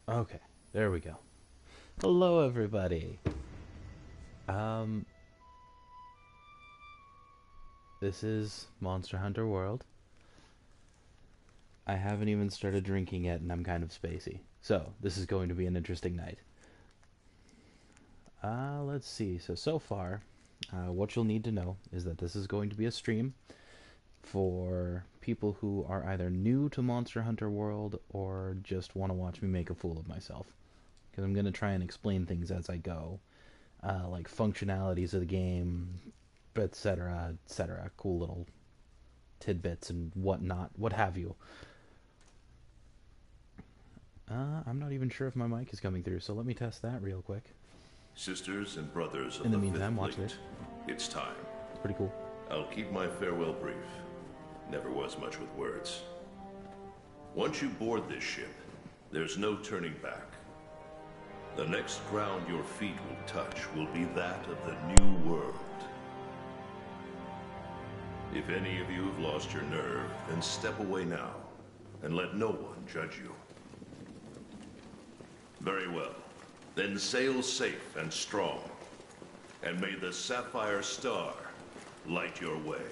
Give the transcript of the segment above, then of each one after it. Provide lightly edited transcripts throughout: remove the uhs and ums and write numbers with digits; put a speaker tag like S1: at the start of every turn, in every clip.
S1: Okay, there we go. Hello, everybody. Um, this is Monster Hunter World. I haven't even started drinking yet, and I'm kind of spacey. So, this is going to be an interesting night. Let's see. So far, what you'll need to know is that this is going to be a stream for people who are either new to Monster Hunter World or just want to watch me make a fool of myself. Because I'm going to try and explain things as I go, like functionalities of the game, etc., etc. Cool little tidbits and whatnot, what have you. I'm not even sure if my mic is coming through, so let me test that real quick.
S2: Sisters and brothers of
S1: In the
S2: the
S1: meantime,
S2: Fifth
S1: watch
S2: Fleet,
S1: this.
S2: it's time.
S1: It's pretty cool.
S2: I'll keep my farewell brief. Never was much with words. Once you board this ship, there's no turning back. The next ground your feet will touch will be that of the new world. If any of you have lost your nerve, then step away now, and let no one judge you. Very well. Then sail safe and strong, and may the Sapphire Star light your way.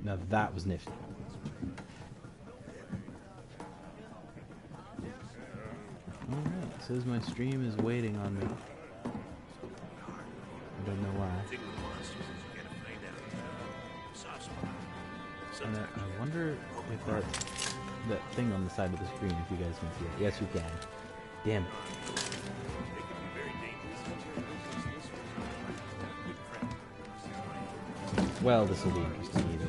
S1: Now that was nifty. Alright, says my stream is waiting on me. I don't know why. And I wonder if that thing on the side of the screen, if you guys can see it. Yes, you can. Damn it. Well, this will be interesting either.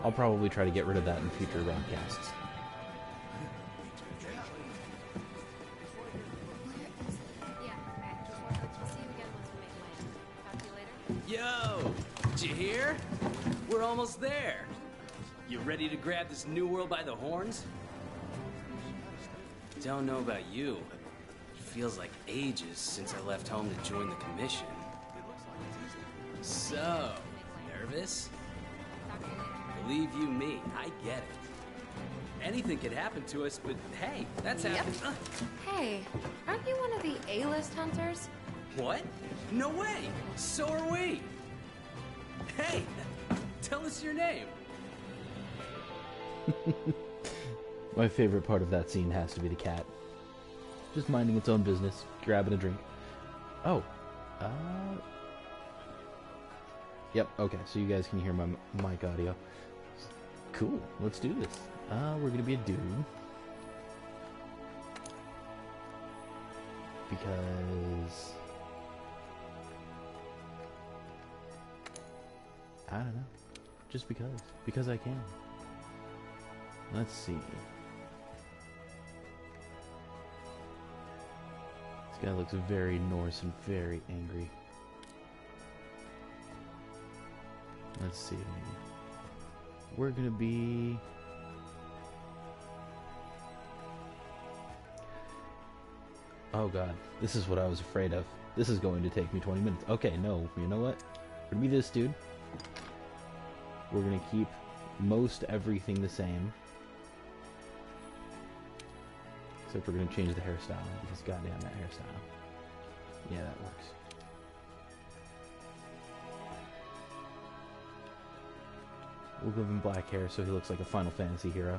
S1: I'll probably try to get rid of that in future broadcasts.
S3: Yo! Did you hear? We're almost there. You ready to grab this new world by the horns? Don't know about you. It feels like ages since I left home to join the commission. So, nervous? Believe you me, I get it. Anything could happen to us, but hey, that's happened.
S4: Hey, aren't you one of the A-list hunters?
S3: What? No way! So are we! Hey! Tell us your name!
S1: My favorite part of that scene has to be the cat. Just minding its own business, grabbing a drink. Oh. Yep, okay, so you guys can hear my mic audio. Cool, let's do this. We're gonna be a dude. Because... I don't know. Just because. Because I can. Let's see. This guy looks very Norse and very angry. Let's see. We're gonna be... Oh god, this is what I was afraid of. This is going to take me 20 minutes. Okay, no, you know what? We're gonna be this dude. We're gonna keep most everything the same. Except we're gonna change the hairstyle, because goddamn that hairstyle. Yeah, that works. We'll give him black hair so he looks like a Final Fantasy hero.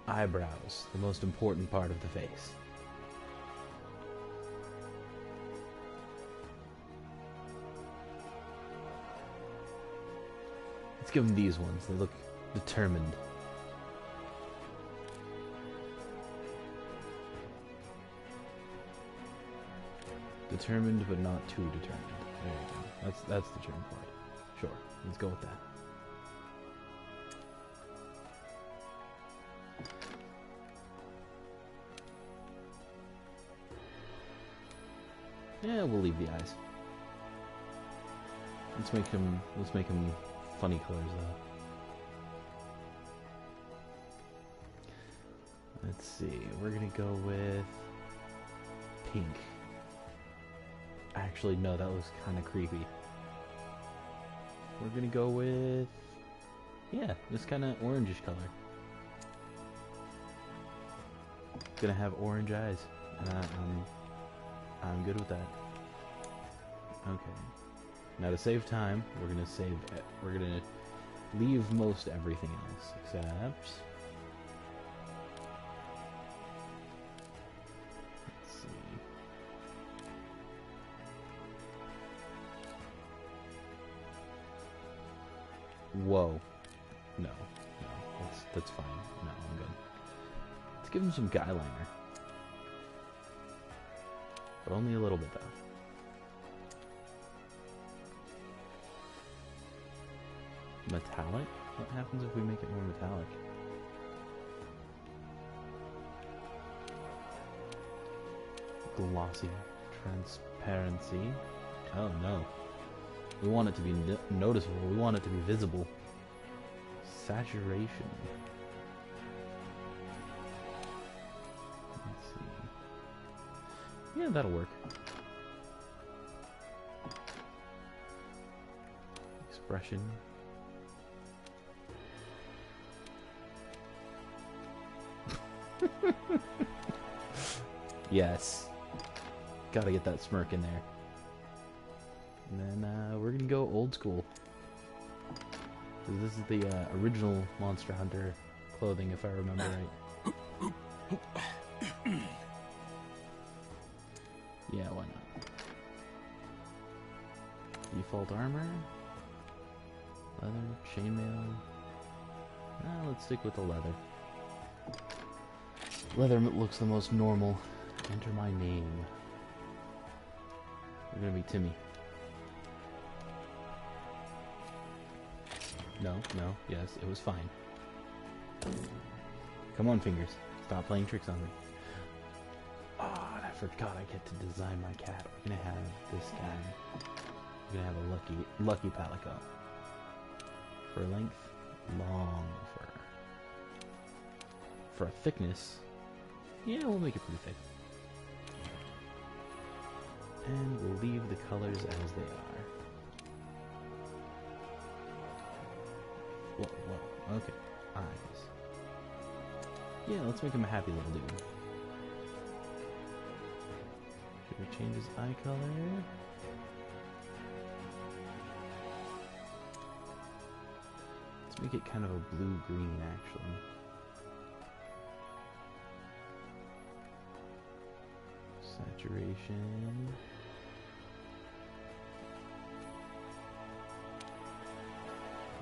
S1: Eyebrows, the most important part of the face. Let's give him these ones. They look determined. Determined, but not too determined. There you go. That's the term for it. Sure, let's go with that. Yeah, we'll leave the eyes. Let's make him funny colors Let's see. We're gonna go with pink. Actually, no, that was kind of creepy. We're gonna go with, yeah, this kind of orangish color. Gonna have orange eyes, and I'm good with that. Okay. Now to save time, we're gonna leave most everything else except. Let's see. Whoa. No. That's fine. No, I'm good. Let's give him some guy liner. But only a little bit, though. Metallic? What happens if we make it more metallic? Glossy. Transparency. Oh, no. We want it to be noticeable. We want it to be visible. Saturation. Let's see. Yeah, that'll work. Expression. Yes. Gotta get that smirk in there. And then we're gonna go old school. This is the original Monster Hunter clothing, if I remember right. Yeah, why not? Default armor. Leather, chainmail. Let's stick with the leather. Leather looks the most normal. Enter my name. We're gonna be Timmy. No, yes, it was fine. Come on, fingers. Stop playing tricks on me. Oh, and I forgot I get to design my cat. We're gonna have this guy. We're gonna have a lucky palico. For length, long fur. For a thickness, yeah, we'll make it pretty thick. And we'll leave the colors as they are. Whoa, okay. Eyes. Yeah, let's make him a happy little dude. Should we change his eye color? Let's make it kind of a blue-green, actually. Saturation.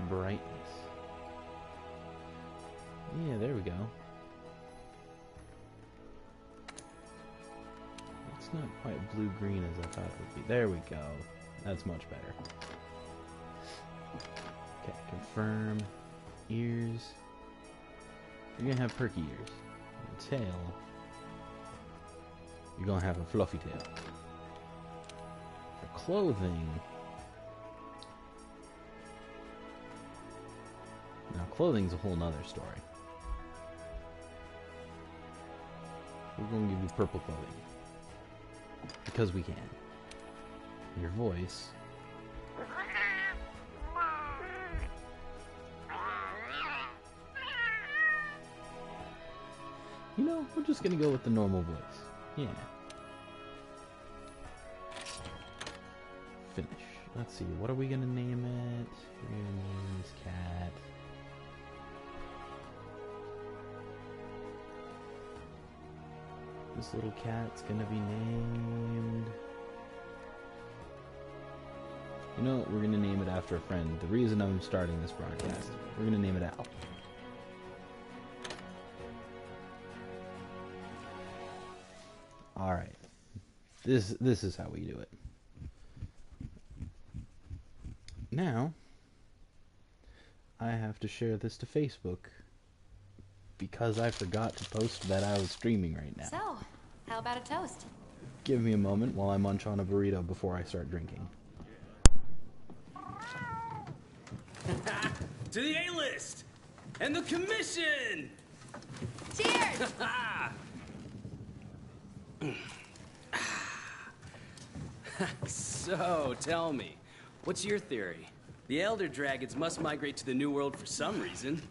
S1: Brightness. Yeah, there we go. It's not quite blue-green as I thought it would be. There we go. That's much better. Okay, confirm. Ears. You're gonna have perky ears. And tail. You're gonna have a fluffy tail. For clothing. Now, clothing's a whole nother story. We're going to give you purple clothing. Because we can. Your voice. You know, we're just going to go with the normal voice. Yeah. Finish. Let's see, what are we going to name it? We're going to name this cat. This little cat's gonna be named... You know what? We're gonna name it after a friend. The reason I'm starting this broadcast. We're gonna name it Al. Alright. This is how we do it. Now, I have to share this to Facebook. Because I forgot to post that I was streaming right now.
S4: So, how about a toast?
S1: Give me a moment while I munch on a burrito before I start drinking.
S3: To the A-list! And the commission!
S4: Cheers!
S3: So, tell me, what's your theory? The Elder Dragons must migrate to the New World for some reason.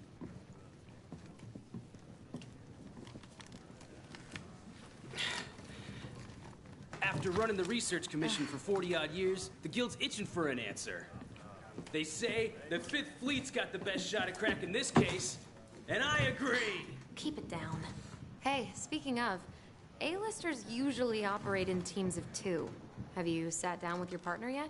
S3: After running the research commission for 40-odd years, the Guild's itching for an answer. They say the Fifth Fleet's got the best shot at cracking this case, and I agree!
S4: Keep it down. Hey, speaking of, A-listers usually operate in teams of 2. Have you sat down with your partner yet?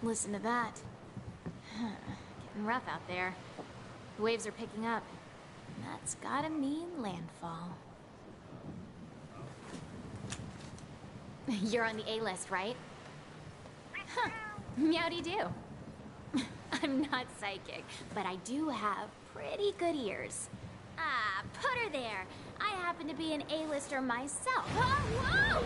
S5: Listen to that. Getting rough out there. The waves are picking up. That's gotta mean landfall. You're on the A-list, right? Huh. Meowdy-do. I'm not psychic, but I do have pretty good ears. Ah, put her there. I happen to be an A-lister myself. Oh, whoa!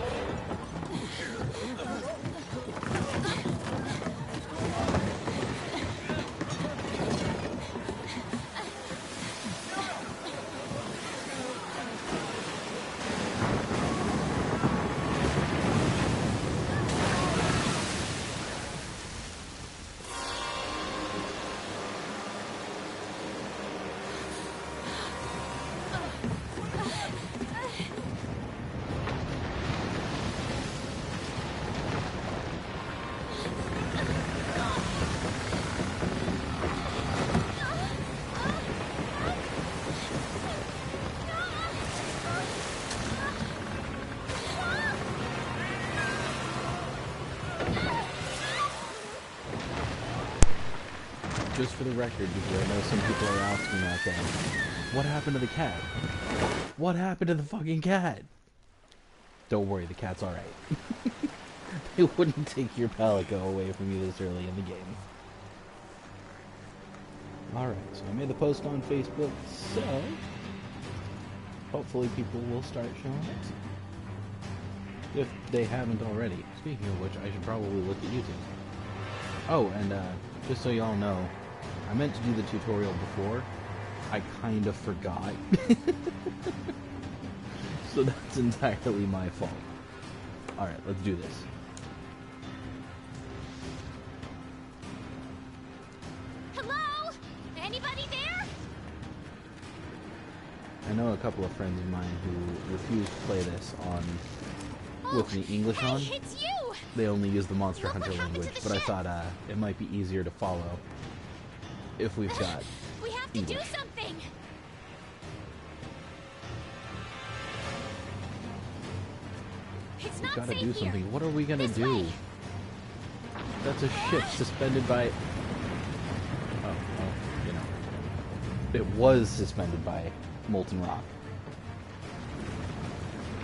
S1: Just for the record, because I know some people are asking that thing. What happened to the cat? What happened to the fucking cat? Don't worry, the cat's alright. They wouldn't take your Palico away from you this early in the game. Alright, so I made the post on Facebook, so hopefully people will start showing up. If they haven't already. Speaking of which, I should probably look at YouTube. Oh, and just so y'all know, I meant to do the tutorial before. I kind of forgot. So that's entirely my fault. Alright, let's do this.
S5: Hello? Anybody there?
S1: I know a couple of friends of mine who refuse to play this on with the English on.
S5: Hey, it's you!
S1: They only use the Monster
S5: Look
S1: Hunter
S5: what happened to
S1: language,
S5: the
S1: but I
S5: ship.
S1: thought it might be easier to follow if we've got
S5: We have to do
S1: English.
S5: something! It's
S1: We've
S5: not
S1: got to
S5: safe
S1: do
S5: here.
S1: something. What are we gonna
S5: This
S1: do?
S5: way.
S1: That's a ship suspended by... Oh, you know. It was suspended by molten rock.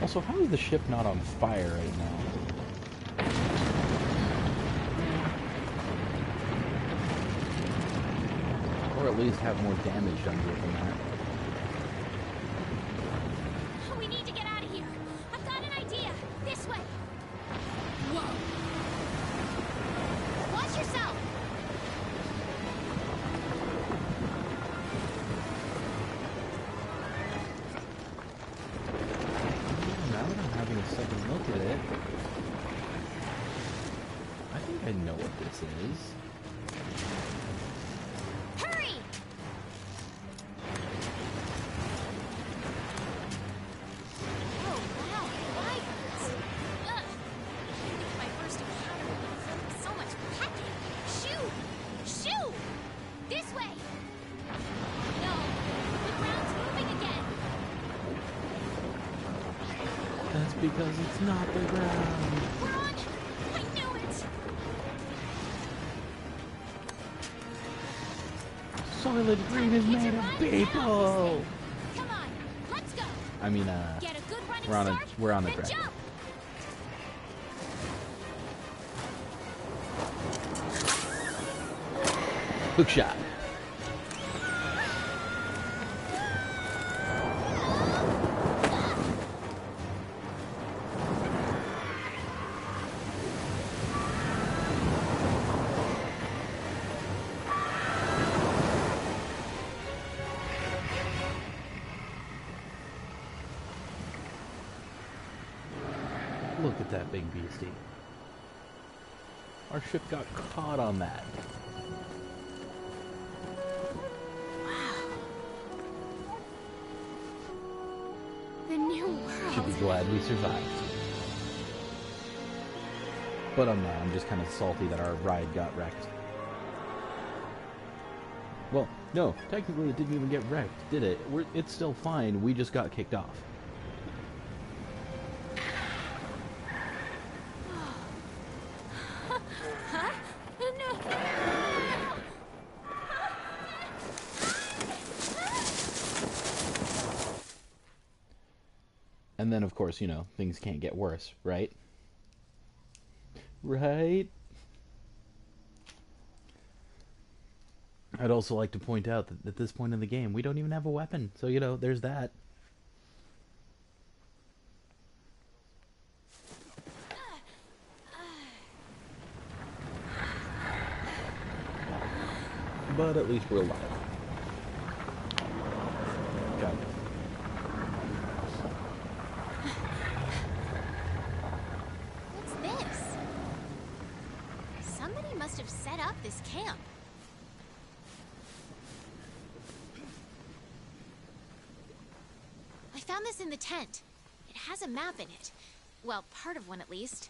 S1: Also, how is the ship not on fire right now? Or at least have more damage done to it than that.
S5: We need to get out of here. I've got an idea. This way.
S3: Whoa!
S5: Watch yourself.
S1: Now that I'm having a second look at it, I think I know what this is.
S5: Hurry! Oh, wow. Fires. Ugh. I think my first encounter would be filled with so much packing. Shoo! Shoo! This way! No. The ground's moving again.
S1: That's because it's not the ground.
S5: We're on! I knew it!
S1: Solid green is made of people.
S5: Come on, let's go!
S1: I mean,
S5: Get a good running
S1: we're on a
S5: start, then
S1: track.
S5: jump!
S1: Hook shot. Look at that big beastie. Our ship got caught on that.
S5: The new world.
S1: Should be glad we survived. But I'm not. I'm just kind of salty that our ride got wrecked. Well, no. Technically, it didn't even get wrecked, did it? It's still fine. We just got kicked off.
S5: Huh? No.
S1: And then, of course, you know, things can't get worse, right? Right? I'd also like to point out that at this point in the game, we don't even have a weapon. So, you know, there's that. But at least we're alive. Got it.
S5: What's this? Somebody must have set up this camp. I found this in the tent. It has a map in it. Well, part of one at least.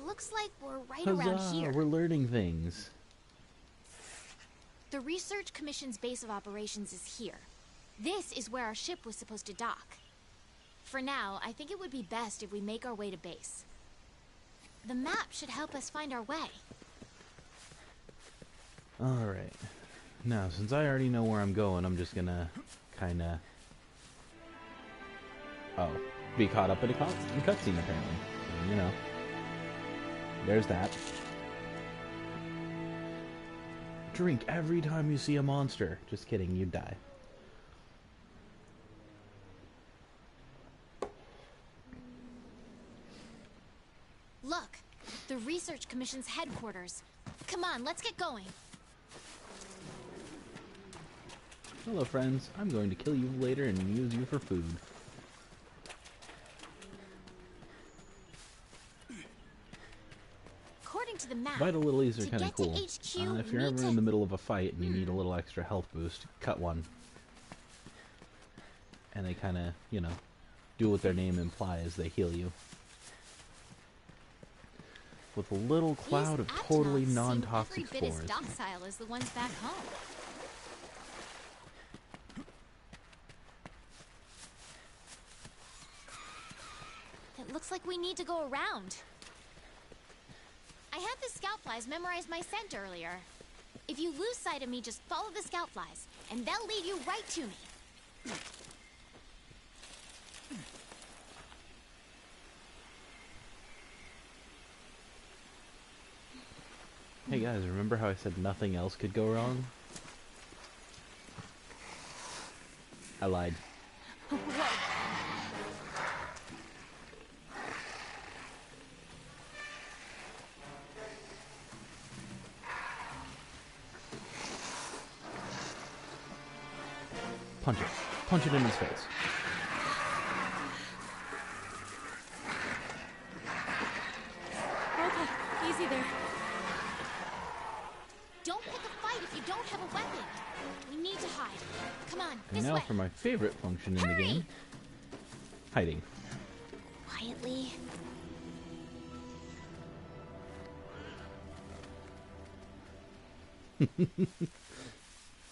S5: Looks like we're right around
S1: Huzzah,
S5: here.
S1: we're learning things.
S5: The Research Commission's base of operations is here. This is where our ship was supposed to dock. For now, I think it would be best if we make our way to base. The map should help us find our way.
S1: Alright. Now, since I already know where I'm going, I'm just gonna kinda... Oh. Be caught up in a cutscene, apparently. So, you know. There's that. Drink every time you see a monster. Just kidding, you'd die.
S5: Look, the Research Commission's headquarters. Come on, let's get going.
S1: Hello, friends. I'm going to kill you later and use you for food.
S5: According to the map,
S1: Vital lilies are
S5: to
S1: kind of
S5: get to
S1: cool.
S5: HQ,
S1: If you're
S5: we
S1: ever
S5: need
S1: in
S5: to-
S1: the middle of a fight and you need a little extra health boost, cut one. And they kind of, you know, do what their name implies. They heal you. With a little cloud
S5: these
S1: of totally
S5: Aptonauts seem
S1: non-toxic
S5: every bit as
S1: spores.
S5: docile as the ones back home. It looks like we need to go around. I had the scout flies memorize my scent earlier. If you lose sight of me, just follow the scout flies, and they'll lead you right to me.
S1: Hey guys, remember how I said nothing else could go wrong? I lied. Punch it. Punch it in his face.
S5: Okay, easy there. Don't pick a fight if you don't have a weapon. We need to hide. Come on,
S1: And
S5: this
S1: now
S5: way.
S1: for my favorite function in the
S5: Hurry!
S1: game. Hiding.
S5: Quietly.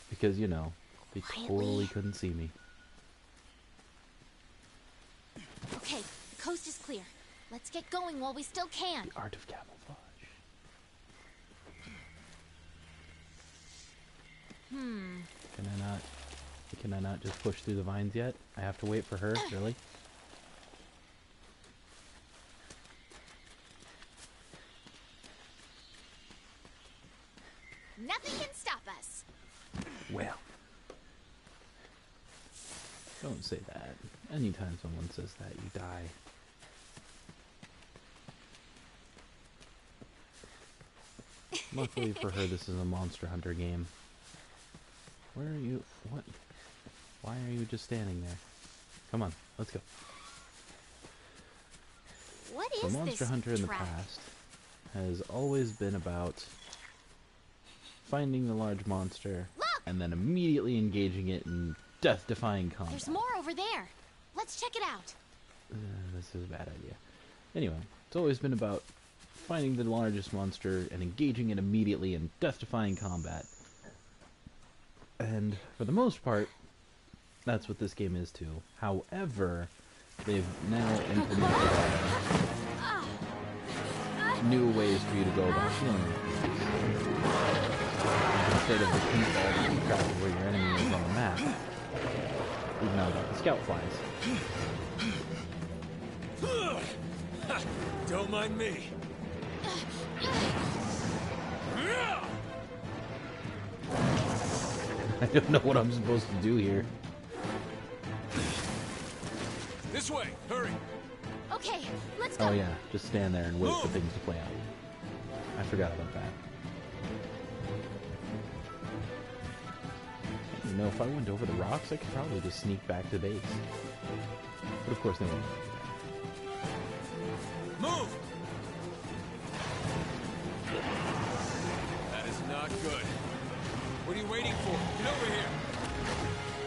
S1: Because, you know, they
S5: Quietly.
S1: totally couldn't see me.
S5: Okay, the coast is clear. Let's get going while we still can.
S1: Art of camouflage. Can I not just push through the vines yet? I have to wait for her, really?
S5: Nothing can stop us.
S1: Well. Don't say that. Anytime someone says that, you die. Luckily for her, this is a Monster Hunter game. Where are you? What? Why are you just standing there? Come on, let's go.
S5: What
S1: So
S5: is
S1: Monster
S5: this
S1: Hunter in the
S5: trap?
S1: past has always been about finding the large monster
S5: Look!
S1: and then immediately engaging it in death-defying combat.
S5: There's more over there. Let's check it out.
S1: This is a bad idea. Anyway, it's always been about finding the largest monster and engaging it immediately in death-defying combat. And for the most part, that's what this game is too. However, they've now implemented new ways for you to go about healing things. Instead of the default crap where your enemy is on the map, we've now got the scout flies.
S6: Don't mind me.
S1: I don't know what I'm supposed to do here.
S6: This way, hurry.
S5: Okay, let's go.
S1: Oh yeah, just stand there and wait for things to play out. I forgot about that. You know, if I went over the rocks, I could probably just sneak back to base. But of course they won't.
S6: Move! That is not good. What are you waiting for? Get over here.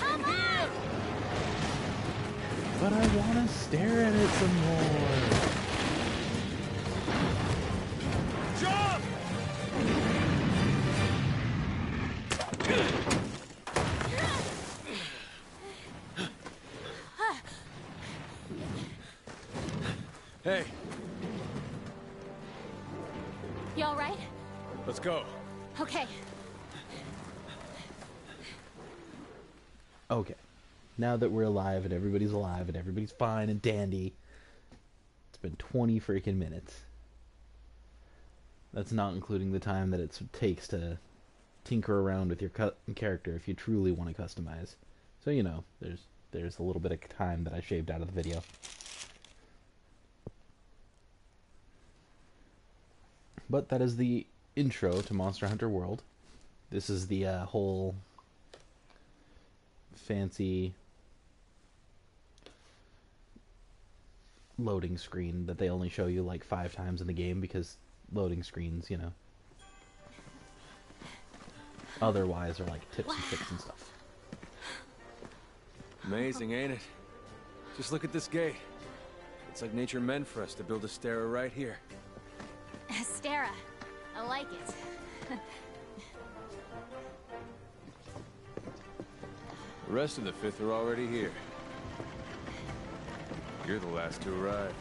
S5: Come on!
S1: But I want to stare at it some more.
S6: Jump! Hey,
S5: You all right?
S6: let's go.
S5: Okay.
S1: Okay. Now that we're alive and everybody's fine and dandy, it's been 20 freaking minutes. That's not including the time that it takes to tinker around with your character if you truly want to customize. So, you know, there's a little bit of time that I shaved out of the video. But that is the intro to Monster Hunter World. This is the whole fancy loading screen that they only show you like 5 times in the game because loading screens, you know, otherwise are like tips and tricks and stuff.
S6: Amazing, ain't it? Just look at this gate. It's like nature meant for us to build a stair right here.
S5: Stara. I like it.
S6: The rest of the 5th are already here. You're the last to arrive.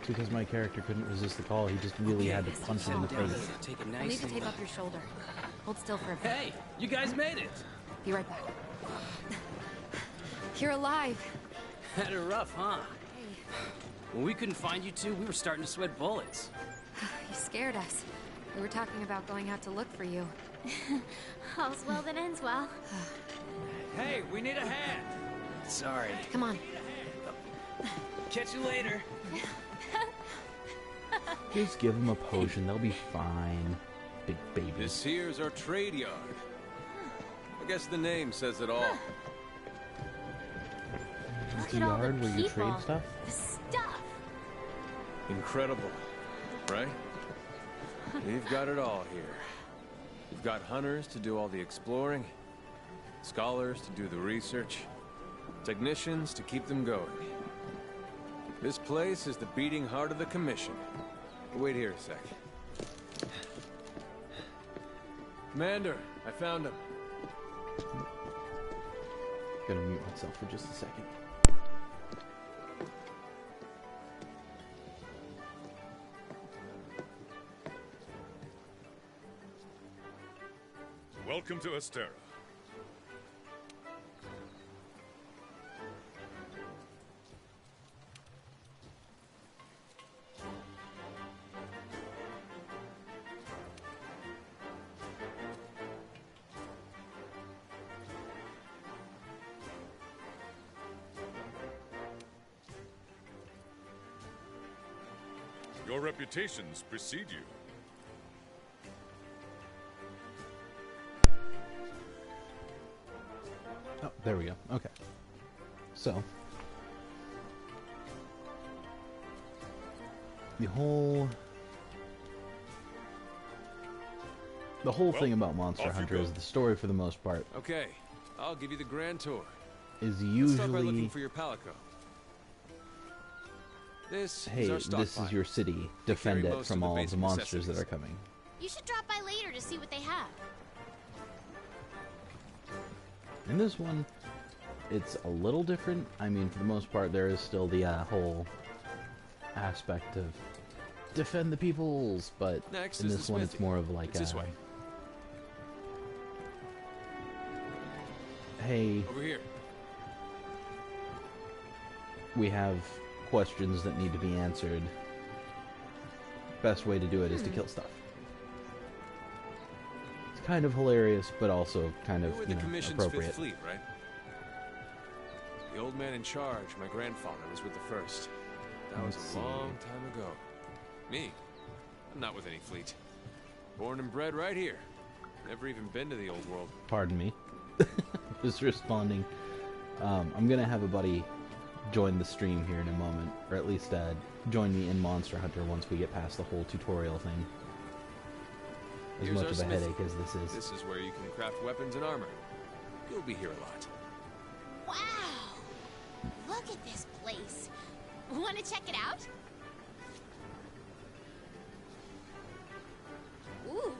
S1: Because my character couldn't resist the call, he just really had to punch him in the face.
S3: Take it
S4: I'll
S3: nice
S4: need to
S3: and-
S4: tape up your shoulder. Hold still for a bit.
S3: Hey, you guys made it.
S4: Be right back. You're alive.
S3: Had it rough, huh?
S4: Hey,
S3: When we couldn't find you two, we were starting to sweat bullets.
S4: you scared us. We were talking about going out to look for you.
S5: All's well that ends well.
S3: Hey, we need a hand. Sorry.
S4: Come on.
S3: Catch you later.
S1: Just give them a potion, they'll be fine. Big babies.
S6: This here's our trade yard. I guess the name says it all.
S1: It's a
S5: Look at all the
S1: yard where you
S5: people.
S1: trade stuff?
S5: The stuff.
S6: Incredible, right? We've got it all here. We've got hunters to do all the exploring, scholars to do the research, technicians to keep them going. This place is the beating heart of the Commission. Wait here a sec. Commander, I found him.
S1: Gonna mute myself for just a second.
S7: Welcome to Astera. Your reputations precede you.
S1: Oh, there we go. Okay. So, the whole thing about Monster Hunter is the story, for the most part,
S6: Okay, I'll give you the grand tour.
S1: is
S6: Let's start by looking
S1: usually,
S6: for your palico. This
S1: hey,
S6: is our
S1: this
S6: stockpile.
S1: is your city.
S6: carry
S1: Defend it
S6: most
S1: from
S6: of the
S1: all the
S6: basic
S1: monsters that
S6: necessities.
S1: are coming.
S5: You should drop by later to see what they have.
S1: In this one, it's a little different. I mean, for the most part, there is still the whole aspect of defend the peoples, but
S6: Next
S1: in
S6: is
S1: this
S6: the
S1: one, it's
S6: smithy.
S1: more of like
S6: It's this way.
S1: hey,
S6: Over here.
S1: we have questions that need to be answered. Best way to do it is to kill stuff. It's kind of hilarious, but also kind of,
S6: You were
S1: you
S6: the
S1: know,
S6: Commission's
S1: appropriate.
S6: Fifth Fleet, right? The old man in charge, my grandfather, was with the First. That was
S1: Let's
S6: a
S1: see.
S6: long time ago. Me? I'm not with any fleet. Born and bred right here. Never even been to the old world.
S1: Pardon me. Just responding. I'm gonna have a buddy join the stream here in a moment, or at least join me in Monster Hunter once we get past the whole tutorial thing. As
S6: Here's
S1: much
S6: our
S1: of a
S6: smithy.
S1: headache as this is.
S6: This is where you can craft weapons and armor. You'll be here a lot.
S5: Wow! Look at this place. Want to check it out? Ooh,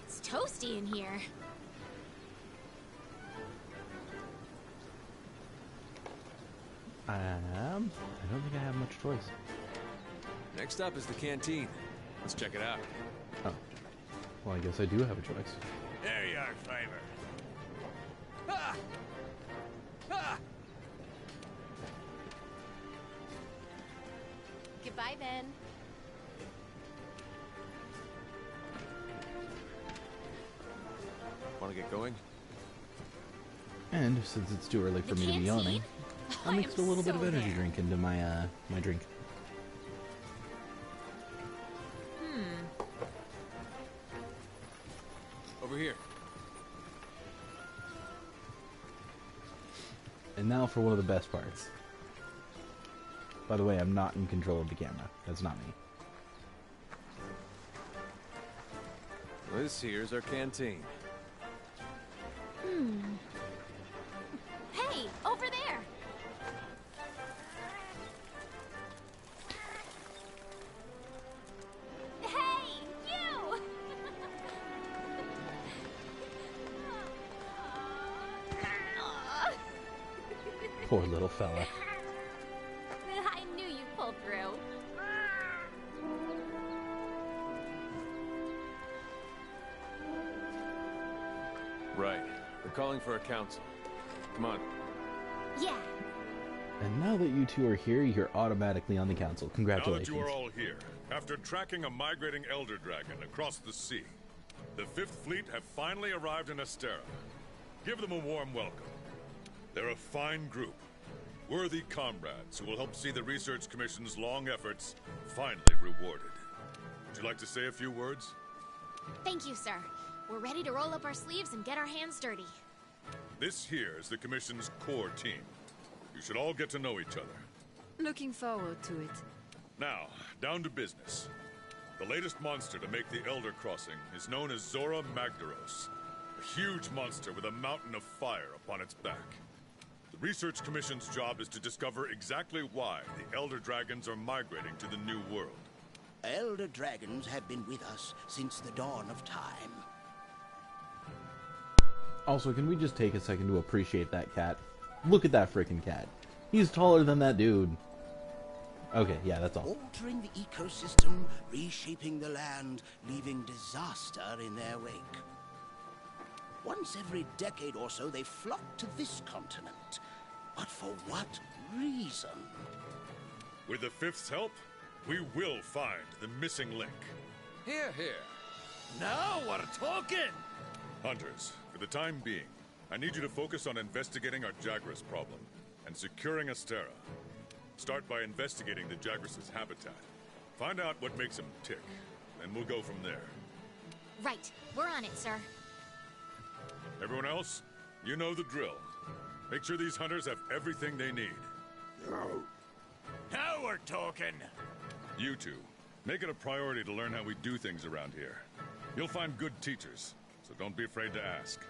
S5: it's toasty in here.
S1: I don't think I have much choice.
S6: Next up is the canteen. Let's check it out.
S1: Oh. Well, I guess I do have a choice.
S7: There you are, Flavor.
S6: Ah! Ah!
S5: Goodbye, Ben.
S6: Want to get going?
S1: And since it's too early for
S5: The
S1: me to be
S5: canteen?
S1: yawning, I
S5: I
S1: mixed a
S5: am
S1: little bit
S5: so
S1: of energy
S5: there.
S1: drink into my my drink.
S6: Over here.
S1: And now for one of the best parts. By the way, I'm not in control of the camera. That's not me.
S6: This here's our canteen.
S5: Hey, over there. Hey, you!
S1: Poor little fella.
S5: I knew you'd pull through.
S6: Right. We're calling for a council. Come on.
S5: Yeah.
S1: And now that you two are here, you're automatically on the council.
S7: Now that
S1: Congratulations.
S7: you are all here, after tracking a migrating Elder Dragon across the sea, the Fifth Fleet have finally arrived in Astera. Give them a warm welcome. They're a fine group, worthy comrades who will help see the Research Commission's long efforts finally rewarded. Would you like to say a few words?
S5: Thank you, sir. We're ready to roll up our sleeves and get our hands dirty.
S7: This here is the Commission's core team. You should all get to know each other.
S8: Looking forward to it.
S7: Now, down to business. The latest monster to make the Elder Crossing is known as Zora Magdaros, a huge monster with a mountain of fire upon its back. The Research Commission's job is to discover exactly why the Elder Dragons are migrating to the New World.
S9: Elder dragons have been with us since the dawn of time.
S1: Also, can we just take a second to appreciate that cat? Look at that freaking cat. He's taller than that dude. Okay, yeah, that's all.
S9: Altering the ecosystem, reshaping the land, leaving disaster in their wake. Once every decade or so, they flock to this continent. But for what reason?
S7: With the Fifth's help, we will find the missing link.
S6: Here, here.
S3: Now we're talking!
S7: Hunters, for the time being, I need you to focus on investigating our Jagras problem and securing Astera. Start by investigating the Jagras' habitat. Find out what makes them tick, and we'll go from there.
S5: Right. We're on it, sir.
S7: Everyone else, you know the drill. Make sure these hunters have everything they need.
S10: Now we're talking.
S7: You two, make it a priority to learn how we do things around here. You'll find good teachers, so don't be afraid to ask.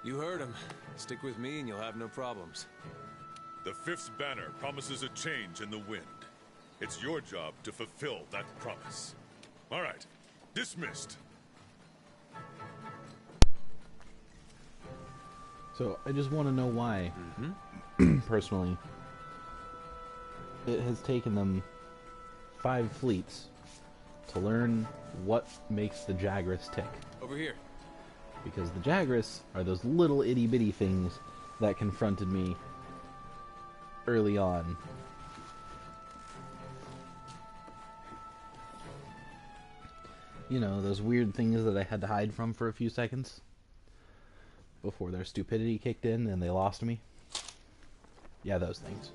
S6: You heard him. Stick with me and you'll have no problems.
S7: The Fifth's banner promises a change in the wind. It's your job to fulfill that promise. All right, dismissed.
S1: So I just want to know why, personally, it has taken them 5 fleets to learn what makes the Jagras tick.
S6: Over here.
S1: Because the Jagras are those little itty-bitty things that confronted me early on. You know, those weird things that I had to hide from for a few seconds before their stupidity kicked in and they lost me. Yeah, those things.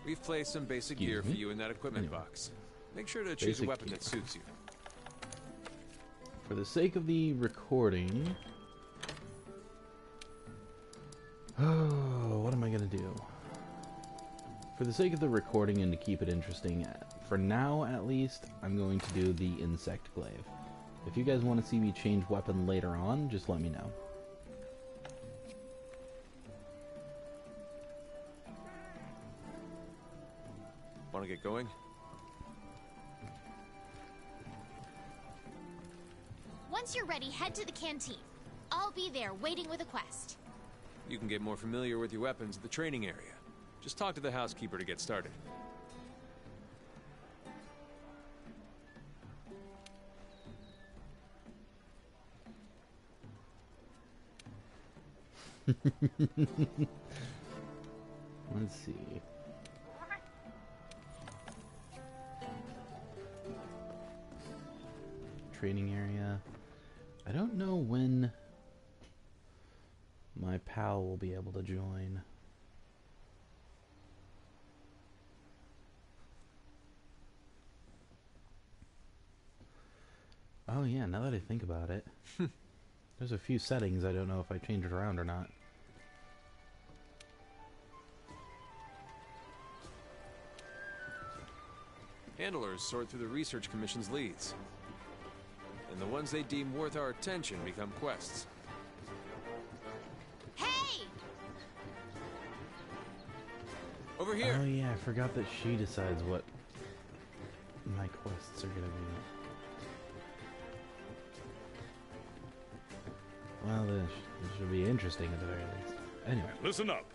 S6: We've placed some basic gear for you in that equipment box. Make sure to choose a weapon that suits you.
S1: For the sake of the recording... Oh, what am I going to do? For the sake of the recording and to keep it interesting, for now at least, I'm going to do the insect glaive. If you guys want to see me change weapon later on, just let me know.
S6: Want to get going?
S5: Once you're ready, head to the canteen. I'll be there waiting with a quest.
S6: You can get more familiar with your weapons at the training area. Just talk to the housekeeper to get started.
S1: Let's see. Training area. I don't know when my pal will be able to join. Oh yeah, now that I think about it. There's a few settings I don't know if I changed it around or not.
S6: Handlers sort through the Research Commission's leads. And the ones they deem worth our attention become quests.
S5: Hey!
S6: Over here!
S1: Oh yeah, I forgot that she decides what my quests are gonna be. Well, this should be interesting at the very least. Anyway.
S7: Listen up.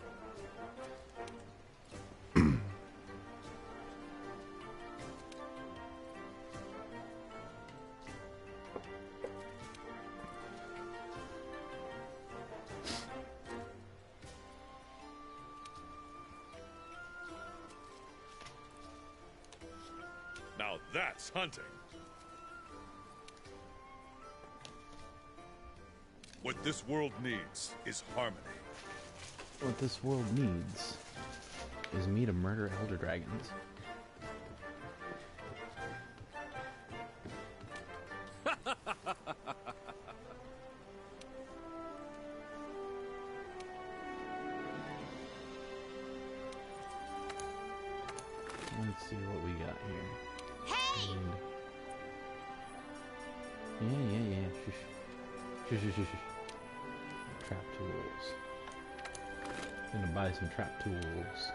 S7: Now that's hunting. What this world needs is harmony.
S1: What this world needs is me to murder elder dragons. Let's see what we got here.
S5: Hey!
S1: Yeah. Shush. Trap tools. I'm gonna buy some trap tools.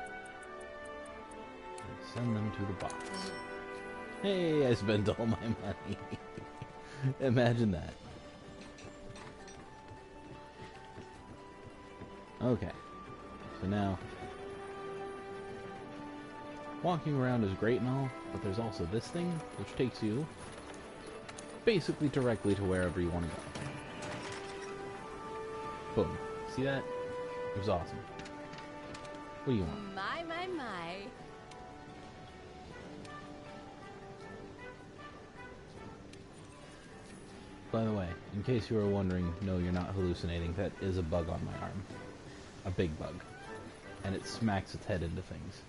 S1: And send them to the box. Hey, I spent all my money. Imagine that. Okay. So now, walking around is great and all, but there's also this thing, which takes you basically directly to wherever you want to go. Boom. See that? It was awesome. What do you want?
S5: My, my, my.
S1: By the way, in case you were wondering, no, you're not hallucinating. That is a bug on my arm. A big bug. And it smacks its head into things.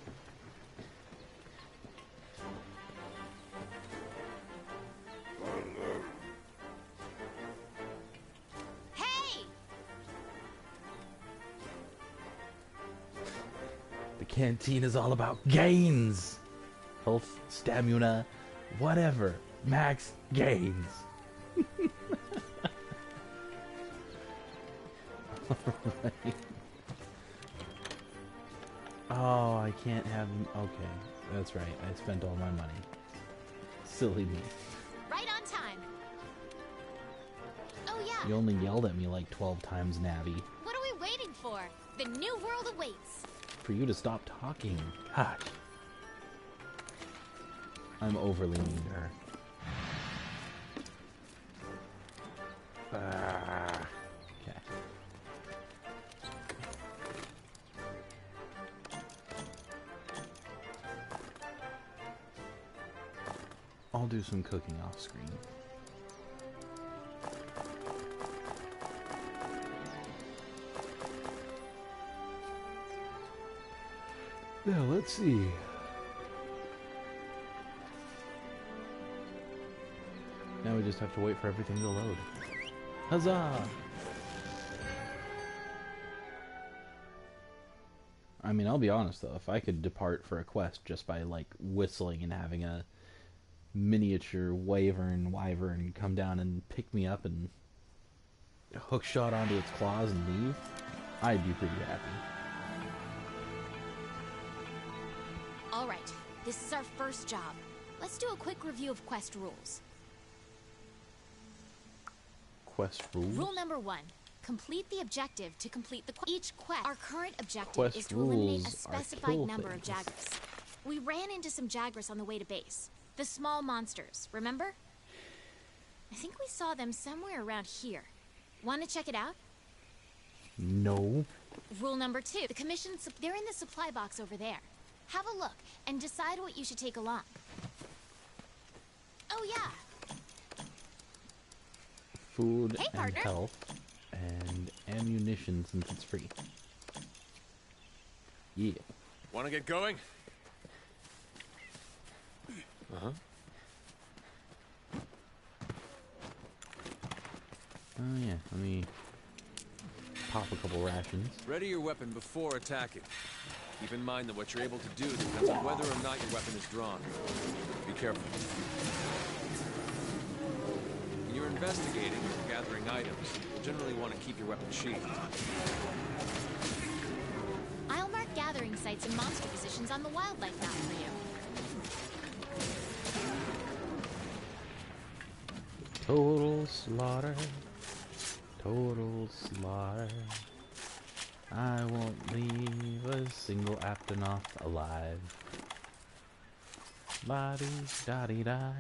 S5: Hey!
S1: The canteen is all about gains! Health, stamina, whatever. Max gains. Alright. Oh, I can't have... Okay, that's right. I spent all my money. Silly me.
S5: Right on time. Oh yeah.
S1: You only yelled at me like 12 times, Navi.
S5: What are we waiting for? The new world awaits.
S1: For you to stop talking. Gosh. I'm overly mean to her. Okay. I'll do some cooking off screen. Now, let's see. Now we just have to wait for everything to load. Huzzah! I mean, I'll be honest though, if I could depart for a quest just by, like, whistling and having a miniature wyvern come down and pick me up and hook shot onto its claws and leave, I'd be pretty happy.
S5: Alright, this is our first job. Let's do a quick review of quest rules.
S1: Quest rules?
S5: Rule number 1. Complete the objective to complete the quest. Each quest. Our current objective
S1: Quest
S5: is to eliminate a
S1: rules are
S5: specified
S1: kill
S5: number of
S1: things.
S5: Jaggers. We ran into some Jaggers on the way to base. The small monsters, remember? I think we saw them somewhere around here. Want to check it out?
S1: No.
S5: Rule number 2. The commission, they're in the supply box over there. Have a look and decide what you should take along. Oh yeah.
S1: Food
S5: Hey,
S1: and
S5: partner.
S1: health and ammunition since it's free. Yeah.
S6: Want to get going? Uh-huh.
S1: Oh yeah, let me pop a couple rations.
S6: Ready your weapon before attacking. Keep in mind that what you're able to do depends on whether or not your weapon is drawn. Be careful. When you're investigating or gathering items, you'll generally want to keep your weapon sheathed.
S5: I'll mark gathering sites and monster positions on the wildlife map for you.
S1: Total slaughter. Total slaughter. I won't leave a single Aptonoth alive. La-dee-da-dee-di.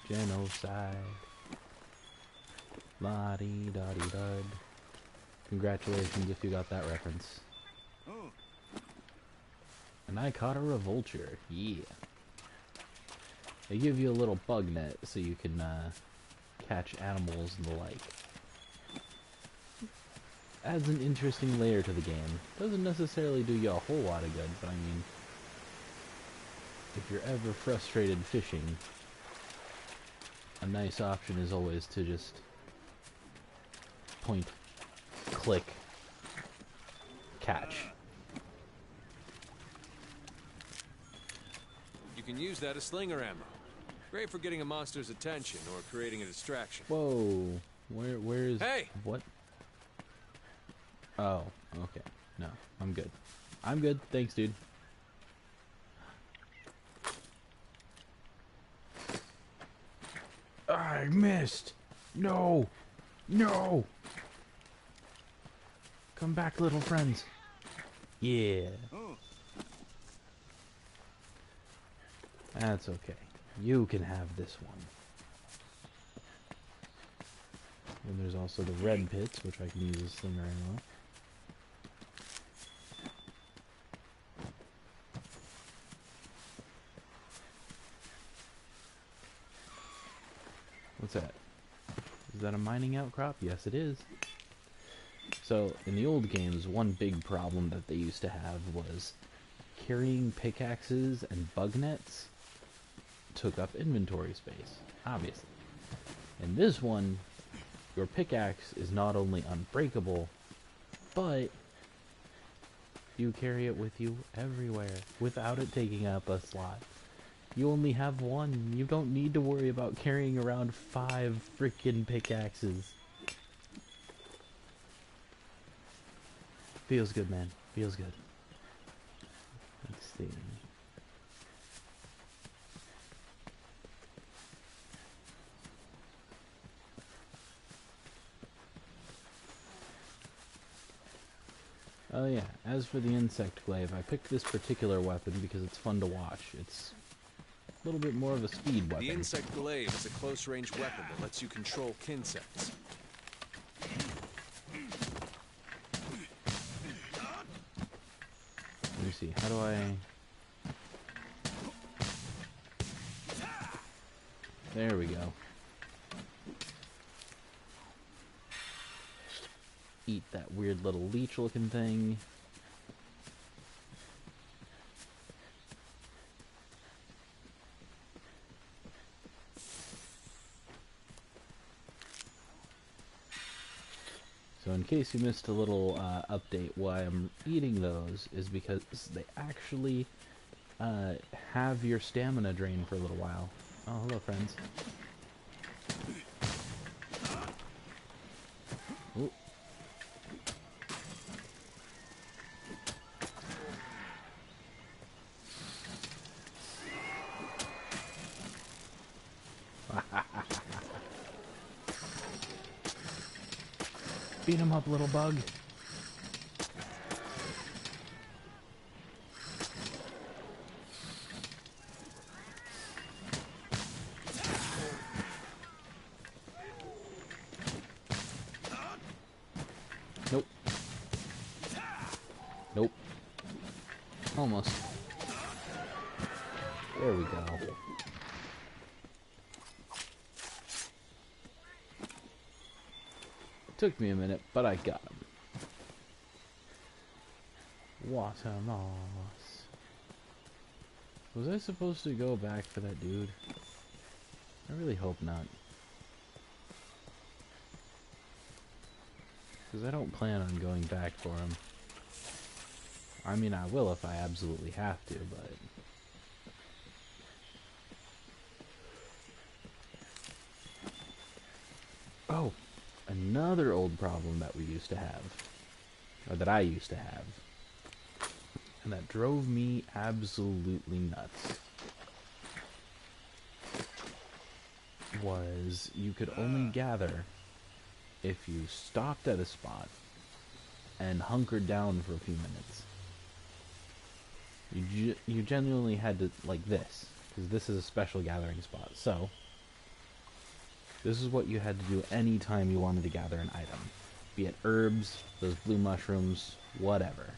S1: Genocide. La-dee-da-dee-dud. Congratulations if you got that reference. And I caught a revolture. Yeah. They give you a little bug net so you can catch animals and the like. Adds an interesting layer to the game. Doesn't necessarily do you a whole lot of good, but I mean, if you're ever frustrated fishing, a nice option is always to just point, click, catch.
S6: You can use that as slinger ammo. Great for getting a monster's attention or creating a distraction.
S1: Whoa, where is...
S6: Hey!
S1: What? Oh, okay. No, I'm good. I'm good, thanks, dude. I missed! No! No! Come back, little friends. Yeah. That's okay. You can have this one. And there's also the red pits, which I can use as slinger ammo. What's that? Is that a mining outcrop? Yes, it is. So, in the old games, one big problem that they used to have was carrying pickaxes and bug nets took up inventory space, obviously. In this one, your pickaxe is not only unbreakable, but you carry it with you everywhere without it taking up a slot. You only have one. You don't need to worry about carrying around 5 freaking pickaxes. Feels good, man. Feels good. Let's see. Oh yeah, as for the insect glaive, I picked this particular weapon because it's fun to watch. It's a little bit more of a speed weapon.
S6: The insect glaive is a close-range weapon that lets you control kinsects.
S1: Let me see, how do I... There we go. Eat that weird little leech-looking thing. So in case you missed a little update, why I'm eating those is because they actually have your stamina drain for a little while. Oh, hello, friends. Ooh. Beat him up, little bug. Nope. Nope. Almost. There we go. Took me a minute, but I got him. Water moss. Was I supposed to go back for that dude? I really hope not. Because I don't plan on going back for him. I mean, I will if I absolutely have to, but... Oh! Another old problem that we used to have, or that I used to have, and that drove me absolutely nuts, was you could only gather if you stopped at a spot and hunkered down for a few minutes. You genuinely had to, like this, because this is a special gathering spot, so... This is what you had to do anytime you wanted to gather an item. Be it herbs, those blue mushrooms, whatever.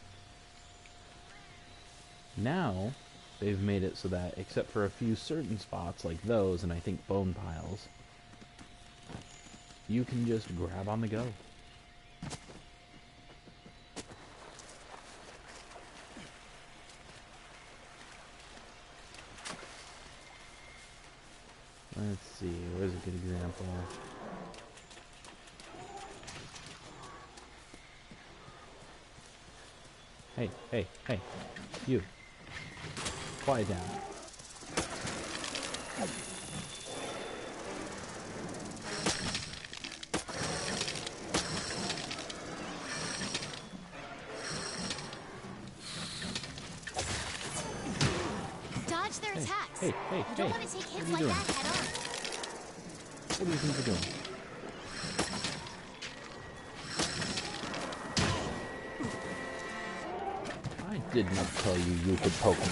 S1: Now, they've made it so that, except for a few certain spots like those, and I think bone piles, you can just grab on the go. Let's see, where's a good example? Hey, hey, hey, you. Quiet down.
S5: Dodge their attacks.
S1: Hey, hey,
S5: You don't
S1: hey.
S5: want to take
S1: What
S5: hits
S1: are you
S5: like
S1: doing?
S5: that head on.
S1: What do you think you're doing? I did not tell you could poke me.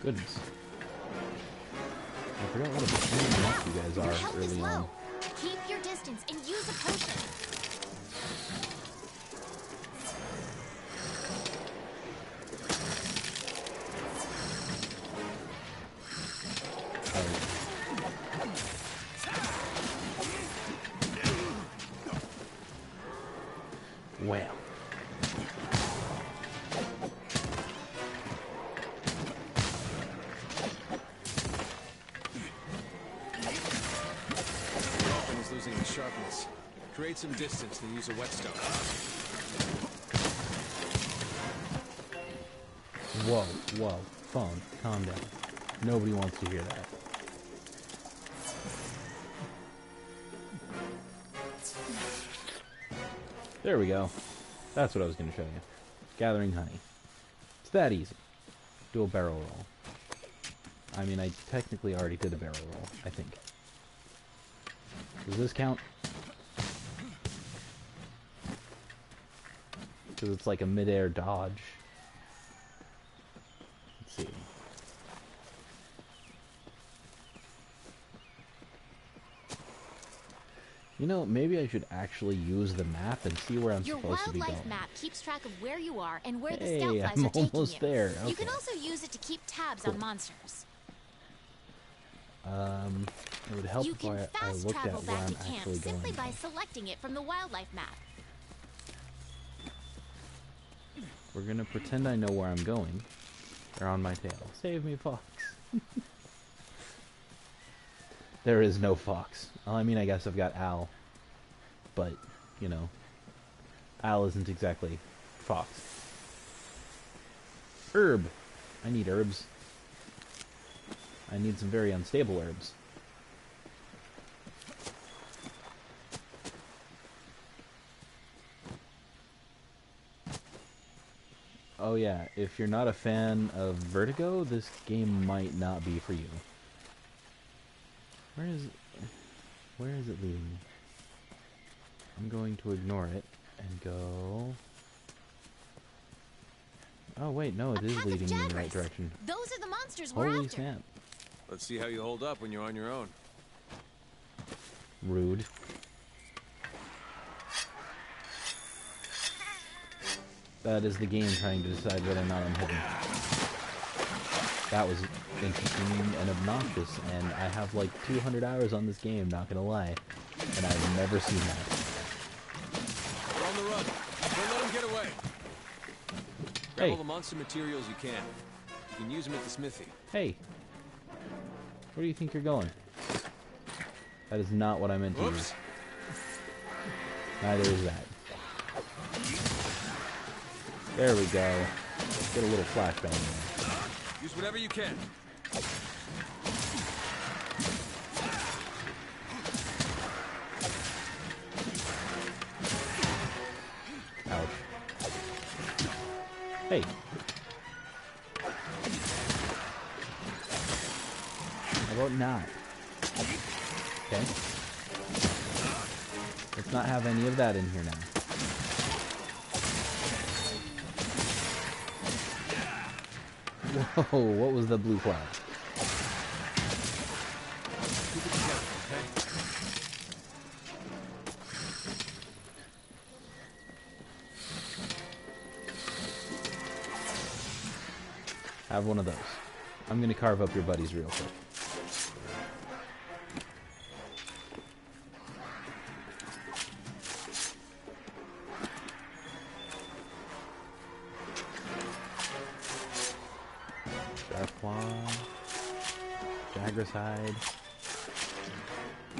S1: Goodness. I forgot what a pain in the neck you guys
S5: Your
S1: are
S5: health is
S1: early
S5: low.
S1: on.
S5: Keep your distance and use a potion.
S1: Well.
S6: The weapon is losing its sharpness. Create some distance and use a whetstone.
S1: Whoa, whoa. Phone, calm down. Nobody wants to hear that. There we go. That's what I was going to show you. Gathering honey. It's that easy. Do a barrel roll. I mean, I technically already did a barrel roll, I think. Does this count? Because it's like a mid-air dodge. Let's see. You know, maybe I should actually use the map and see where I'm supposed to be going.
S5: Your wildlife map keeps track of where you are and where the
S1: Hey,
S5: scout flies
S1: I'm
S5: are taking
S1: almost
S5: you.
S1: there.
S5: You can
S1: Okay.
S5: also use it to keep tabs
S1: Cool.
S5: on monsters.
S1: It would help
S5: You
S1: if
S5: can
S1: I
S5: fast
S1: looked at
S5: travel
S1: where
S5: back
S1: I'm
S5: to camp
S1: actually going.
S5: simply by selecting it from the wildlife map.
S1: We're gonna pretend I know where I'm going. They're on my tail. Save me, fox. There is no fox. Well, I mean, I guess I've got Al. But, you know, Al isn't exactly fox. Herb. I need herbs. I need some very unstable herbs. Oh yeah, if you're not a fan of Vertigo, this game might not be for you. Where is it leading me? I'm going to ignore it and go... Oh wait, no, it is leading me in the right direction.
S5: Those are the monsters we're
S1: Holy
S5: after.
S1: snap.
S6: Let's see how you hold up when you're on your own.
S1: Rude. That is the game trying to decide whether or not I'm hidden. That was interesting and obnoxious, and I have like 200 hours on this game, not gonna lie. And I've never seen that.
S6: We're on the run. Don't let them get away. Grab
S1: Hey.
S6: all the monster materials you can. You can use them at the smithy.
S1: Hey! Where do you think you're going? That is not what I meant to
S6: Oops.
S1: use. Neither is that. There we go. Get a little flashbang there.
S6: Use whatever you can.
S1: Ouch. Hey. How about not? Okay. Let's not have any of that in here now. Whoa, what was the blue cloud?
S6: Keep it together, okay?
S1: Have one of those. I'm gonna carve up your buddies real quick. Sharp claw. Jagger's hide.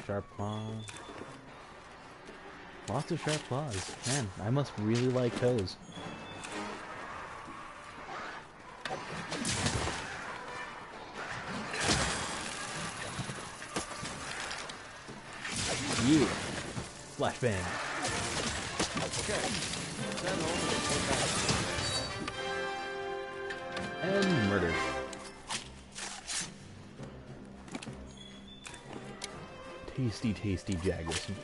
S1: Sharp claw. Lots of sharp claws. Man, I must really like toes. Yeah. Flashbang.
S6: Okay. Send home.
S1: And murder. Tasty, tasty Jagger's meat.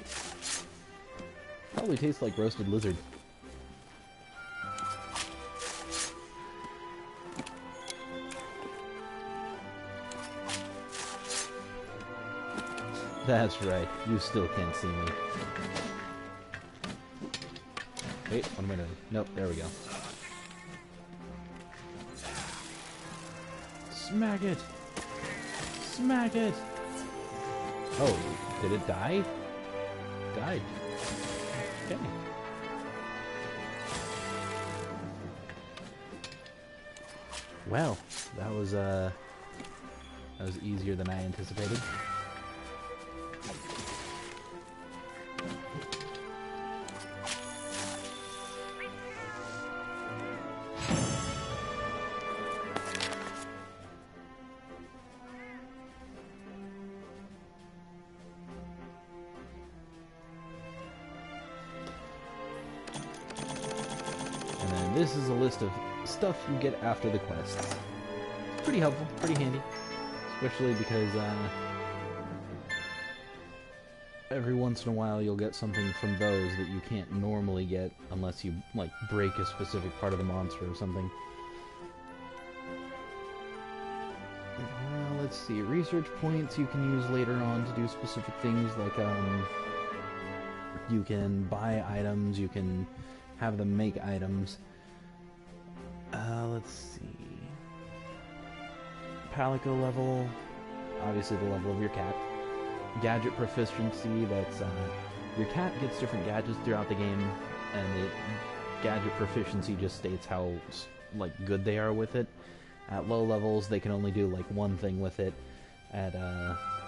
S1: Probably tastes like roasted lizard. That's right, you still can't see me. Wait, what am I doing? Nope, there we go. Smack it! Smack it! Oh, did it die? Died. Okay. Well, that was easier than I anticipated. And then this is a list of stuff you get after the quests. Pretty helpful, pretty handy. Especially because every once in a while you'll get something from those that you can't normally get unless you, like, break a specific part of the monster or something. Let's see, research points you can use later on to do specific things, like, you can buy items, you can have them make items. Let's see. Palico level, obviously the level of your cat. Gadget proficiency, that's, your cat gets different gadgets throughout the game, and gadget proficiency just states how, like, good they are with it. At low levels, they can only do, like, one thing with it. At,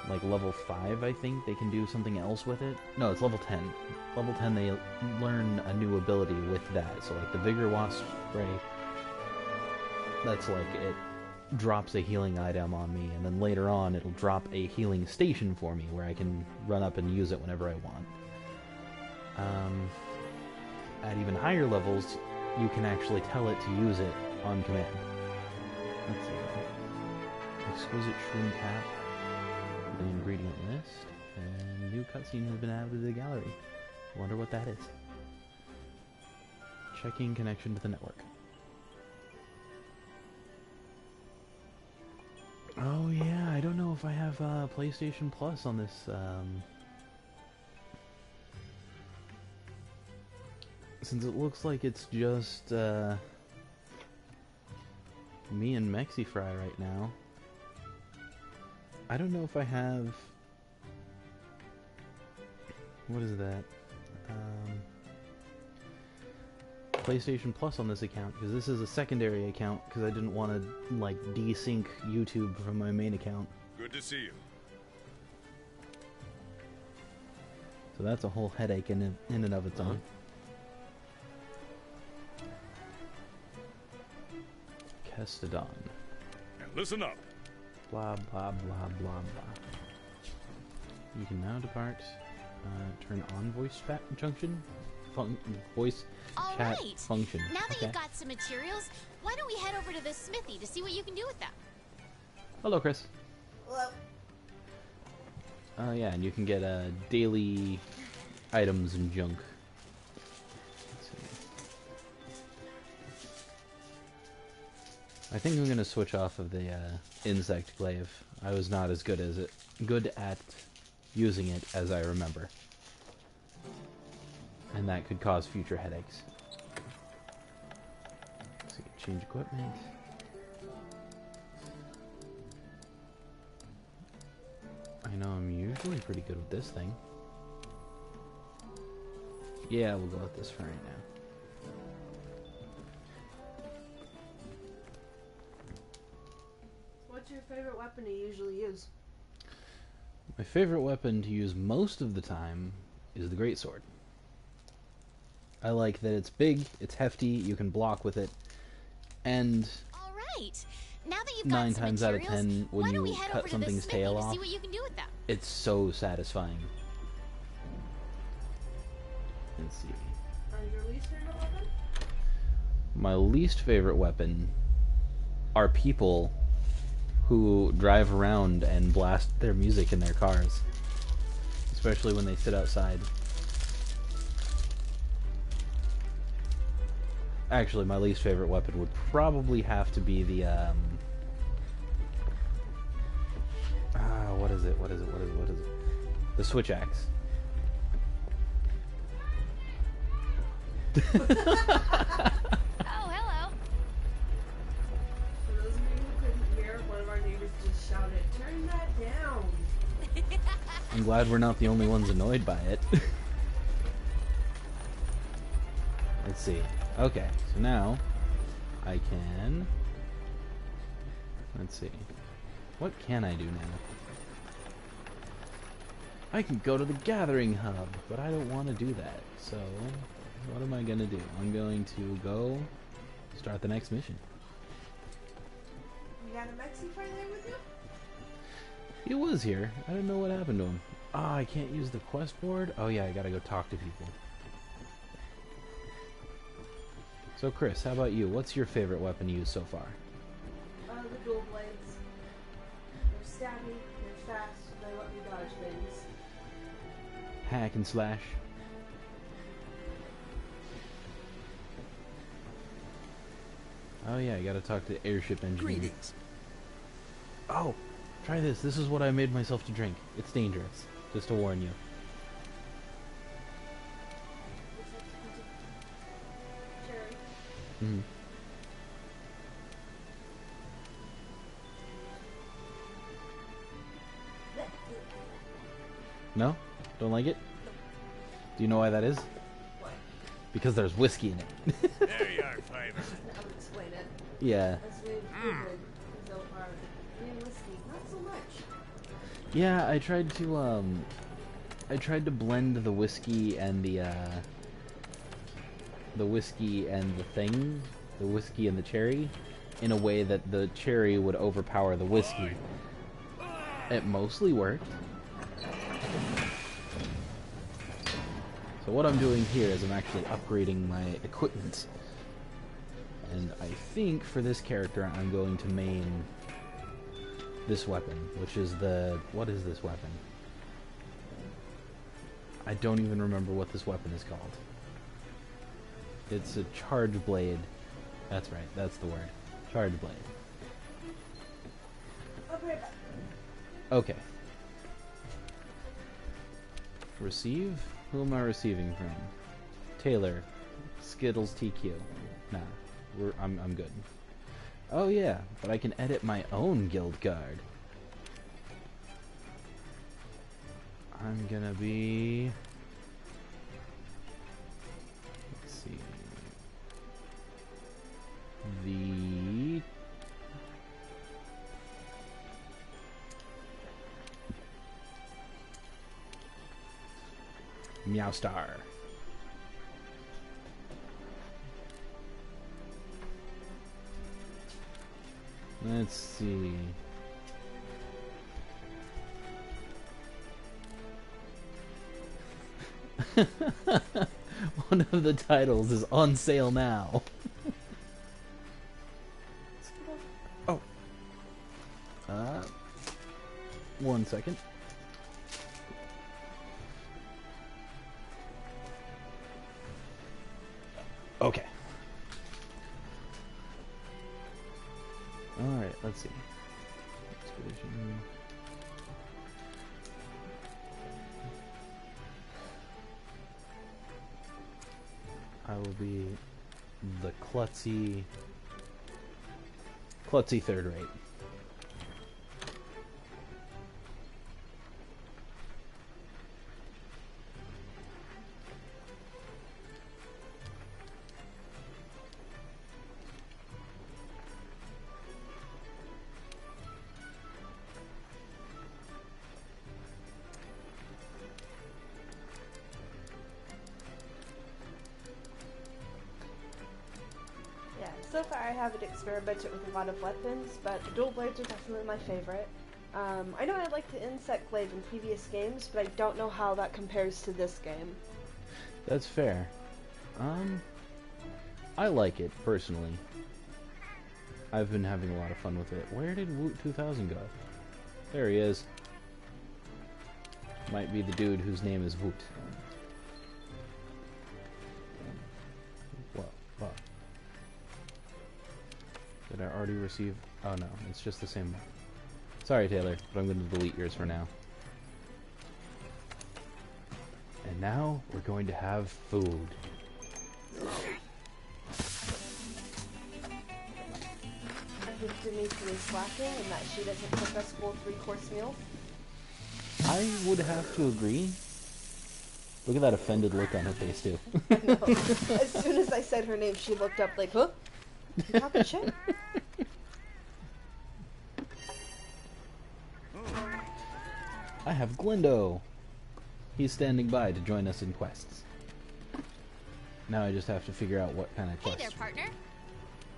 S1: like, level 5, I think, they can do something else with it. No, it's level 10. Level 10, they learn a new ability with that. So, like, the Vigor Wasp Spray, that's, like, it drops a healing item on me, and then later on, it'll drop a healing station for me, where I can run up and use it whenever I want. At even higher levels, you can actually tell it to use it on command. Let's see. Exquisite Shroom Cap. The ingredient list. And new cutscene has been added to the gallery. Wonder what that is. Checking connection to the network. Oh yeah, I don't know if I have PlayStation Plus on this. Since it looks like it's just me and MexiFry right now. I don't know if I have... What is that? PlayStation Plus on this account, because this is a secondary account, because I didn't want to, like, desync YouTube from my main account.
S7: Good to see you.
S1: So that's a whole headache in and of its own. Kestodon.
S7: And listen up.
S1: Blah, blah, blah, blah, blah. You can now depart. Turn on voice junction? Voice chat function.
S5: Now that you've got some materials, why don't we head over to the smithy to see what you can do with them?
S1: Hello, Chris.
S10: Hello.
S1: Oh yeah, and you can get daily items and junk. Let's see. I think I'm gonna switch off of the insect glaive. I was not as good at using it as I remember. And that could cause future headaches. Let's see, change equipment. I know I'm usually pretty good with this thing. Yeah, we'll go with this for right now.
S10: What's your favorite weapon to usually use?
S1: My favorite weapon to use most of the time is the greatsword. I like that it's big, it's hefty, you can block with it, and
S5: all right. Now that you've
S1: 9
S5: got some
S1: times out of
S5: materials,
S1: 10 when you cut something's tail off,
S5: see what you can do with them.
S1: it's so satisfying. Let's see.
S10: Your least favorite weapon?
S1: My least favorite weapon are people who drive around and blast their music in their cars, especially when they sit outside. Actually, my least favorite weapon would probably have to be the, what is it? The switch axe.
S5: Oh, hello.
S10: For those of you who couldn't hear, one of our neighbors just shouted, "Turn that down!"
S1: I'm glad we're not the only ones annoyed by it. Let's see. Okay, so now I can Let's see. What can I do now? I can go to the gathering hub, but I don't want to do that. So, what am I going to do? I'm going to go start the next mission.
S10: You got a Mexi friend there with you?
S1: He was here. I don't know what happened to him. Ah, I can't use the quest board? Oh yeah, I gotta go talk to people. So Chris, how about you? What's your favorite weapon to use so far?
S10: The dual blades. They're stabby, they're fast, they let me dodge things.
S1: Hack and slash. Oh yeah, I gotta talk to the airship engineer.
S9: Greetings.
S1: Oh, try this. This is what I made myself to drink. It's dangerous. Just to warn you.
S10: Cherry.
S1: Mm. No? Don't like it? Do you know why that is?
S10: What?
S1: Because there's whiskey in it.
S6: There you are, Flavor.
S10: I would explain it.
S1: Yeah.
S10: As we've proven so far, green whiskey, not so much.
S1: Yeah, I tried to blend the whiskey and the whiskey and the whiskey and the cherry, in a way that the cherry would overpower the whiskey. It mostly worked. So what I'm doing here is I'm actually upgrading my equipment. And I think for this character I'm going to main this weapon, which is the... What is this weapon? I don't even remember what this weapon is called. It's a charge blade. That's right, that's the word. Charge blade.
S10: I'll be right back.
S1: Okay. Receive? Who am I receiving from? Taylor. Skittles TQ. Nah, I'm good. Oh yeah, but I can edit my own guild card. I'm gonna be... Let's see... The... Meowstar. Let's see... One of the titles is on sale now. Oh. 1 second. Okay. Alright, let's see. Expedition. I will be the klutzy third rate.
S10: Yeah, so far I haven't experimented with a lot of weapons, but the dual blades are definitely my favorite. I know I liked the insect glaive in previous games, but I don't know how that compares to this game.
S1: That's fair. I like it, personally. I've been having a lot of fun with it. Where did Woot 2000 go? There he is. Might be the dude whose name is Woot. What? Did I already receive... Oh no, it's just the same one. Sorry, Taylor, but I'm going to delete yours for now. And now, we're going to have food.
S10: I think Denise is slacking and that she doesn't cook us full 3-course meals.
S1: I would have to agree. Look at that offended look on her face, too.
S10: I know. As soon as I said her name, she looked up like, huh? You talking shit?
S1: I have Glindo. He's standing by to join us in quests. Now I just have to figure out what kind of
S5: Hey
S1: quest.
S5: there, partner.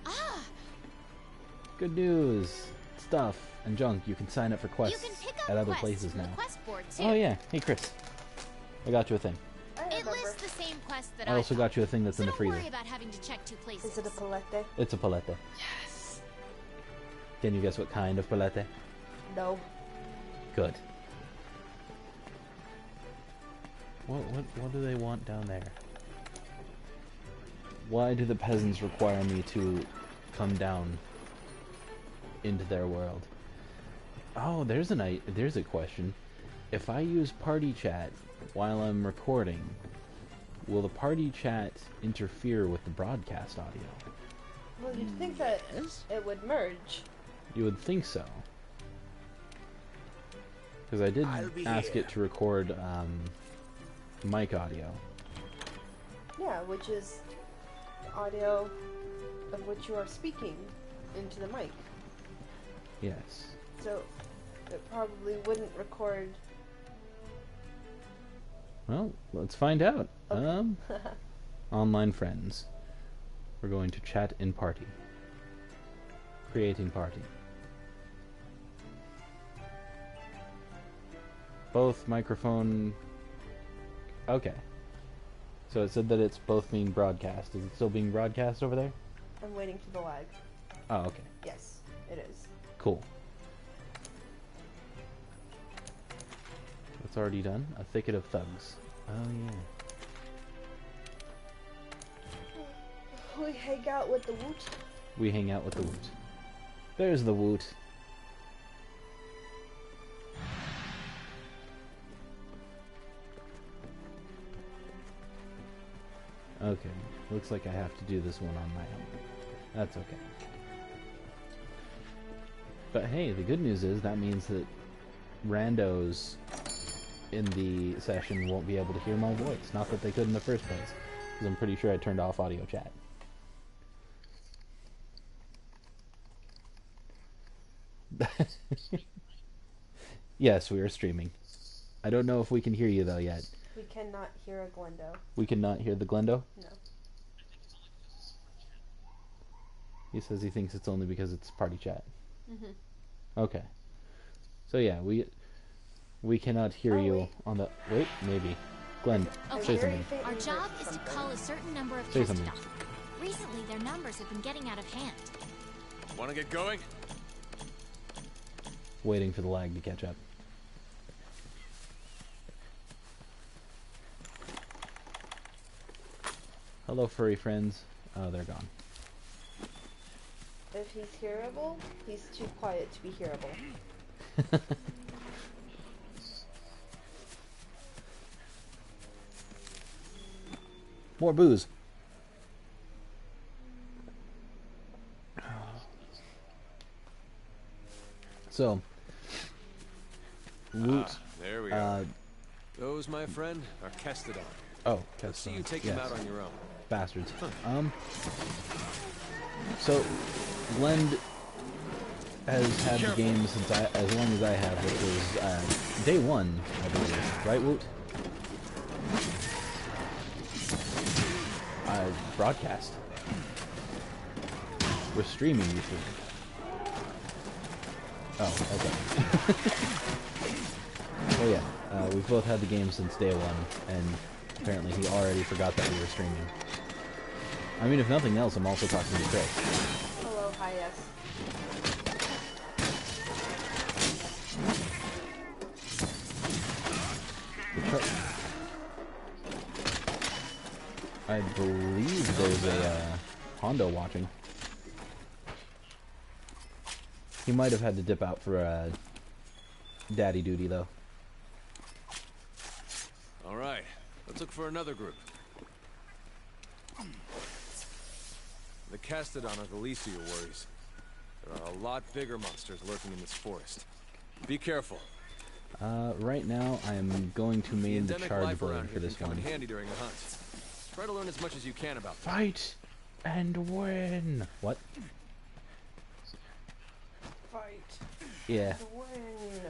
S5: Ah,
S1: Good news. Stuff and junk. You can sign up for
S5: you
S1: quests
S5: can pick up
S1: at other
S5: quests
S1: places
S5: from
S1: now.
S5: the quest board too.
S1: Oh yeah. Hey Chris. I got you a thing.
S10: I
S5: It
S10: remember.
S5: lists the same quest that
S1: I also got you a thing that's
S5: so
S1: in the
S5: don't
S1: freezer.
S5: worry about having to check two places.
S10: Is it a palette?
S1: It's a palette.
S10: Yes.
S1: Can you guess what kind of palette?
S10: No.
S1: Good. What do they want down there? Why do the peasants require me to come down into their world? Oh, there's a question. If I use party chat while I'm recording, will the party chat interfere with the broadcast audio?
S10: Well, you'd think that it would merge.
S1: You would think so. Because I did
S9: I'll be
S1: ask
S9: here.
S1: it to record mic audio.
S10: Yeah, which is audio of which you are speaking into the mic.
S1: Yes.
S10: So it probably wouldn't record.
S1: Well, let's find out.
S10: Okay.
S1: Online friends. We're going to chat in party. Creating party. Both microphone... Okay. So it said that it's both being broadcast. Is it still being broadcast over there?
S10: I'm waiting for the lag.
S1: Oh, okay.
S10: Yes, it is.
S1: Cool. That's already done. A thicket of thugs. Oh, yeah.
S10: We hang out with the Woot.
S1: We hang out with the Woot. There's the Woot. Okay, looks like I have to do this one on my own. That's okay. But hey, the good news is that means that randos in the session won't be able to hear my voice. Not that they could in the first place, because I'm pretty sure I turned off audio chat. Yes, we are streaming. I don't know if we can hear you though yet.
S10: We cannot hear a Glendo.
S1: We cannot hear the Glendo?
S10: No.
S1: He says he thinks it's only because it's party chat.
S10: Mhm.
S1: Okay. So yeah, we cannot hear
S10: Oh,
S1: you
S10: wait.
S1: on the... Wait, maybe. Glenn,
S5: Okay.
S1: say
S10: Very
S1: something.
S10: faintly
S5: Our job
S10: heard
S5: is to
S10: something.
S5: call a certain number of
S1: Say something.
S5: Castodon. Recently, their numbers have been getting out of hand.
S6: Want to get going?
S1: Waiting for the lag to catch up. Hello, furry friends. Oh, they're gone.
S10: If he's hearable, he's too quiet to be hearable.
S1: More booze. So, Woot.
S6: There we are. Those, my friend, are Kestodon.
S1: Oh,
S6: Let's
S1: that's
S6: see you take them
S1: yes.
S6: out on your own.
S1: Bastards. So, Glenn has had the game since as long as I have, which was day one, I believe. Right, Woot? Broadcast. We're streaming, you see. Oh, okay. Oh yeah, we've both had the game since day one, and apparently he already forgot that we were streaming. I mean, if nothing else, I'm also talking to Chris.
S10: Hello, hi, yes.
S1: I believe there's a Hondo watching. He might have had to dip out for daddy duty, though.
S6: All right, let's look for another group. The Kestodon are the least of your worries. There are a lot bigger monsters lurking in this forest. Be careful.
S1: Right now, I am going to main the
S6: endemic
S1: charge
S6: life around
S1: bird for
S6: here
S1: this
S6: can come
S1: one.
S6: in handy during a hunt. Try to learn as much as you can about them.
S1: Fight and win. What?
S10: Fight.
S1: Yeah.
S10: Win.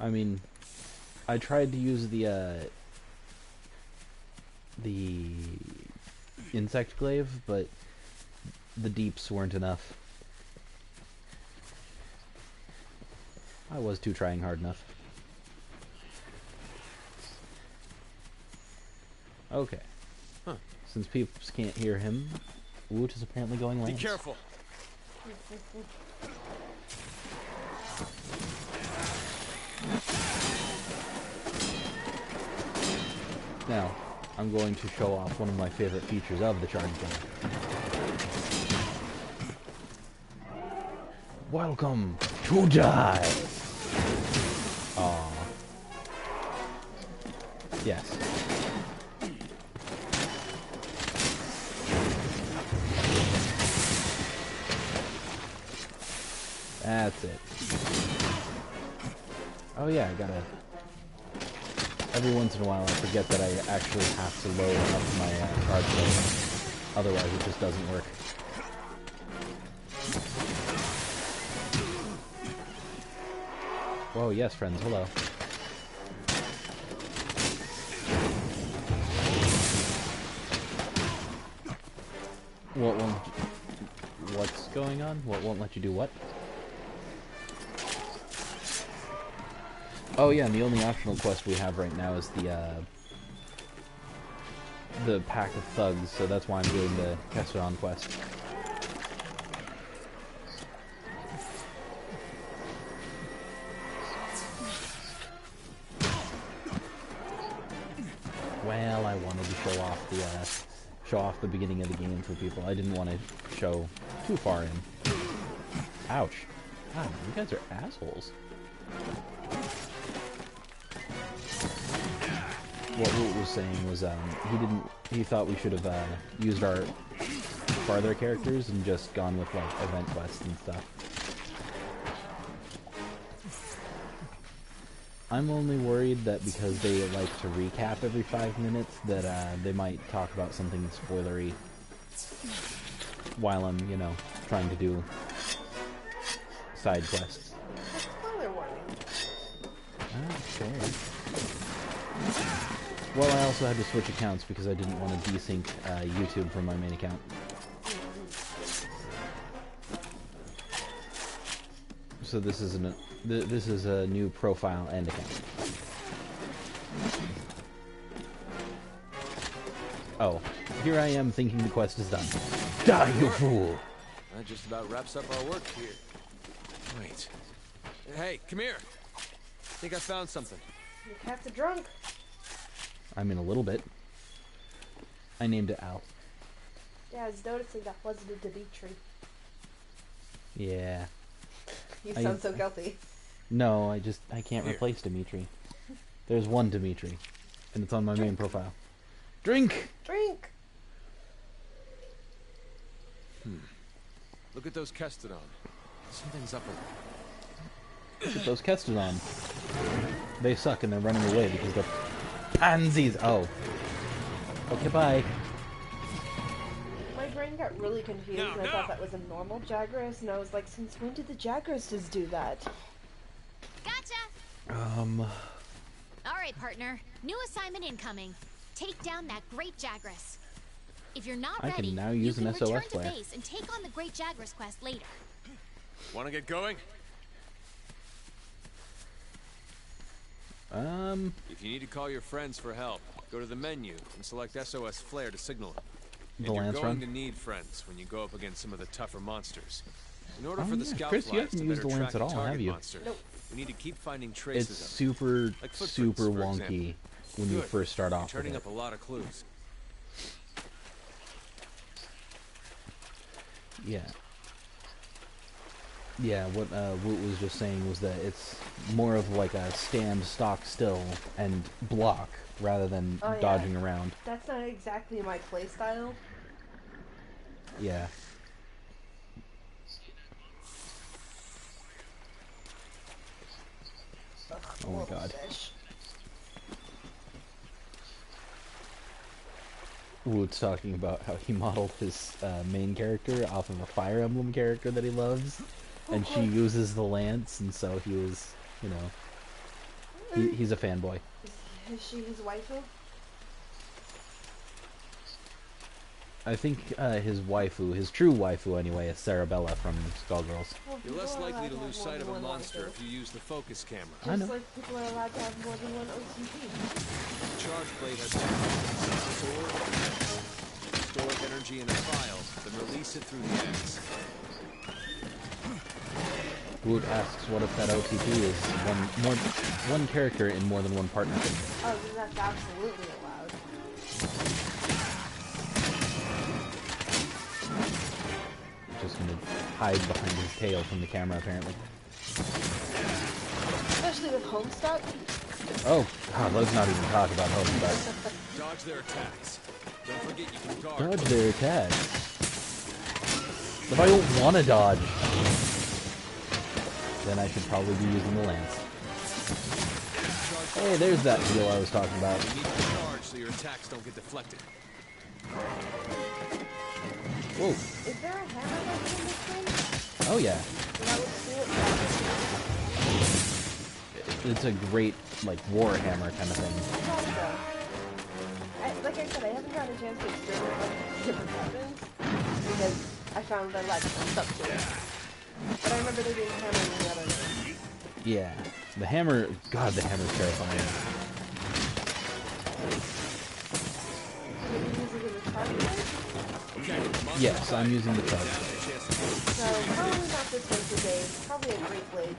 S1: I mean, I tried to use the insect glaive, but the deeps weren't enough. I was too trying hard enough. Okay.
S6: Huh.
S1: Since peeps can't hear him, Woot is apparently going lance.
S6: Be careful.
S1: Now, I'm going to show off one of my favorite features of the charge gun. Welcome to die! Aww. Yes. That's it. Oh yeah, I gotta... Every once in a while I forget that I actually have to load up my charge gun. Otherwise it just doesn't work. Whoa, yes friends, hello. What won't... What's going on? What won't let you do what? Oh yeah, and the only optional quest we have right now is the pack of thugs, so that's why I'm doing the Kesseron quest. Well, I wanted to show off the beginning of the game for people. I didn't want to show too far in. Ouch. God, you guys are assholes. What Woot was saying was he thought we should have used our farther characters and just gone with like event quests and stuff. I'm only worried that because they like to recap every 5 minutes that they might talk about something spoilery while I'm, you know, trying to do side quests.
S10: Spoiler warning.
S1: Okay. Well, I also had to switch accounts because I didn't want to desync YouTube from my main account. So this is a new profile and account. Oh, here I am thinking the quest is done. Die, you fool!
S6: That just about wraps up our work here. Wait. Hey, come here. I think I found something.
S10: Your cat's a drunk.
S1: I mean, a little bit. I named it Al.
S10: Yeah, I was noticing that wasn't a Dimitri.
S1: Yeah.
S10: You sound so guilty.
S1: No, I can't replace Dimitri. There's one Dimitri, and it's on my main profile. Drink!
S10: Drink!
S6: Look at those Kestodon. Something's up with them.
S1: Look at those Kestodon. They suck and they're running away because they're pansies. Oh. Okay, bye.
S10: My brain got really confused and I thought that was a normal Jagras, and I was like, since when did the Jagrases do that?
S5: Gotcha! Alright, partner. New assignment incoming. Take down that Great Jagras. If you're not ready,
S1: I can now use
S5: you
S1: an
S5: can
S1: SOS
S5: return to
S1: player.
S5: base and take on the Great Jagras quest later.
S6: Want to get going? If you need to call your friends for help, go to the menu and select SOS Flare to signal them. And
S1: The
S6: you're
S1: Lance
S6: going
S1: run?
S6: to need friends when you go up against some of the tougher monsters. In order
S1: Oh,
S6: for the
S1: yeah,
S6: scout
S1: Chris, you
S6: flights
S1: haven't
S6: to
S1: used
S6: better
S1: the Lance
S6: track
S1: at all,
S6: and target
S1: have you?
S6: monsters,
S10: Nope.
S6: we need to keep finding
S1: It's
S6: traces of them.
S1: super,
S6: Like footprints,
S1: super
S6: for
S1: wonky
S6: example.
S1: when you
S6: Good.
S1: first start
S6: You're
S1: off with
S6: turning
S1: it.
S6: up a lot of clues.
S1: Yeah. Yeah, what Woot was just saying was that it's more of like a stand stock still and block rather than
S10: Oh, yeah.
S1: dodging around.
S10: That's not exactly my playstyle.
S1: Yeah. Oh my god.
S10: Fish.
S1: Woot's talking about how he modeled his main character off of a Fire Emblem character that he loves, and she uses the lance, and so he was, you know, He's a fanboy.
S10: Is she his waifu?
S1: I think his waifu, his true waifu anyway, is Sarabella from Skullgirls.
S10: Well,
S6: You're less
S10: people are
S6: likely
S10: allowed
S6: to lose
S10: have
S6: sight of
S10: more
S6: a
S10: than one
S6: monster
S10: waifu.
S6: if you use the focus camera.
S1: I know.
S10: Just like people are allowed to have more than one OCP.
S6: The charge plate has two store energy in a file, then release it through the axe.
S1: Woot asks, what if that OTP is one character in more than one partnership?
S10: Oh, then that's absolutely allowed.
S1: Just gonna hide behind his tail from the camera, apparently.
S10: Especially with Homestuck.
S1: Oh, God, let's not even talk about Homestuck.
S6: Dodge their attacks. Don't forget you can guard.
S1: Dodge their attacks. If I don't want to dodge, then I should probably be using the lance. Hey, there's that deal I was talking about.
S6: You need to charge so your attacks don't get deflected.
S1: Whoa.
S10: Is there a hammer like in this game?
S1: Oh, yeah.
S10: That was cool.
S1: It's a great, like, war hammer kind of thing.
S10: Like I said, I haven't gotten a chance to experiment with different weapons because I found I liked some stuff to it. But I remember there being a hammer in the other one.
S1: Yeah. The hammer, God, the hammer's terrifying.
S10: So you're using the charge blade?
S1: Yes, I'm using the charge.
S10: So probably not this one today. Probably a great blade.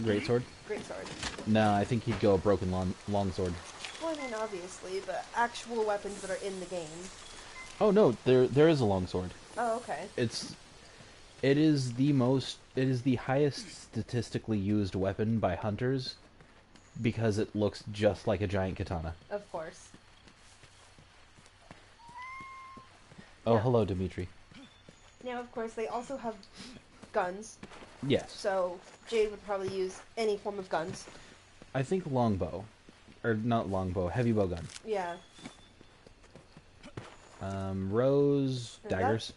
S1: Great sword?
S10: Great sword.
S1: No, I think he'd go a broken longsword.
S10: Well, I mean, obviously, but actual weapons that are in the game.
S1: Oh no, there is a longsword.
S10: Oh, okay.
S1: It is the highest statistically used weapon by hunters because it looks just like a giant katana.
S10: Of course.
S1: Oh,
S10: Yeah.
S1: hello, Dimitri.
S10: Now, of course, they also have guns.
S1: Yes.
S10: So Jade would probably use any form of guns.
S1: I think longbow. Or not longbow, heavy bow gun.
S10: Yeah.
S1: Rose,
S10: And
S1: daggers.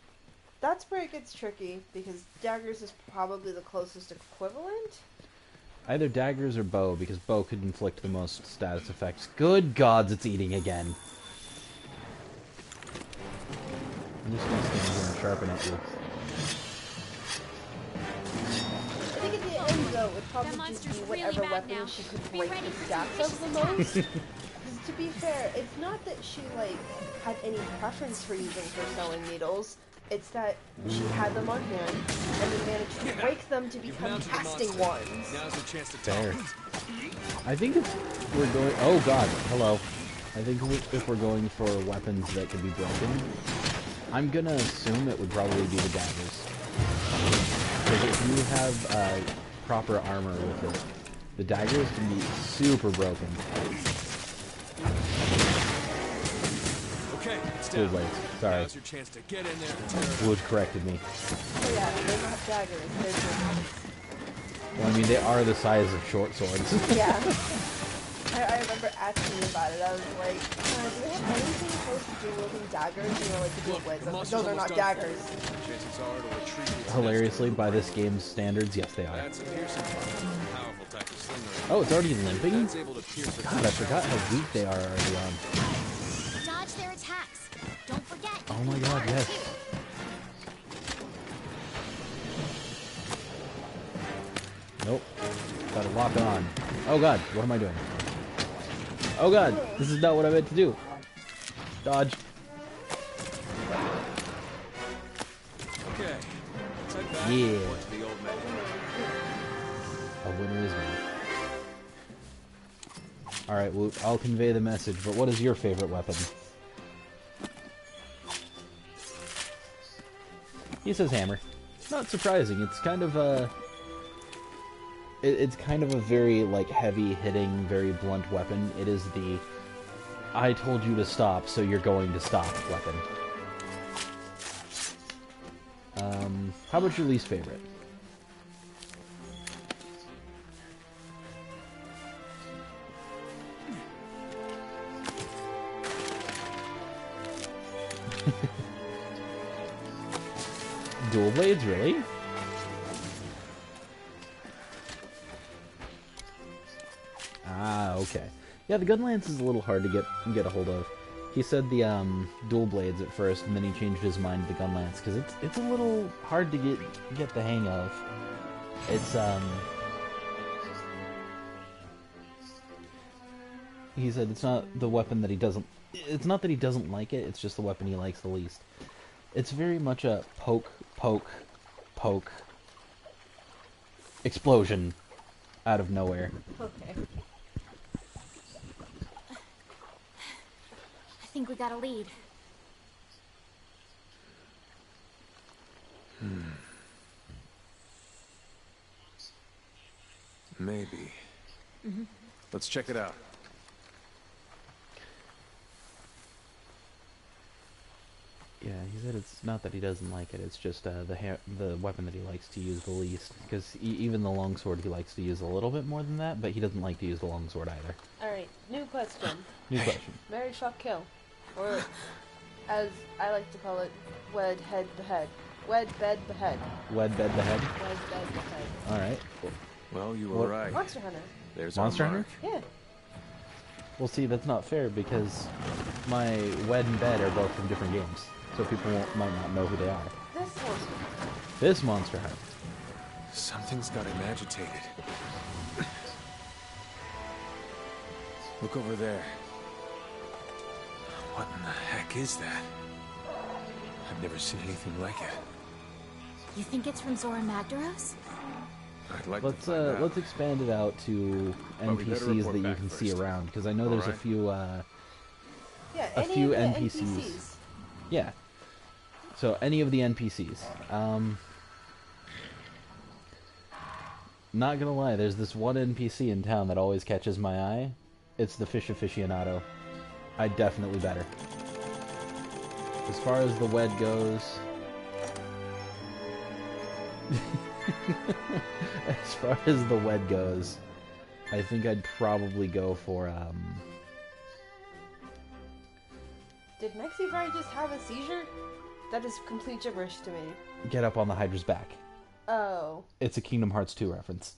S10: That's where it gets tricky because daggers is probably the closest equivalent.
S1: Either daggers or bow, because bow could inflict the most status effects. Good gods, it's eating again. I'm just gonna stand here and sharpen at you.
S10: I think at the end, though, it would probably
S5: That
S10: just be
S5: monster's
S10: whatever
S5: really bad
S10: weapon
S5: now.
S10: she could
S5: Be
S10: break
S5: ready
S10: the
S5: for
S10: stacks
S5: some
S10: of the
S5: vicious
S10: most. 'Cause to be fair, it's not that she, like, had any preference for using her sewing needles. It's that she had them on hand and then managed to break them to
S6: You've
S10: become
S6: mounted the
S10: casting
S6: monster.
S10: ones.
S6: Now's your chance to
S1: Fair.
S6: taunt.
S1: I think if we're going... Oh god, hello. I think if we're going for weapons that can be broken, I'm gonna assume it would probably be the daggers. Because if you have proper armor with it, the daggers can be super broken.
S6: Okay, it's
S1: Cool
S6: down.
S1: blades. Sorry.
S6: Now's your chance to get in there and tear it
S1: Wood corrected me.
S10: So yeah, they're not daggers, they're just...
S1: Well, I mean, they are the size of short swords.
S10: Yeah. I remember asking you about it. I was like, do they have anything close to wielding daggers? You know, like the dual blades. I was like, no, they're not daggers.
S6: Chances are it'll retreat its
S1: Hilariously, by this game's standards, yes, they are.
S6: That's a piercing powerful type of slinger.
S1: Oh, it's already limping?
S6: That's able to pierce the
S1: God, I forgot how weak they are early on.
S5: Dodge their attacks. Don't forget.
S1: Oh my god, yes. Nope. Gotta lock on. Oh god, what am I doing? Oh god, this is not what I meant to do. Dodge.
S6: Okay. Let's head back
S1: Yeah.
S6: and report to the old man.
S1: A winner is me. Alright, Woot, I'll convey the message, but what is your favorite weapon? He says hammer. Not surprising, it's kind of a... It's kind of a very, like, heavy-hitting, very blunt weapon. It is the I told you to stop, so you're going to stop weapon. How about your least favorite? Dual blades, really? okay. Yeah, the gun lance is a little hard to get a hold of. He said the dual blades at first, and then he changed his mind to the gun lance because it's a little hard to get the hang of. It's he said it's not the weapon that he doesn't. It's not that he doesn't like it. It's just the weapon he likes the least. It's very much a poke, poke, poke, explosion out of nowhere.
S10: Okay.
S5: I think we got a lead.
S6: Maybe. Let's check it out.
S1: Yeah, he said it's not that he doesn't like it. It's just the weapon that he likes to use the least. Because even the longsword he likes to use a little bit more than that, but he doesn't like to use the longsword either.
S10: Alright, new question.
S1: New question.
S10: Marry, fuck, kill. Or, as I like to call it, wed, head, behead. Wed, bed, behead.
S1: Wed, bed, behead.
S10: Wed, bed, behead.
S1: Alright.
S6: Well, you were right.
S10: Monster Hunter.
S6: There's
S1: Monster
S6: our mark.
S10: Yeah.
S1: Well, see, that's not fair because my wed and bed are both from different games. So people might not know who they are.
S10: This Monster Hunter.
S1: This Monster Hunter.
S6: Something's got him agitated. Look over there. What in the heck is that? I've never seen anything like it.
S5: You think it's from Zora Magdaros?
S6: I'd like
S1: Let's
S6: to find out.
S1: let's expand it out to
S6: But we better
S1: NPCs
S6: report
S1: that you
S6: back
S1: can see
S6: first.
S1: around because I know there's a
S6: Alright.
S1: few
S10: Yeah,
S1: a
S10: any
S1: few
S10: of the
S1: NPCs. Yeah. So any of the NPCs. Not gonna lie, there's this one NPC in town that always catches my eye. It's the fish aficionado. I definitely better. As far as the wed goes. As far as the wed goes, I think I'd probably go for
S10: Did Mexi Fry just have a seizure? That is complete gibberish to me.
S1: Get Up on the Hydra's Back.
S10: Oh.
S1: It's a Kingdom Hearts 2 reference.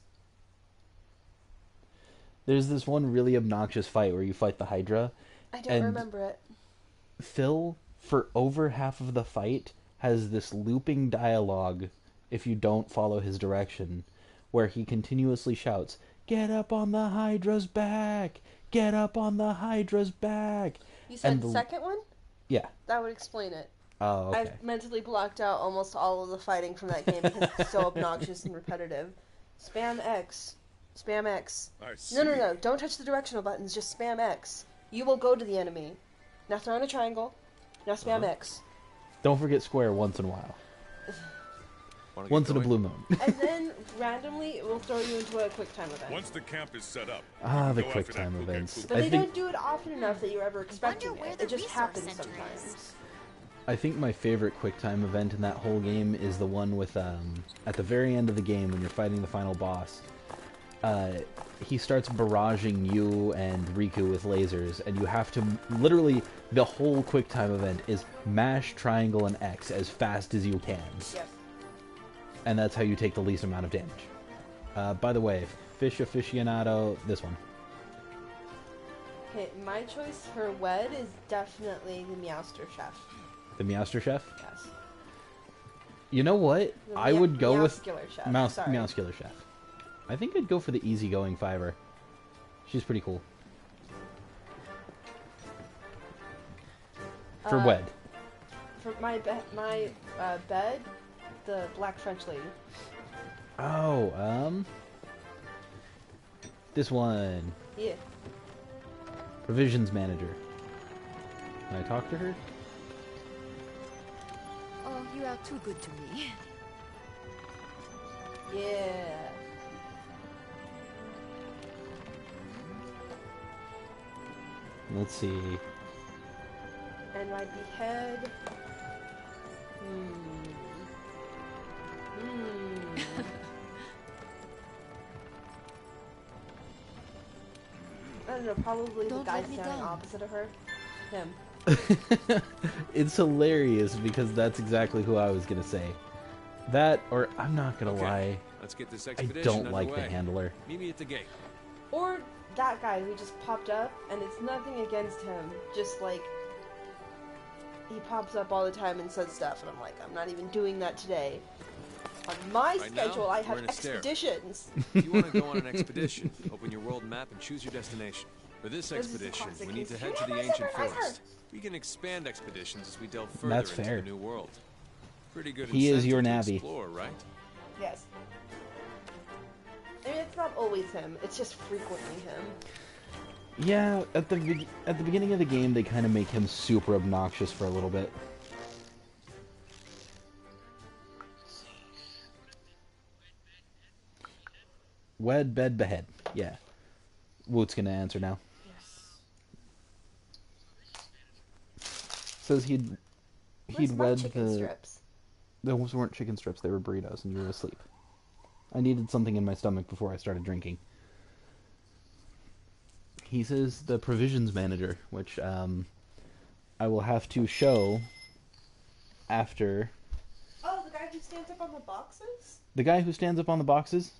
S1: There's this one really obnoxious fight where you fight the Hydra.
S10: I don't
S1: and
S10: remember it.
S1: Phil, for over half of the fight, has this looping dialogue, if you don't follow his direction, where he continuously shouts, "Get up on the Hydra's back! Get up on the Hydra's back!"
S10: You said
S1: And the-
S10: second one?
S1: Yeah.
S10: That would explain it.
S1: Oh, okay.
S10: I've mentally blocked out almost all of the fighting from that game because it's so obnoxious and repetitive. Spam X. Spam X.
S7: I see.
S10: No. Don't touch the directional buttons. Just spam X. You will go to the enemy. Now throw in a triangle. Now spam X.
S1: Don't forget square once in a while.
S6: Wanna get
S1: Once in a
S6: going?
S1: blue moon.
S10: And then randomly it will throw you into a quick time event.
S7: Once the camp is set up,
S1: Ah, the
S7: go
S1: quick
S7: after that
S1: time
S7: cool
S1: events.
S7: cat
S10: But
S1: I
S10: they
S1: think
S10: don't do it often enough that you're ever expecting
S5: where
S10: it.
S5: the
S10: It just
S5: resource
S10: happens
S5: center
S10: sometimes.
S5: is.
S1: I think my favorite quick time event in that whole game is the one with at the very end of the game when you're fighting the final boss. He starts barraging you and Riku with lasers, and you have to literally the whole quick time event is mash triangle and X as fast as you can,
S10: Yes.
S1: and that's how you take the least amount of damage. By the way, fish aficionado, this one.
S10: Okay, my choice for wed is definitely the Meowster Chef.
S1: The Meowster Chef.
S10: Yes.
S1: You know what?
S10: The
S1: I would go with
S10: Meowscular Chef. Sorry.
S1: Meowscular Chef. I think I'd go for the easygoing fiver. She's pretty cool. For wed.
S10: For my bed, the Black French Lady.
S1: Oh, this one.
S10: Yeah.
S1: Provisions manager. Can I talk to her?
S8: Oh, you are too good to me.
S10: Yeah.
S1: Let's see.
S10: And my behead. I don't know, probably the
S8: Don't
S10: guy
S8: let me
S10: standing
S8: down.
S10: opposite of her. Him.
S1: It's hilarious because that's exactly who I was gonna say. That, or I'm not gonna
S6: Okay,
S1: lie,
S6: let's get this
S1: I
S6: expedition
S1: don't like the
S6: underway.
S1: handler.
S6: Meet me at the gate.
S10: Or that guy who just popped up, and it's nothing against him, just like he pops up all the time and says stuff, and I'm like, I'm not even doing that today. On my
S6: Right
S10: schedule,
S6: now,
S10: I
S6: we're
S10: have
S6: in Astera.
S10: expeditions.
S6: If you want to go on an expedition, open your world map and choose your destination. For this
S10: This is a
S6: expedition,
S10: classic
S6: we need to
S10: case.
S6: head
S10: You
S6: to the
S10: have a
S6: ancient
S10: supervisor.
S6: forest. We can expand expeditions as we delve further
S1: That's
S6: into
S1: fair.
S6: the new world. Pretty good
S1: He is your
S6: incentive to
S1: Navi.
S6: explore, right?
S10: Yes. And it's not always him, it's just frequently him.
S1: Yeah, at the beginning of the game, they kind of make him super obnoxious for a little bit. Wed, bed, behead. Yeah. Woot's gonna answer now. Says he'd
S10: Where's my
S1: wed
S10: chicken
S1: the...
S10: strips?
S1: Those weren't chicken strips, they were burritos, and you were asleep. I needed something in my stomach before I started drinking. He says the provisions manager, which I will have to show after...
S10: Oh, the guy who stands up on the boxes?
S1: The guy who stands up on the boxes?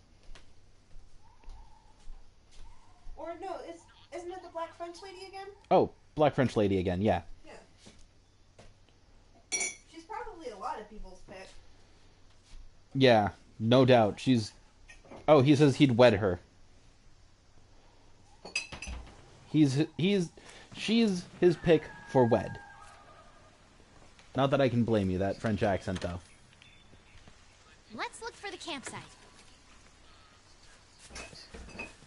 S10: Or no, isn't it the black French lady again?
S1: Oh, Black French Lady again, yeah.
S10: Yeah. She's probably a lot of people's pick.
S1: Yeah, no doubt. She's... Oh, he says he'd wed her. She's his pick for wed. Not that I can blame you, that French accent, though.
S5: Let's look for the campsite.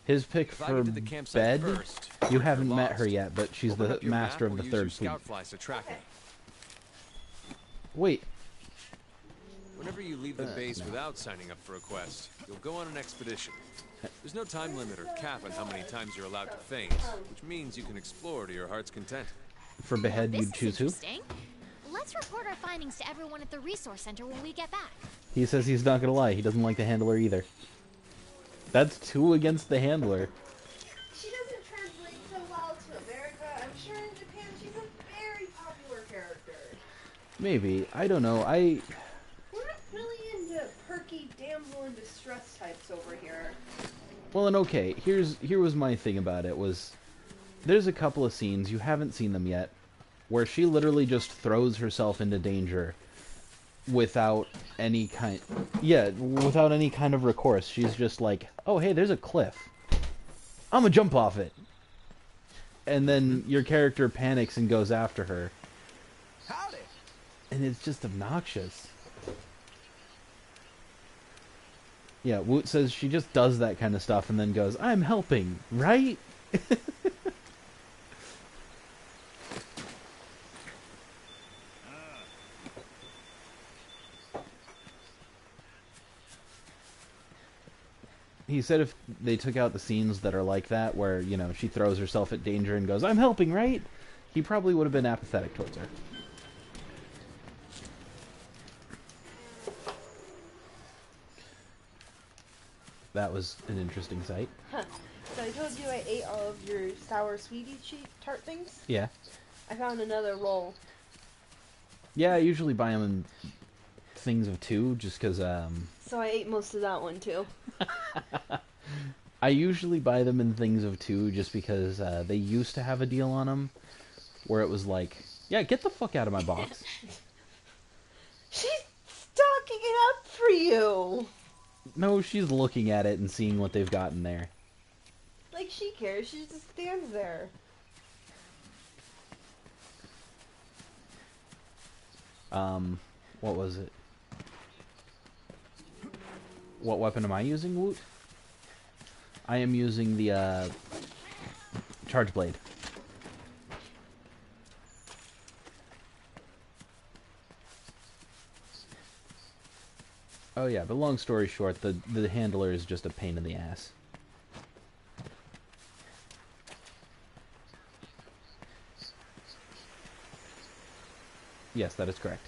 S1: His pick
S6: If I
S1: for
S6: get to the campsite
S1: bed,
S6: first,
S1: you
S6: you're
S1: haven't met
S6: lost.
S1: her yet, but she's
S6: Open
S1: the
S6: up your
S1: master
S6: map
S1: of the
S6: or use your
S1: third fleet.
S6: scout flies to track me.
S1: Wait,
S6: Whenever you leave the base without signing up for a quest, you'll go on an expedition. There's no time limit or cap on how many times you're allowed to phase, which means you can explore to your heart's content.
S1: for behead
S5: This
S1: you'd
S5: is
S1: choose who?
S5: interesting. Let's report our findings to everyone at the resource center when we get back.
S1: He says he's not gonna lie, he doesn't like the handler either. That's 2 against the handler.
S10: She doesn't translate so well to America. I'm sure in Japan she's a very popular character.
S1: Maybe, I don't know,
S10: We're not really into perky damsel in distress types over here.
S1: Well, and okay, here was my thing about it, was... There's a couple of scenes, you haven't seen them yet, where she literally just throws herself into danger without any kind... Yeah, without any kind of recourse. She's just like, oh, hey, there's a cliff. I'm gonna jump off it. And then your character panics and goes after her.
S9: Howdy.
S1: And it's just obnoxious. Yeah, Woot says she just does that kind of stuff and then goes, I'm helping, right? He said if they took out the scenes that are like that, where, you know, she throws herself at danger and goes, I'm helping, right? He probably would have been apathetic towards her. That was an interesting sight.
S10: Huh. So I told you I ate all of your sour sweetie tart things?
S1: Yeah.
S10: I found another roll.
S1: Yeah, I usually buy them in things of 2, just because,
S10: So I ate most of that one too.
S1: I usually buy them in things of 2 just because they used to have a deal on them where it was like, yeah, get the fuck out of my box.
S10: She's stocking it up for you!
S1: No, she's looking at it and seeing what they've got in there.
S10: Like she cares, she just stands there.
S1: What was it? What weapon am I using, Woot? I am using the, Charge Blade. Oh yeah, but long story short, the handler is just a pain in the ass. Yes, that is correct.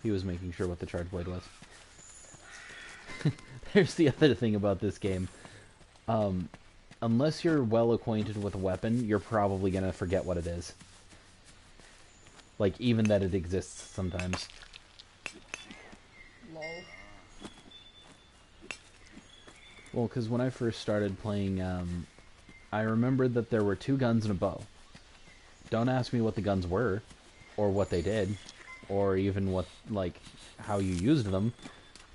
S1: He was making sure what the charge blade was. There's the other thing about this game. Unless you're well acquainted with a weapon, you're probably gonna forget what it is. Like, even that it exists sometimes.
S10: Lol.
S1: Well, because when I first started playing, I remembered that there were 2 guns and a bow. Don't ask me what the guns were, or what they did, or even what, like, how you used them,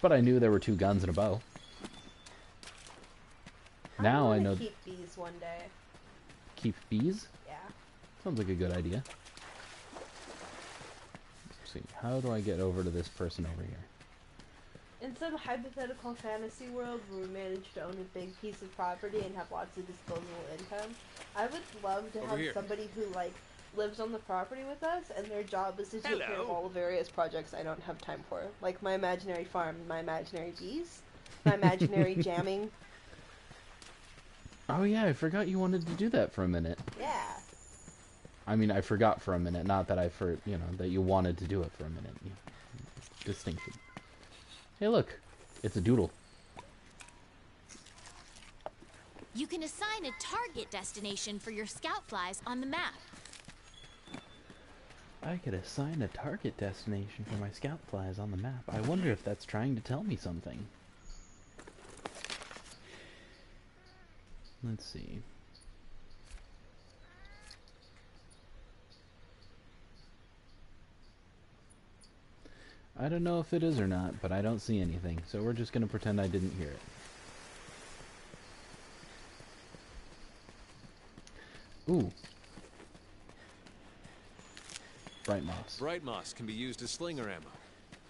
S1: but I knew there were 2 guns and a bow. Now I know.
S10: Keep bees one day.
S1: Keep bees?
S10: Yeah.
S1: Sounds like a good idea. Let's see, how do I get over to this person over here?
S10: In some hypothetical fantasy world where we manage to own a big piece of property and have lots of disposable income, I would love to
S6: Over
S10: have
S6: here.
S10: somebody who, like, lives on the property with us, and their job is to take care of all the various projects I don't have time for. Like my imaginary farm, my imaginary bees, my imaginary jamming.
S1: Oh yeah, I forgot you wanted to do that for a minute.
S10: Yeah.
S1: I mean, I forgot for a minute, not that that you wanted to do it for a minute. Distinction. Hey look, it's a doodle.
S5: You can assign a target destination for your scout flies on the map.
S1: I could assign a target destination for my scout flies on the map. I wonder if that's trying to tell me something. Let's see. I don't know if it is or not, but I don't see anything, so we're just going to pretend I didn't hear it. Ooh. Bright moss.
S6: Bright moss can be used as slinger ammo.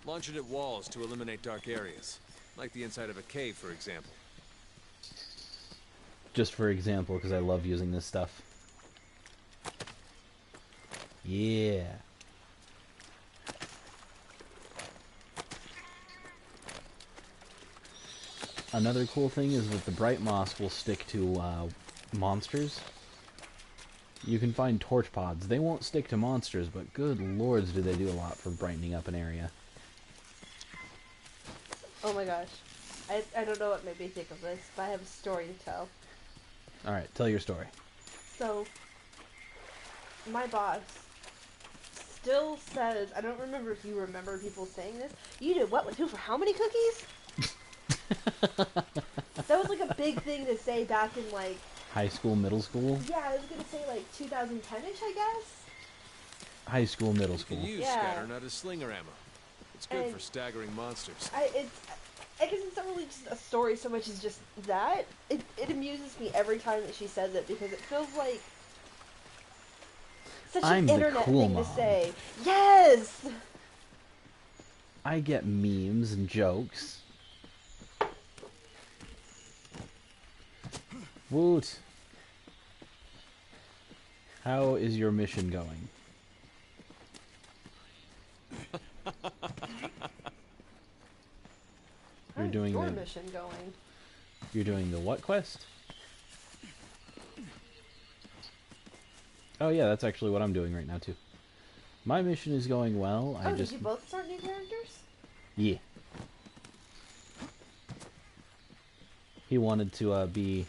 S6: Launch it at walls to eliminate dark areas, like the inside of a cave, for example.
S1: Just for example, because I love using this stuff. Yeah. Another cool thing is that the bright moss will stick to monsters. You can find torch pods. They won't stick to monsters, but good lords do they do a lot for brightening up an area.
S10: Oh my gosh. I don't know what made me think of this, but I have a story to tell.
S1: Alright, tell your story.
S10: So, my boss still says, I don't remember if you remember people saying this, you did what with who for how many cookies? That was like a big thing to say back in like...
S1: High school, middle school?
S10: Yeah, I was gonna say like 2010-ish, I guess?
S1: High school, middle school.
S6: You can use scatter nut as slinger ammo. It's good for staggering monsters.
S10: I guess it's not really just a story so much as just that. It amuses me every time that she says it because it feels like such
S1: I'm
S10: an
S1: the
S10: internet
S1: cool
S10: thing
S1: mom.
S10: to say. Yes!
S1: I get memes and jokes. Woot. How is your mission going? You're doing
S10: your
S1: the
S10: mission going.
S1: You're doing the what quest? Oh yeah, that's actually what I'm doing right now too. My mission is going well.
S10: Oh, did you both start new characters?
S1: Yeah. He wanted to be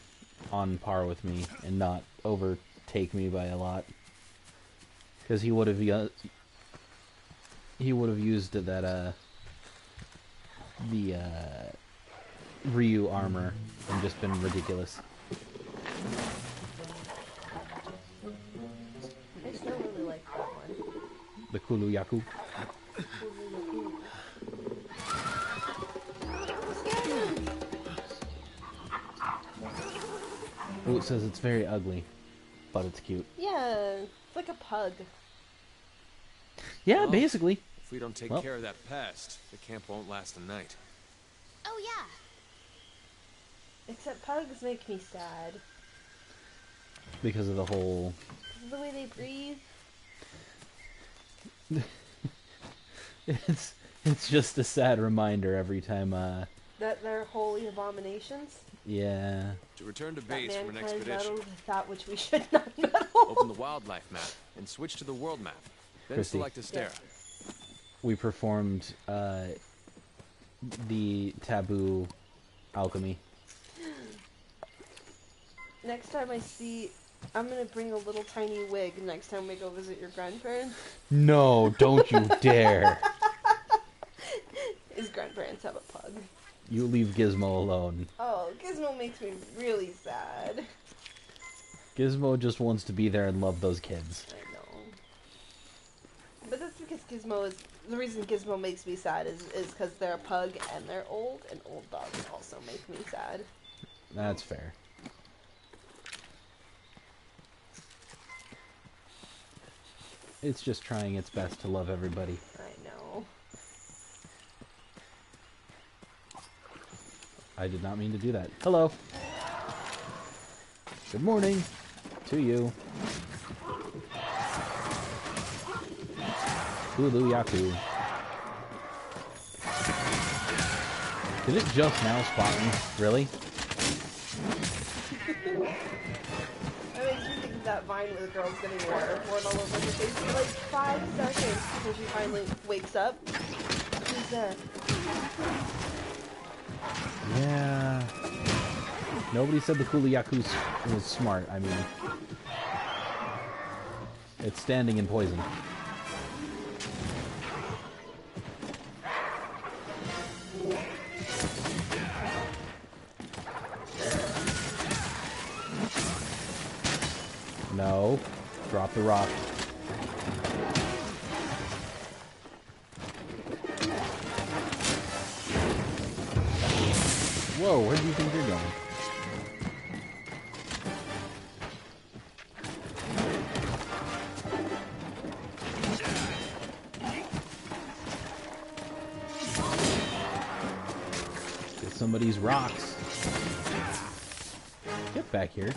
S1: on par with me and not overtake me by a lot, because he would have used that the Ryu armor and just been ridiculous.
S10: I still really like that one.
S1: The Kuluyaku. Oh, it says it's very ugly, but it's cute.
S10: Yeah, it's like a pug.
S1: Yeah,
S6: Well,
S1: basically.
S6: If we don't take care of that pest, the camp won't last a night.
S5: Oh yeah.
S10: Except pugs make me sad.
S1: Because of the whole...
S10: The way they breathe.
S1: It's just a sad reminder every time,
S10: That they're holy abominations.
S1: yeah.
S6: To return to
S10: That
S6: base for an
S10: mankind
S6: expedition,
S10: meddled with that which we should not meddle.
S6: open the wildlife map and switch to the world map. Then
S1: Christy.
S6: select Astera.
S1: We performed, the taboo alchemy.
S10: Next time I see... I'm gonna bring a little tiny wig next time we go visit your grandparents.
S1: No, don't you dare.
S10: His grandparents have a pug.
S1: You leave Gizmo alone.
S10: Oh, Gizmo makes me really sad.
S1: Gizmo just wants to be there and love those kids.
S10: I know. But that's because Gizmo is... The reason Gizmo makes me sad is because they're a pug and they're old, and old dogs also make me sad.
S1: That's fair. It's just trying its best to love everybody.
S10: I know.
S1: I did not mean to do that. Hello. Good morning to you. Woolawakka. Did it just now spot me? Really?
S10: That makes me think of that Vine where the girl's getting water poured all over her face for like 5 seconds before she finally wakes up. Who's there?
S1: Yeah. Nobody said the Woolawakka was smart. I mean, it's standing in poison. No. Drop the rock. Whoa, where do you think you're going? Get somebody's rocks. Get back here.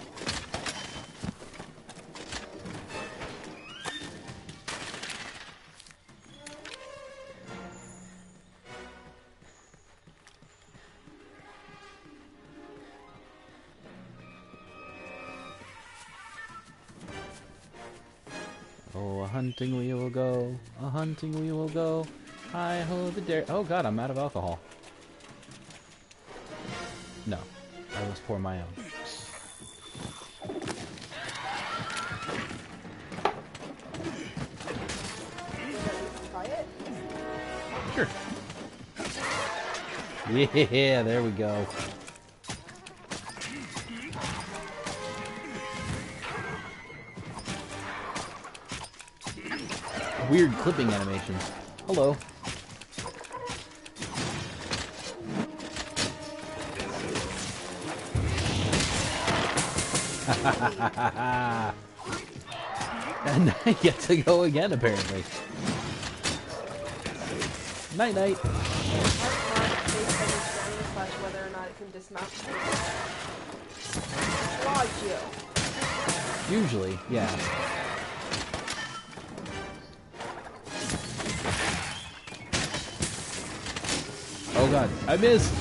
S1: Oh, a hunting we will go, a hunting we will go. Hi ho the dare. Oh god, I'm out of alcohol. No, I must pour my own.
S10: Try it?
S1: Sure. Yeah, there we go. Weird clipping animations. Hello. And I get to go again, apparently. Night night.
S10: Whether or not it can dismount. Lodge you.
S1: Usually, yeah. Oh god, I missed!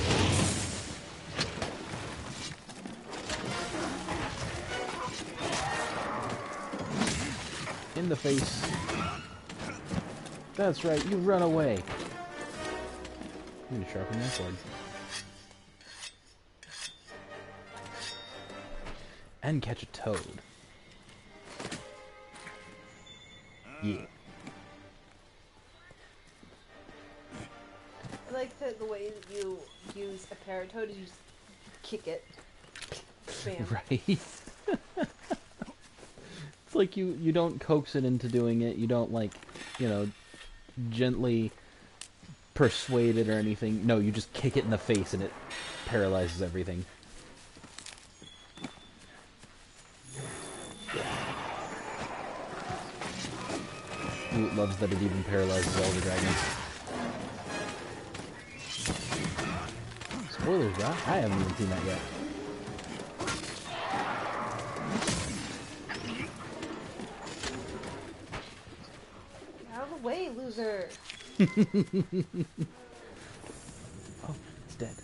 S1: In the face. That's right, you run away. I'm gonna sharpen my sword. And catch a toad. Yeah.
S10: I like the way that you use a paratoad is you just kick it. Bam.
S1: Right? It's like you don't coax it into doing it. You don't, like, you know, gently persuade it or anything. No, you just kick it in the face and it paralyzes everything. Ooh, it loves that it even paralyzes all the dragons. Spoilers, bro. I haven't even seen that yet.
S10: Get out of the way, loser.
S1: Oh, it's dead.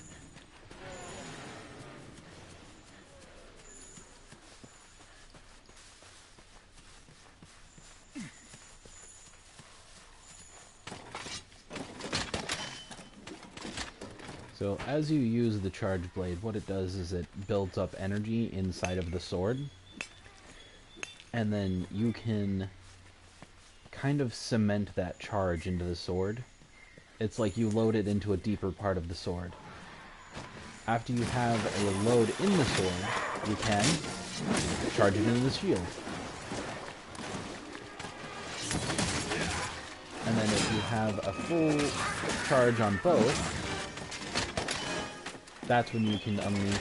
S1: So as you use the charge blade, what it does is it builds up energy inside of the sword. And then you can kind of cement that charge into the sword. It's like you load it into a deeper part of the sword. after you have a load in the sword, you can charge it into the shield. And then if you have a full charge on both, that's when you can unleash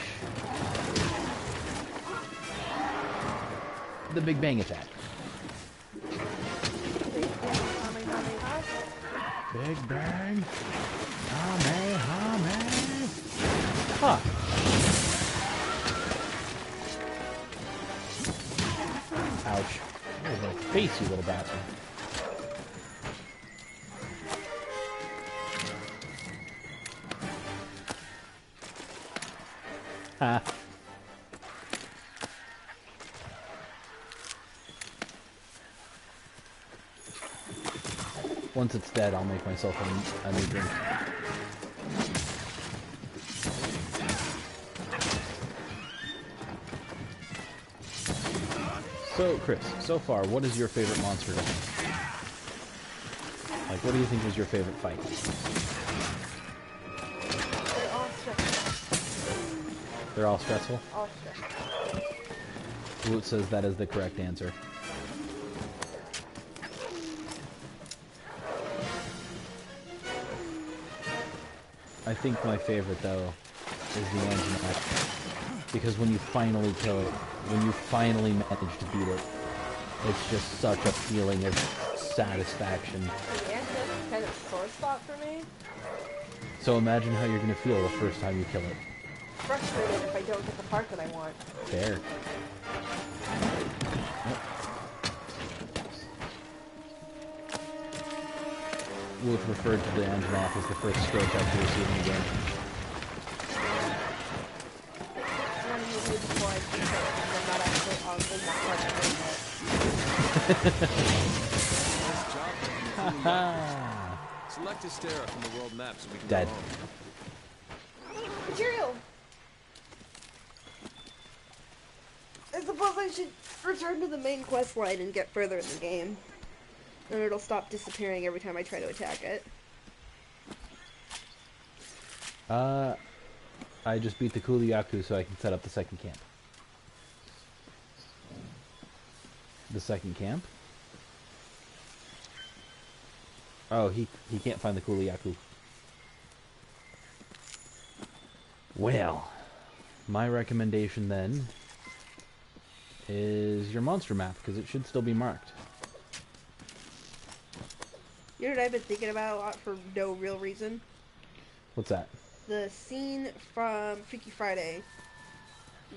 S1: the Big Bang attack. Big Bang! Hame! Huh. Ouch. There's my face, you little bastard. Ha. Once it's dead, I'll make myself a new drink. So, Chris, so far, what is your favorite monster gun? Like, what do you think was your favorite fight?
S10: They're all stressful.
S1: They're all stressful?
S10: All stressful.
S1: Woot says that is the correct answer. I think my favorite, though, is the Anjanath. Because when you finally kill it, when you finally manage to beat it, it's just such a feeling of satisfaction.
S10: The Anjanath is kind of a sore spot for me.
S1: So imagine how you're going to feel the first time you kill it.
S10: Frustrated if I don't get the part that I want.
S1: Fair. Woot referred to the Anjanath as the first skill check to receive in the game.
S10: I want to use it before I can kill it, because I'm not actually in that part of
S6: Nice job. Select Astera from the world map so we can
S1: Dead.
S6: go home.
S10: Material! I suppose I should return to the main quest line and get further in the game. And it'll stop disappearing every time I try to attack it.
S1: I just beat the Kuliyaku so I can set up the second camp. The second camp? Oh, he can't find the Kuliyaku. Well, my recommendation then is your monster map, because it should still be marked.
S10: You know what I've been thinking about a lot for no real reason?
S1: What's that?
S10: The scene from Freaky Friday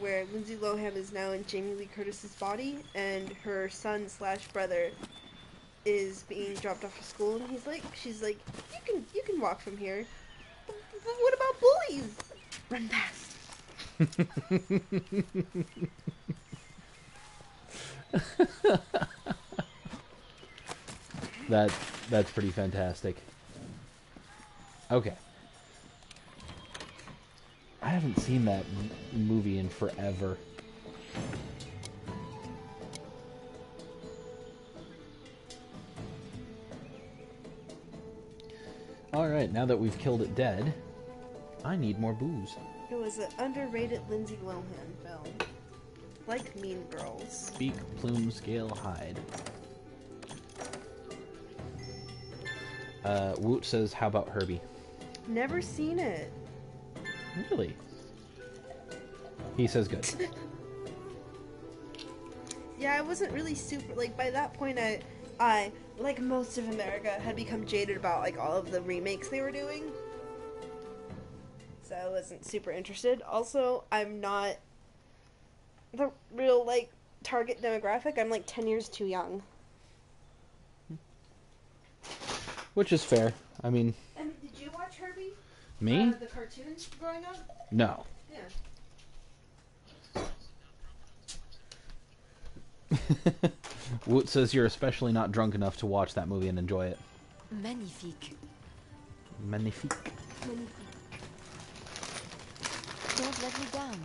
S10: where Lindsay Lohan is now in Jamie Lee Curtis's body and her son slash brother is being dropped off to school and she's like, you can walk from here. But what about bullies? Run fast.
S1: That's pretty fantastic. Okay. I haven't seen that movie in forever. Alright, now that we've killed it dead, I need more booze.
S10: It was an underrated Lindsay Lohan film. Like Mean Girls.
S1: Beak, plume, scale, hide. Woot says, how about Herbie?
S10: Never seen it.
S1: Really? He says good.
S10: Yeah, I wasn't really super, like, by that point I, like most of America, had become jaded about, like, all of the remakes they were doing. So I wasn't super interested. Also, I'm not the real, like, target demographic. I'm, like, 10 years too young.
S1: Which is fair. I mean...
S10: And did you watch Herbie?
S1: Me?
S10: The cartoons growing up?
S1: No.
S10: Yeah.
S1: Woot says you're especially not drunk enough to watch that movie and enjoy it.
S8: Magnifique.
S1: Magnifique.
S8: Don't let me down.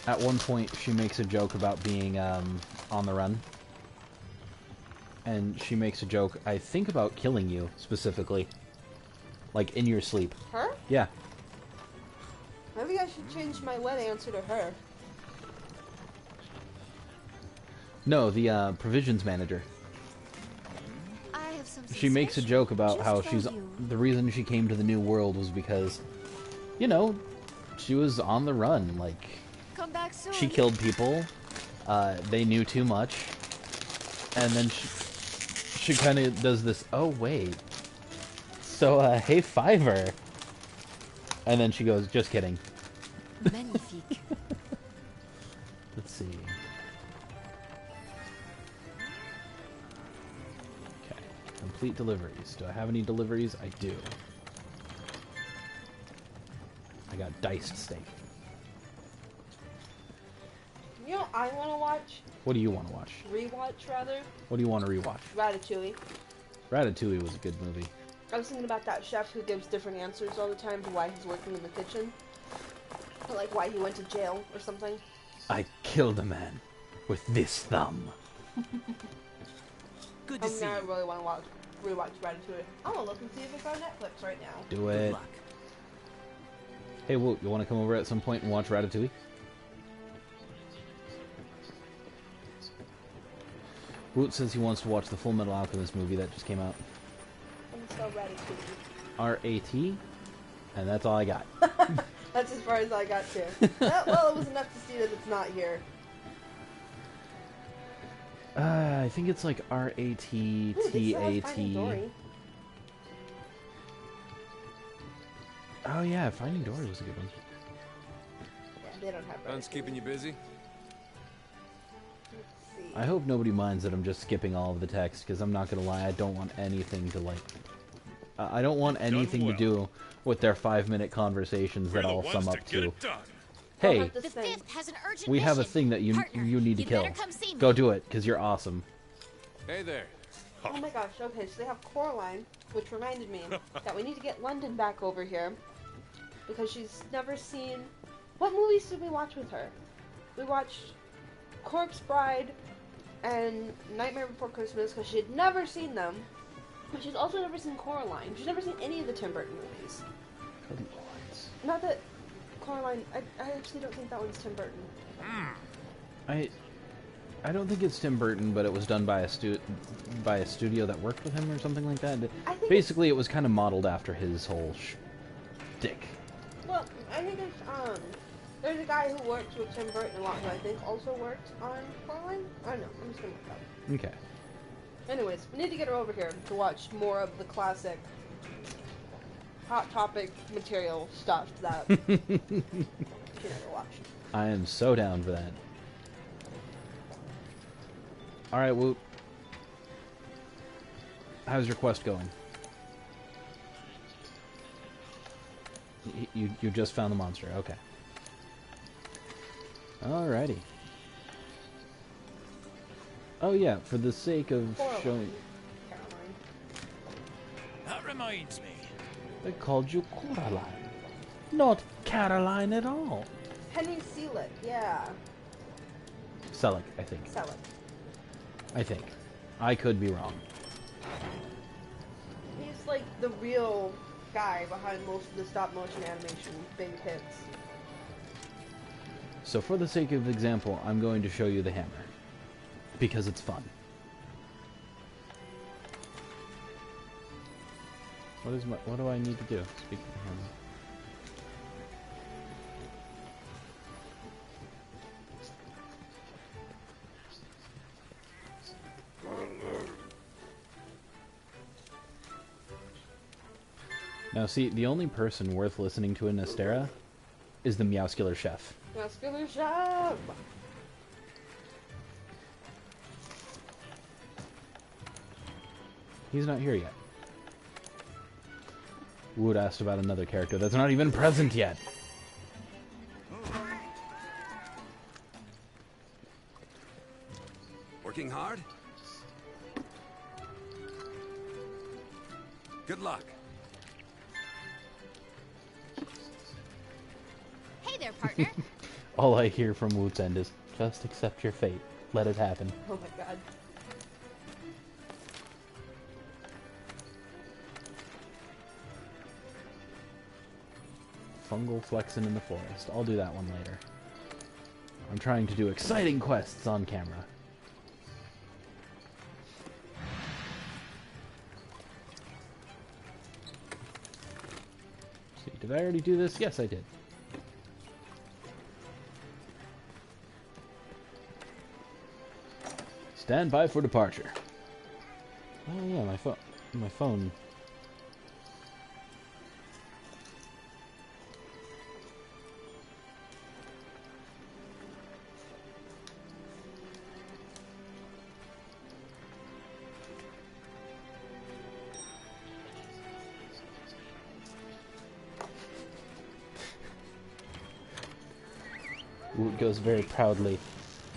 S1: At one point, she makes a joke about being on the run. And she makes a joke, I think, about killing you, specifically. Like, in your sleep.
S10: Her?
S1: Yeah.
S10: Maybe I should change my wet answer to her.
S1: No, the provisions manager.
S5: I have some
S1: She makes a joke about
S5: just
S1: how
S5: for
S1: she's
S5: you.
S1: the reason she came to the New World was because, you know, she was on the run. Like,
S5: Come back soon.
S1: she killed people. They knew too much, and then she kind of does this. Oh wait, so hey Fiverr, and then she goes, just kidding.
S8: Magnifique.
S1: Let's see. Okay, complete deliveries. Do I have any deliveries? I do. I got diced steak.
S10: You know, I want to watch.
S1: What do you want to watch?
S10: Rewatch, rather.
S1: What do you want to rewatch?
S10: Ratatouille.
S1: Ratatouille was a good movie.
S10: I was thinking about that chef who gives different answers all the time to why he's working in the kitchen. Or like why he went to jail or something.
S1: I killed a man with this thumb.
S3: Good to see
S10: Now I
S3: you.
S10: really want to rewatch Ratatouille. I'm gonna look and see if it's on Netflix right now.
S1: Do
S3: Good
S1: it.
S3: luck.
S1: Hey, Woot, you want to come over at some point and watch Ratatouille? Woot says he wants to watch the Full Metal Alchemist movie that just came out.
S10: I'm gonna spell Ratatouille.
S1: R-A-T, and that's all I got.
S10: That's as far as I got too. Well, it was enough to see that it's not here.
S1: I think it's like
S10: Ooh, they still have Finding
S1: R-A-T-T-A-T.
S10: Dory.
S1: Oh yeah, Finding Dory was a good one.
S10: Yeah, they don't have
S6: Fun's
S10: Ratatouille.
S6: keeping you busy?
S10: Let's see.
S1: I hope nobody minds that I'm just skipping all of the text, because I'm not gonna lie, I don't want anything to like... I don't want anything to do with their 5-minute conversations
S7: We're
S1: that
S7: the
S1: all
S7: ones
S1: sum
S7: to
S1: up
S7: get
S1: to.
S7: it done.
S1: Hey,
S10: Don't have
S5: The
S10: to sing.
S5: fifth has an urgent
S1: we have a
S5: mission.
S1: thing that you
S5: Partner,
S1: need to
S5: you
S1: kill.
S5: better come see me.
S1: Go do it, because you're awesome.
S6: Hey there.
S10: Oh my gosh, okay, so they have Coraline, which reminded me that we need to get London back over here. Because she's never seen... What movies did we watch with her? We watched Corpse Bride and Nightmare Before Christmas because she had never seen them. But she's also never seen Coraline. She's never seen any of the Tim Burton movies.
S1: Good lords.
S10: Not that Coraline... I actually don't think that one's Tim Burton.
S1: I don't think it's Tim Burton, but it was done by a studio that worked with him or something like that.
S10: I think
S1: Basically, it was kind of modeled after his whole shtick.
S10: Well, I think it's, there's a guy who works with Tim Burton a lot who I think also worked on Coraline. I don't know, I'm just gonna look it up.
S1: Okay.
S10: Anyways, we need to get her over here to watch more of the classic Hot Topic material stuff that she never watched.
S1: I am so down for that. Alright, Woot. How's your quest going? You just found the monster, okay. Alrighty. Oh yeah, for the sake of
S10: Coraline.
S1: showing...
S10: Caroline.
S11: That reminds me.
S1: They called you Coraline. Not Caroline at all.
S10: Henry Selick, yeah.
S1: Selleck, I think.
S10: Selick.
S1: I think. I could be wrong.
S10: He's like the real guy behind most of the stop motion animation big hits.
S1: So for the sake of example, I'm going to show you the hammer. Because it's fun. What do I need to do? Speak of the hammer. Now see, the only person worth listening to in Astera is the Meowscular Chef.
S10: Muscular Chef!
S1: He's not here yet. Wood asked about another character that's not even present yet.
S11: Working hard? Good luck.
S5: Hey there, partner.
S1: All I hear from Woot's end is, just accept your fate. Let it happen.
S10: Oh my god.
S1: Fungal flexin in the forest. I'll do that one later. I'm trying to do exciting quests on camera. See, did I already do this? Yes, I did. Stand by for departure. Oh yeah, my phone. Woot goes very proudly.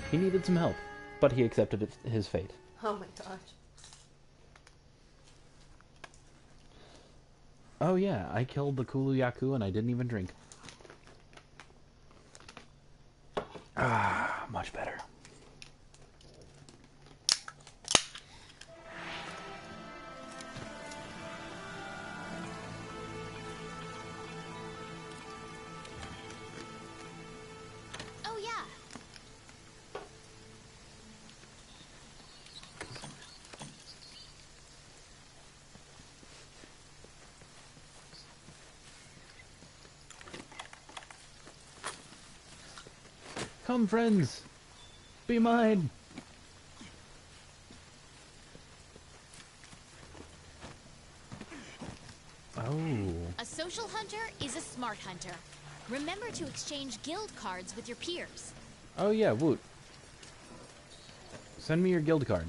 S1: He needed some help, but he accepted his fate.
S10: Oh my gosh.
S1: Oh yeah, I killed the Kuluyaku and I didn't even drink. Ah, much better.
S5: Oh, yeah.
S1: Come, friends! Be mine! Oh.
S5: A social hunter is a smart hunter. Remember to exchange guild cards with your peers.
S1: Oh yeah, Woot. Send me your guild card.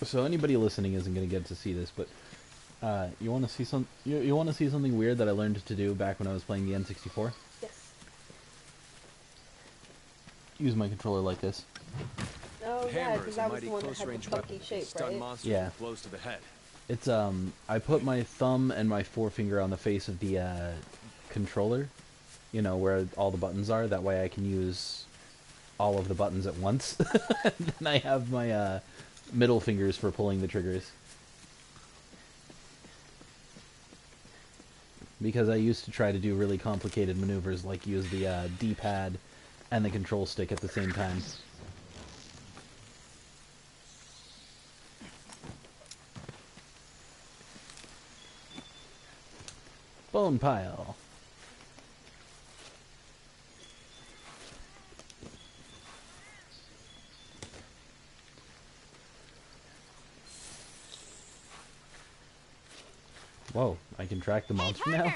S1: So anybody listening isn't going to get to see this, but you want to see you want to see something weird that I learned to do back when I was playing the N64?
S10: Yes.
S1: Use my controller like this.
S10: Oh yeah,
S6: Hammer
S10: because
S6: is a
S10: that was
S6: mighty
S10: the one that had the
S6: close-range
S10: funky
S6: weapon.
S10: shape,
S6: Stun
S10: right?
S6: monsters
S1: Yeah.
S6: with blows to the head.
S1: It's I put my thumb and my forefinger on the face of the controller, you know, where all the buttons are. That way I can use all of the buttons at once. And then I have my middle fingers for pulling the triggers. Because I used to try to do really complicated maneuvers, like use the D-pad and the control stick at the same time. Bone pile. Whoa, I can track the monster now?
S5: Partner!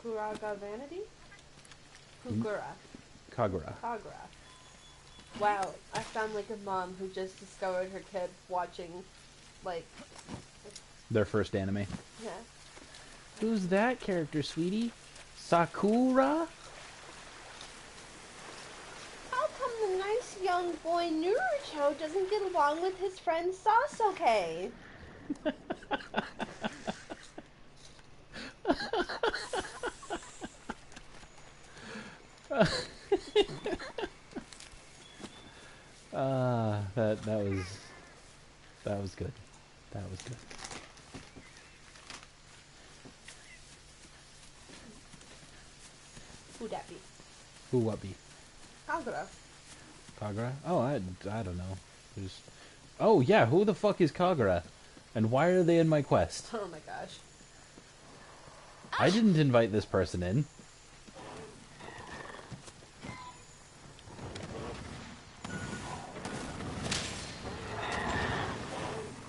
S10: Kuraga Vanity? Kukura.
S1: Kagura.
S10: Kagura. Wow, I sound like a mom who just discovered her kid watching, like,
S1: Their first anime.
S10: yeah.
S1: Who's that character, sweetie? Sakura?
S10: How come the nice young boy Naruto doesn't get along with his friend Sasuke?
S1: That was good. That was good.
S10: Who that be?
S1: Who what be?
S10: Kagura.
S1: Kagura? Oh, I don't know. There's... Oh yeah, who the fuck is Kagura? And why are they in my quest?
S10: Oh my gosh.
S1: I didn't invite this person in.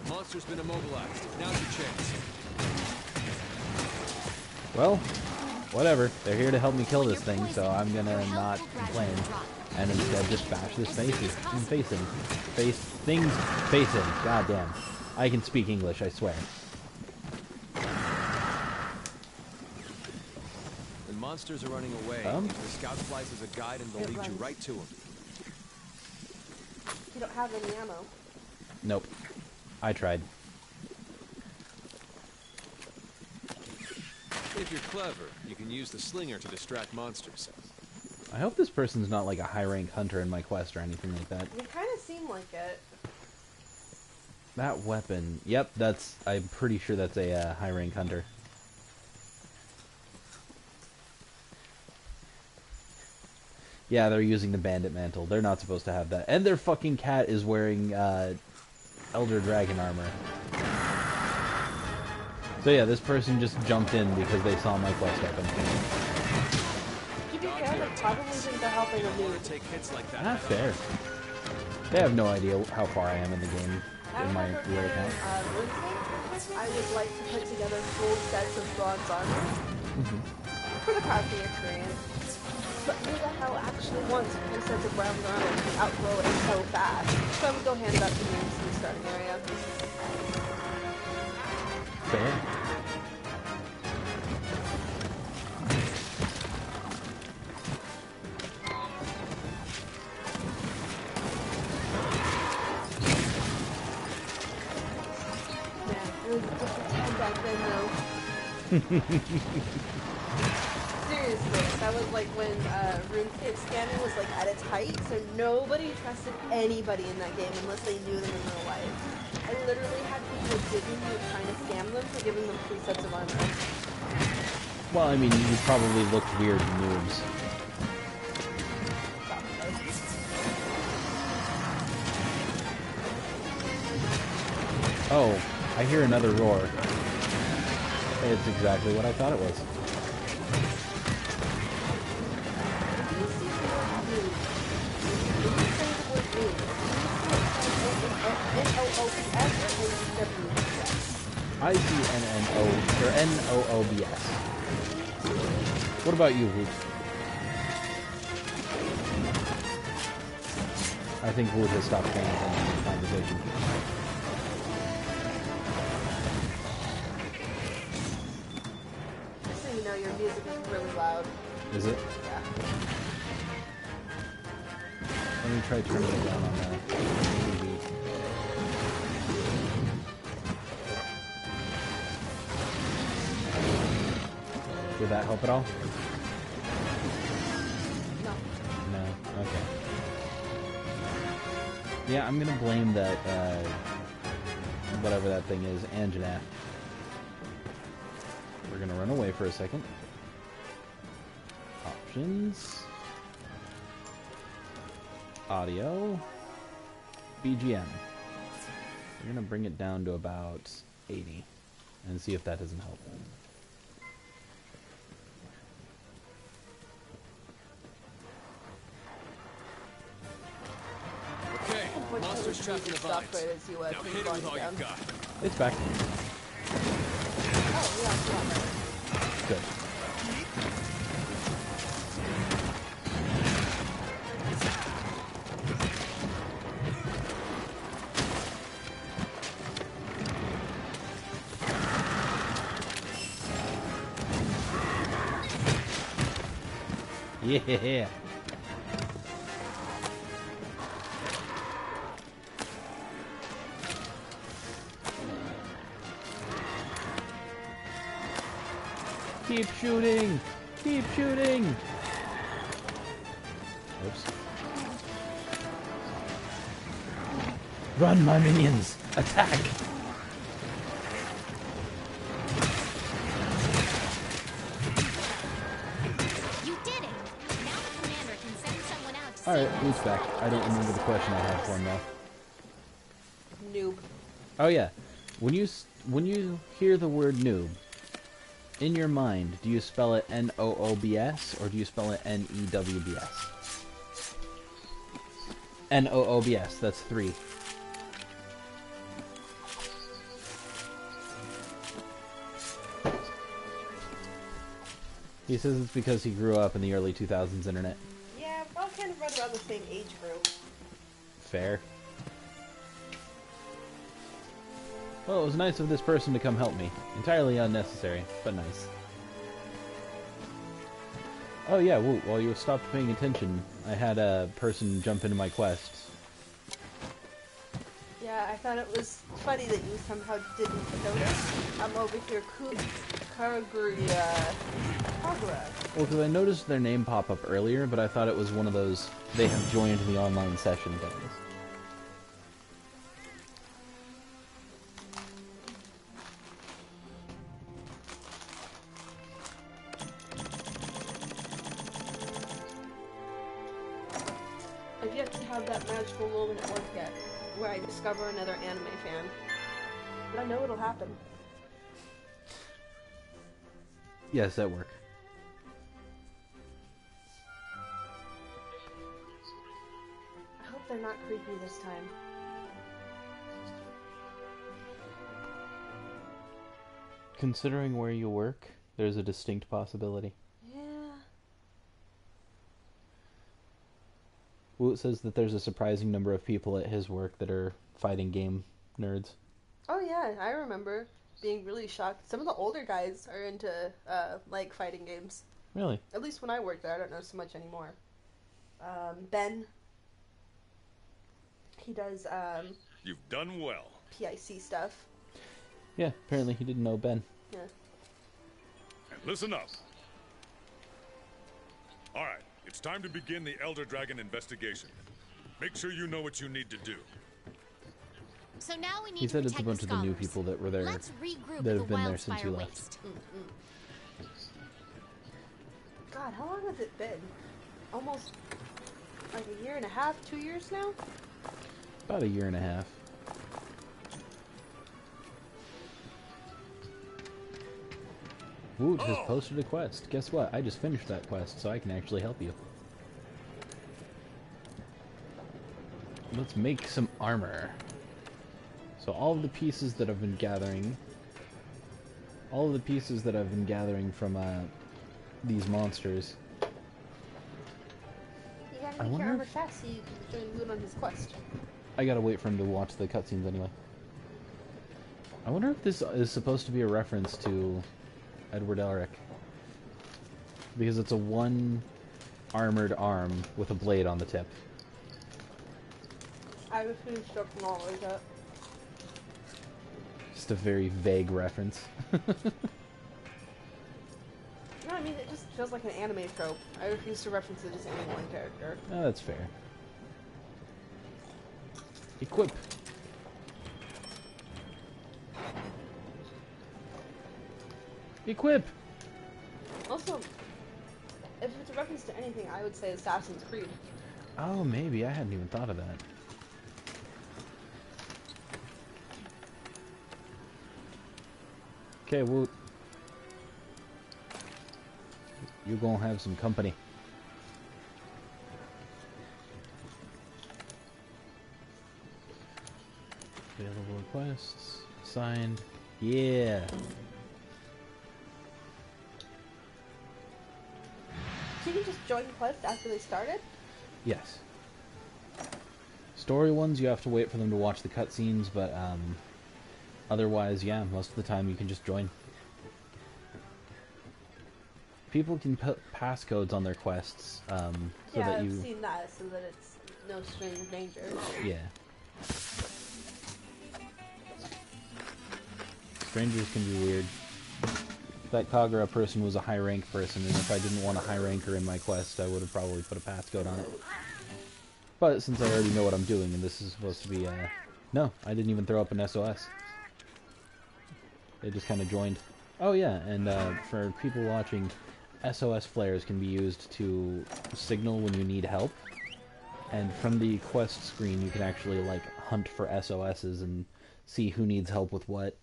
S6: Monster's been immobilized. Now's your chance.
S1: Well, whatever. They're here to help me kill this thing, so I'm gonna not complain. And instead just bash this face in. Things face in. God damn. I can speak English, I swear.
S6: When monsters are running away, the scout flies as a guide and they'll lead you right to them.
S10: You don't have any ammo.
S1: Nope. I tried.
S6: if you're clever, you can use the slinger to distract monsters.
S1: I hope this person's not like a high-rank hunter in my quest or anything like that.
S10: You kind of seem like it.
S1: That weapon. Yep, that's... I'm pretty sure that's a high-rank hunter. Yeah, they're using the bandit mantle. They're not supposed to have that. And their fucking cat is wearing Elder Dragon armor. So yeah, this person just jumped in because they saw my quest open.
S10: To be fair, they probably think they're helping a noob.
S1: Not fair. They have no idea how far I am in the game in my real account.
S10: I would like to put together full sets of bronze armor for the crafting experience. But who the hell actually wants full sets of bronze armor to outgrow it so fast? So I would go hand that to noobs in the starting area.
S1: Fair.
S10: It was just a 10 back then, though. Seriously, that was like when RuneScape scanning was like at its height, so nobody trusted anybody in that game unless they knew them in real life. I literally had people digging me trying to scam them for giving them 3 sets of armor.
S1: Well, I mean, you probably looked weird to noobs. Oh, I hear another roar. It's exactly what I thought it was. I-C-N-N-O, or N-O-O-B-S. What about you, Woot? I think Woot has stopped paying attention to the conversation.
S10: Just so you know, your music is really loud.
S1: Is it?
S10: Yeah.
S1: Let me try turning it down on the TV. Did that help at all?
S10: No.
S1: No? Okay. Yeah, I'm gonna blame that, whatever that thing is, Anjanath. We're gonna run away for a second. Options. Audio. BGM. We're gonna bring it down to about 80 and see if that doesn't help.
S6: Okay, monsters trapped in the vines. Now hit it with all you've got.
S1: It's back.
S10: Oh, yeah,
S1: Good. Yeah. Keep shooting! Keep shooting! Oops. Run, my minions! Attack!
S5: You did it! Now the commander can send someone out to
S1: Alright, Luke's back. I don't remember the question I had for him though.
S10: Noob.
S1: Oh yeah. When you hear the word noob, in your mind, do you spell it N-O-O-B-S or do you spell it N-E-W-B-S? N-O-O-B-S, that's 3. He says it's because he grew up in the early 2000s internet.
S10: Yeah, we're all kind of right around the same age group.
S1: Fair. Well, it was nice of this person to come help me. Entirely unnecessary, but nice. Oh yeah, Woot, while you stopped paying attention, I had a person jump into my quest.
S10: Yeah, I thought it was funny that you somehow didn't notice. I'm over here Kagura.
S1: Well, because I noticed their name pop up earlier, but I thought it was one of those they have joined the online session things.
S10: I've yet to have that magical moment at work yet, where I discover another anime fan. But I know it'll happen.
S1: Yes, at work.
S10: I hope they're not creepy this time.
S1: Considering where you work, there's a distinct possibility.
S10: Yeah.
S1: Woot says that there's a surprising number of people at his work that are fighting game nerds.
S10: Oh yeah, I remember being really shocked. Some of the older guys are into, like, fighting games.
S1: Really?
S10: At least when I worked there, I don't know so much anymore. Ben. He does,
S7: You've done well.
S10: PIC stuff.
S1: Yeah, apparently he didn't know Ben.
S10: Yeah.
S7: And listen up. Alright, it's time to begin the Elder Dragon investigation. Make sure you know what you need to do.
S5: So now we need
S1: He
S5: to
S1: said it's a
S5: protect
S1: bunch
S5: the
S1: of the new
S5: scholars.
S1: people that were there,
S5: Let's regroup
S1: that
S5: at
S1: have
S5: the
S1: been there since you
S5: Wildspire
S1: left.
S5: Waste.
S10: God, how long has it been? Almost, like, a year and a half, 2 years now?
S1: About a year and a half. Woot has posted a quest. Guess what? I just finished that quest, so I can actually help you. Let's make some armor. So all of the pieces that I've been gathering... All of the pieces that I've been gathering from these monsters...
S10: You gotta
S1: I
S10: make
S1: wonder
S10: your armor
S1: if-
S10: fast so you can join Wood on his quest.
S1: I gotta wait for him to watch the cutscenes anyway. I wonder if this is supposed to be a reference to Edward Elric. Because it's a one armored arm with a blade on the tip.
S10: I refuse to acknowledge it.
S1: Just a very vague reference.
S10: No, I mean, it just feels like an anime trope. I refuse to reference it as any one character.
S1: Oh, that's fair. Equip. Equip!
S10: Also, if it's a reference to anything, I would say Assassin's Creed.
S1: Oh, maybe. I hadn't even thought of that. Okay, Woot. You gonna have some company. Available requests. Signed. Yeah.
S10: So you can just join quests after they started?
S1: Yes. Story ones, you have to wait for them to watch the cutscenes, but otherwise, yeah, most of the time you can just join. People can put passcodes on their quests, so
S10: yeah,
S1: that you...
S10: I've seen that, so that it's no strange danger.
S1: Yeah. Strangers can be weird. That Kagura person was a high rank person, and if I didn't want a high ranker in my quest, I would have probably put a passcode on it. But since I already know what I'm doing, and this is supposed to be, no, I didn't even throw up an SOS. They just kind of joined. Oh yeah, and for people watching, SOS flares can be used to signal when you need help. And from the quest screen, you can actually, like, hunt for SOSs and see who needs help with what.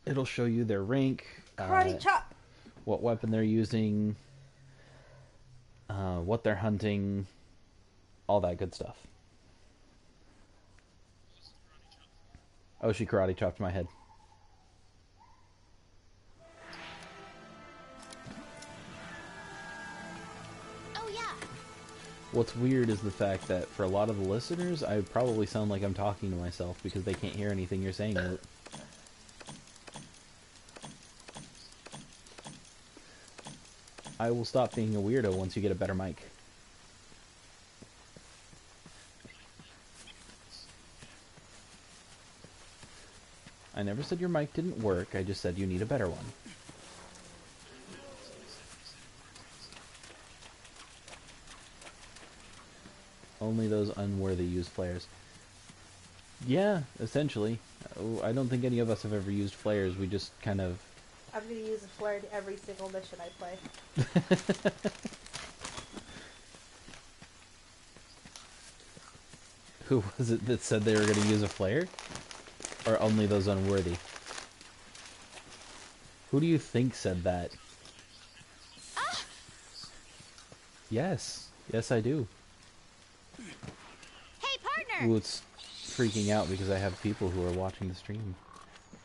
S1: It'll show you their rank,
S10: Karate chop!
S1: what weapon they're using, what they're hunting, all that good stuff. Oh, she karate chopped my head.
S5: Oh yeah.
S1: What's weird is the fact that for a lot of the listeners, I probably sound like I'm talking to myself because they can't hear anything you're saying. I will stop being a weirdo once you get a better mic. I never said your mic didn't work, I just said you need a better one. Only those unworthy use flares. Yeah, essentially. I don't think any of us have ever used flares. We just kind of...
S10: I'm gonna use a flare to every single mission I play.
S1: Who was it that said they were going to use a flare? Or only those unworthy? Who do you think said that?
S5: Ah!
S1: Yes. Yes, I do.
S5: Hey, partner!
S1: Ooh, it's freaking out because I have people who are watching the stream.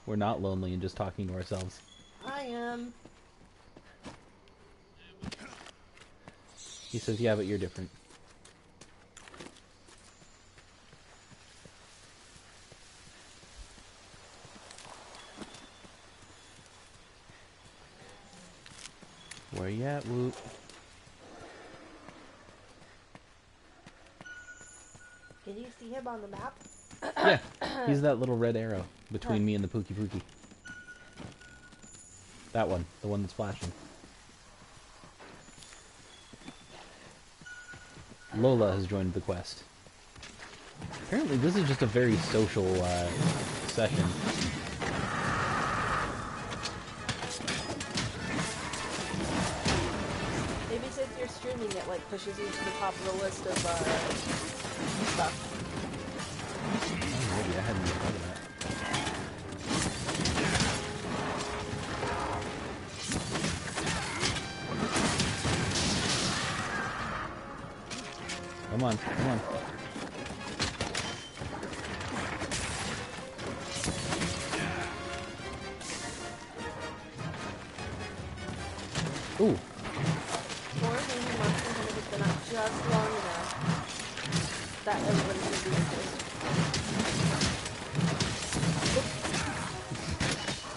S1: We're not lonely and just talking to ourselves.
S10: I am.
S1: He says, yeah, but you're different. Where you at, Woot?
S10: Can you see him on the map?
S1: Yeah, he's that little red arrow between
S10: Huh.
S1: me and the Pookie Pookie. That one, the one that's flashing. Lola has joined the quest. Apparently this is just a very social session.
S10: Maybe since you're streaming, it like pushes you to the top of the list of stuff.
S1: Oh, maybe I hadn't even thought of that. Come on, come on. Ooh.
S10: Or maybe Monster Hunter has been out just long enough that everybody can do this.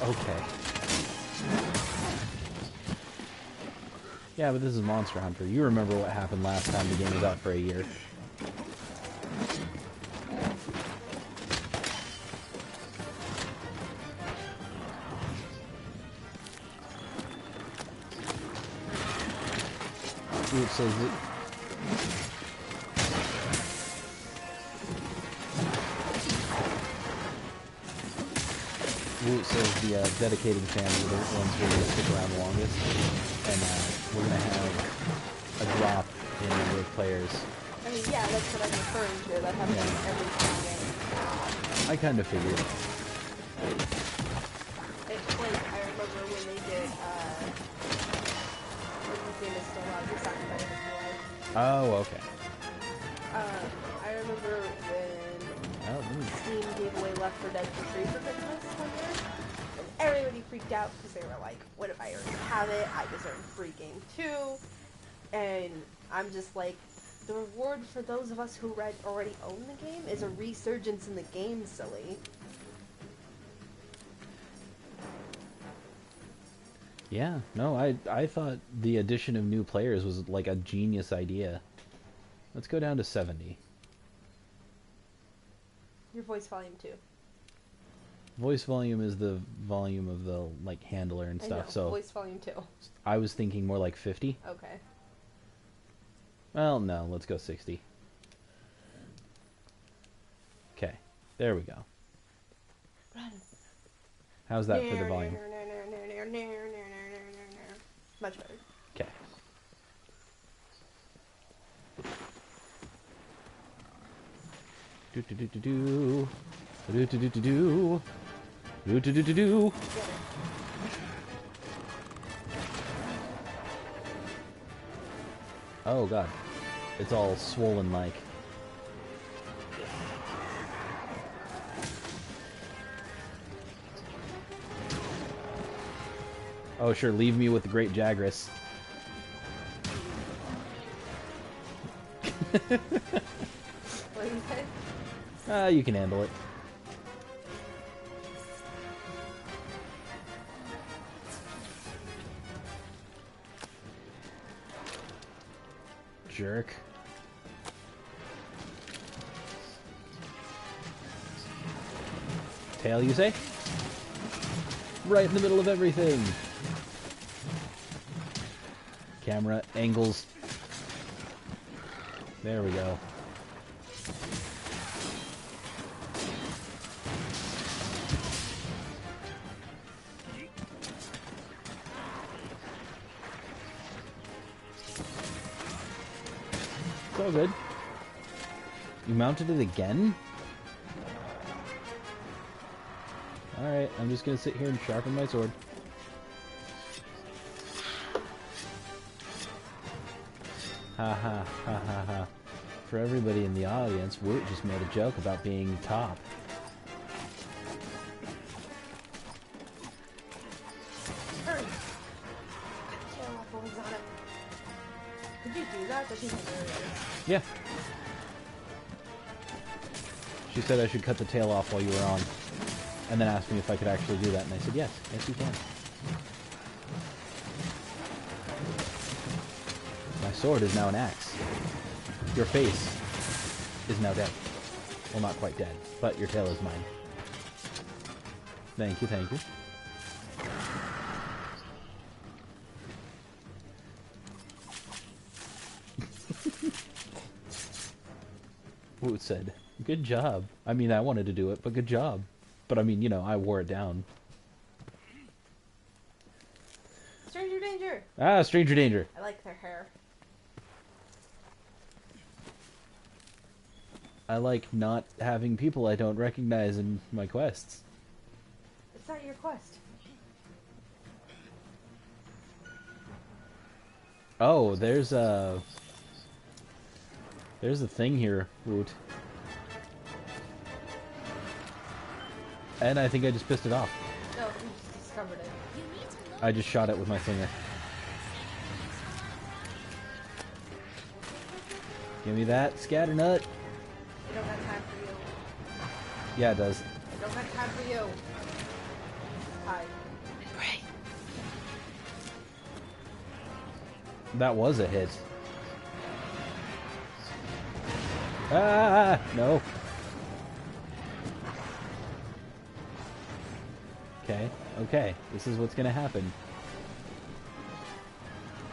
S1: Okay. Yeah, but this is Monster Hunter. You remember what happened last time the game was out for a year. Ooh, it says that... Ooh, it says the dedicated fans are the ones who are going to stick around the longest. And we're going to have a drop in the number of players.
S10: I mean, yeah, that's what I'm referring to. That happens
S1: Yeah.
S10: every single game.
S1: I kind of figured.
S10: It's like, I remember when they did, when the game is still out, the Sacrifice of War.
S1: Oh, okay.
S10: I remember when
S1: Oh, ooh.
S10: Steam gave away Left 4 Dead for free for Christmas one year. And everybody freaked out because they were like, what if I already have it? I deserve a free game too. And I'm just like, the reward for those of us who already own the game is a resurgence in the game, silly.
S1: Yeah, no, I thought the addition of new players was like a genius idea. Let's go down to 70.
S10: Your voice volume too.
S1: Voice volume is the volume of the like handler and
S10: I
S1: stuff,
S10: know,
S1: so
S10: voice volume too.
S1: I was thinking more like 50.
S10: Okay.
S1: Well, no, let's go 60. Okay, there we go.
S10: Run.
S1: How's that for the volume?
S10: Much better.
S1: Okay. Do do do do do. Do do do do do. Do do do do do. Oh god. It's all swollen like. Oh sure, leave me with the great Jagras.
S10: What do you say?
S1: You can handle it. Jerk. Tail, you say? Right in the middle of everything. Camera angles. There we go. all good. You mounted it again? Alright, I'm just gonna sit here and sharpen my sword. Ha ha ha ha ha. For everybody in the audience, Woot just made a joke about being top.
S10: Hurry! Tail off while he's on it. Did you do that? That seems hilarious.
S1: Yeah. She said I should cut the tail off while you were on. And then asked me if I could actually do that, and I said yes. Yes, you can. My sword is now an axe. Your face is now dead. Well, not quite dead, but your tail is mine. Thank you, thank you. Woot said, good job. I mean, I wanted to do it, but good job. But I mean, you know, I wore it down.
S10: Stranger danger!
S1: Ah, stranger danger.
S10: I like their hair.
S1: I like not having people I don't recognize in my quests.
S10: It's not your quest.
S1: Oh, there's a thing here, Woot. And I think I just pissed it off.
S10: No, we just discovered it.
S1: I just shot it with my finger. Give me that scatter nut.
S10: I don't have time for you.
S1: Yeah, it does.
S10: I don't have time for you. Hi.
S1: That was a hit. Ah, no. Okay, okay. This is what's gonna happen.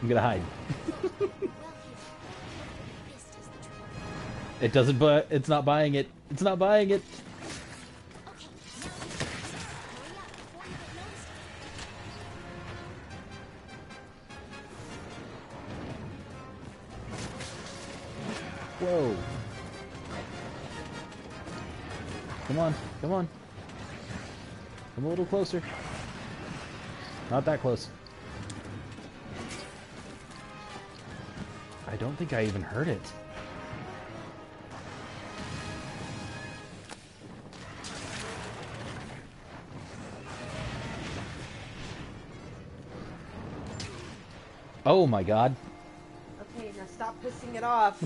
S1: I'm gonna hide. It doesn't, but it's not buying it. It's not buying it. Whoa. Come on, come on. Come a little closer. Not that close. I don't think I even heard it. Oh my god.
S10: Okay, now stop pissing it off.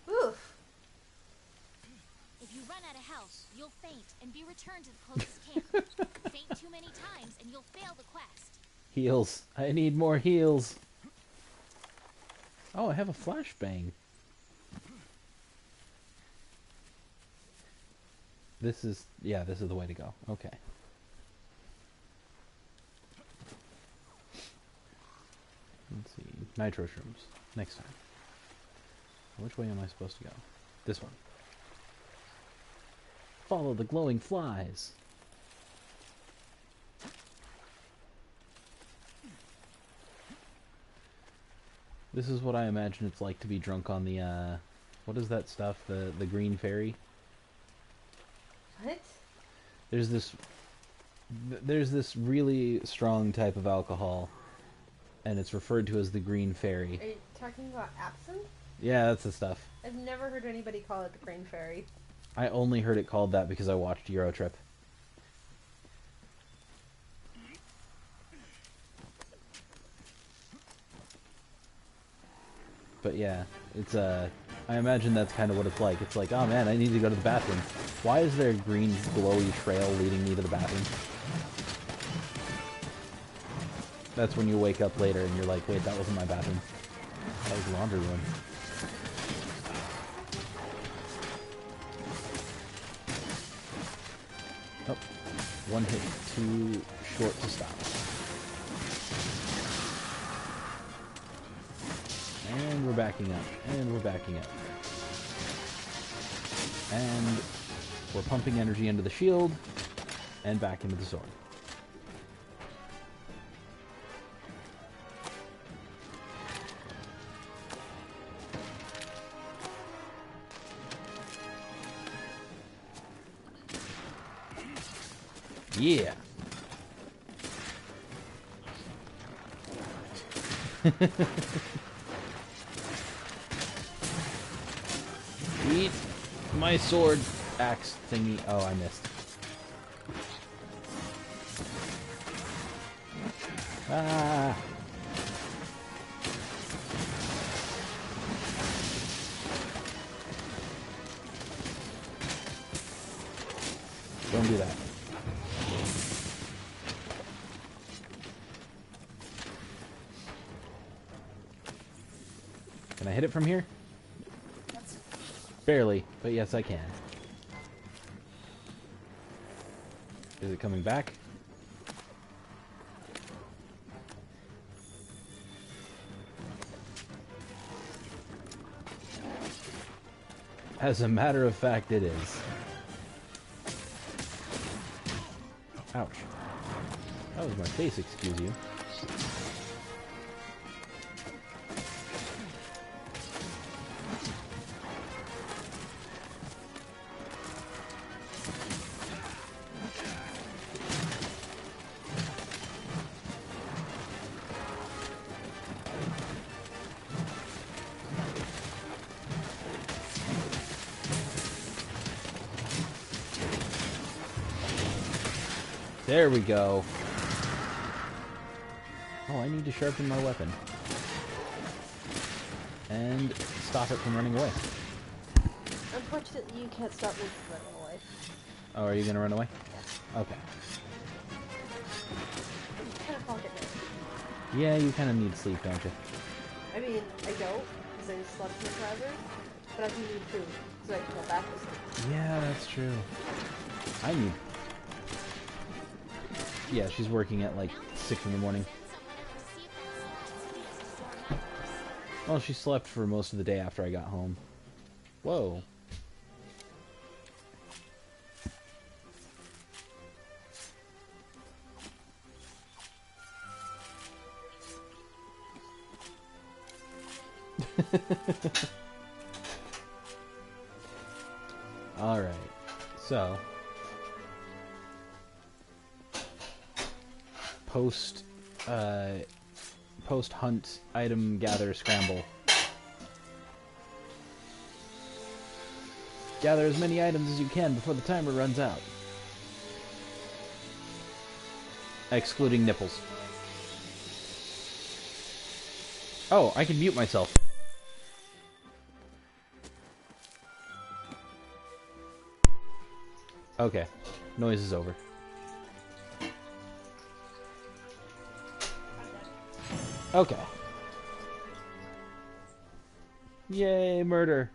S10: Oof.
S5: If you run out of health, you'll faint and be returned to the closest camp. Faint too many times and you'll fail the quest.
S1: Heals. I need more heals. Oh, I have a flashbang. This is, yeah, this is the way to go. Okay. Let's see. Nitro shrooms. Next time. Which way am I supposed to go? This one. Follow the glowing flies. This is what I imagine it's like to be drunk on the, what is that stuff? The green fairy?
S10: What?
S1: There's this really strong type of alcohol, and it's referred to as the green fairy.
S10: Are you talking about absinthe?
S1: Yeah, that's the stuff.
S10: I've never heard anybody call it the Green Fairy.
S1: I only heard it called that because I watched Eurotrip. But yeah, it's I imagine that's kind of what it's like. It's like, oh man, I need to go to the bathroom. Why is there a green glowy trail leading me to the bathroom? That's when you wake up later and you're like, wait, that wasn't my bathroom. That was the laundry room. Oh, one hit too short to stop. And we're backing up, and we're backing up. And we're pumping energy into the shield, and back into the sword. Yeah. Eat my sword axe thingy. Oh, I missed. Ah. Don't do that. Can I hit it from here? Barely, but yes, I can. Is it coming back? As a matter of fact, it is. Ouch. That was my face, excuse you. There we go. Oh, I need to sharpen my weapon. And stop it from running away.
S10: Unfortunately, you can't stop me from running away.
S1: Oh, are you gonna run away? Okay.
S10: Kind of pocket it.
S1: Yeah, you kind of need sleep, don't you?
S10: I mean, I don't, because I just slept in forever, but I do need food, so I can go back to sleep.
S1: Yeah, that's true. I need... Yeah, she's working at like 6 in the morning. Well, she slept for most of the day after I got home. Whoa. Alright, so post hunt item gather scramble. Gather as many items as you can before the timer runs out. Excluding nipples. Oh, I can mute myself. Okay, noise is over. Okay. Yay, murder.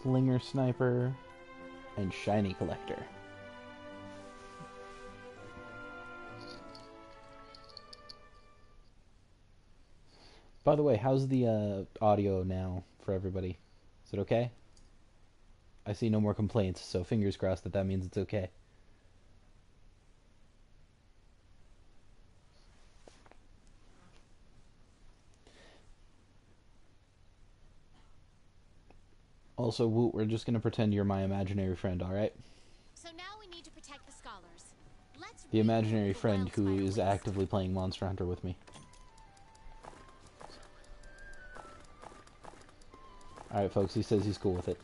S1: Slinger Sniper, and Shiny Collector. By the way, how's the audio now for everybody? Is it okay? I see no more complaints, so fingers crossed that that means it's okay. Also, Woot, we're just gonna pretend you're my imaginary friend, alright?
S5: So now we need to protect the scholars. Let's
S1: The imaginary friend who is actively playing Monster Hunter with me. Alright, folks, he says he's cool with it.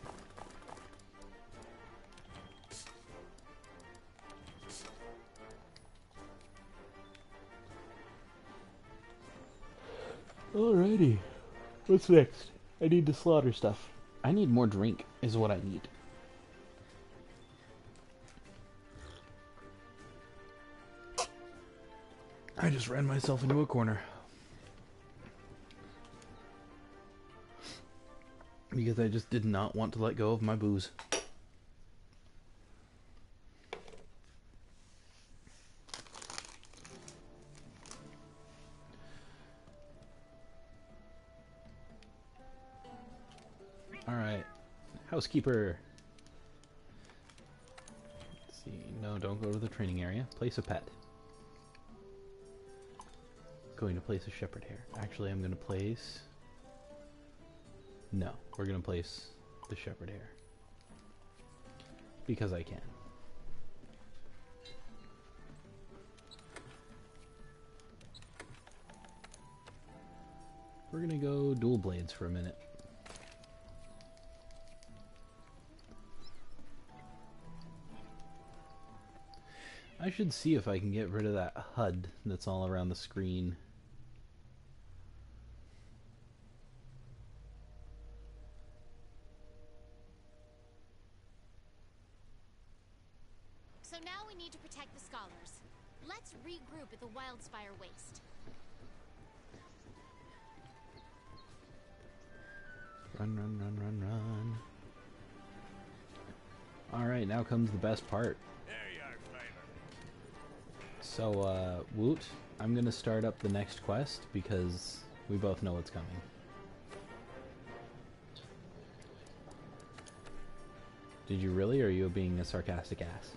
S1: Alrighty. What's next? I need to slaughter stuff. I need more drink, is what I need. I just ran myself into a corner. Because I just did not want to let go of my booze. Housekeeper. Let's see. No, don't go to the training area. Place a pet. Going to place a shepherd hare. Actually, I'm going to place... No, we're going to place the shepherd hare. Because I can. We're going to go dual blades for a minute. I should see if I can get rid of that HUD that's all around the screen.
S5: So now we need to protect the scholars. Let's regroup at the Wildspire Waste.
S1: Run, run, run, run, run. Alright, now comes the best part.
S11: There you are, Flavor.
S1: So, Woot, I'm gonna start up the next quest because we both know what's coming. Did you really, or are you being a sarcastic ass?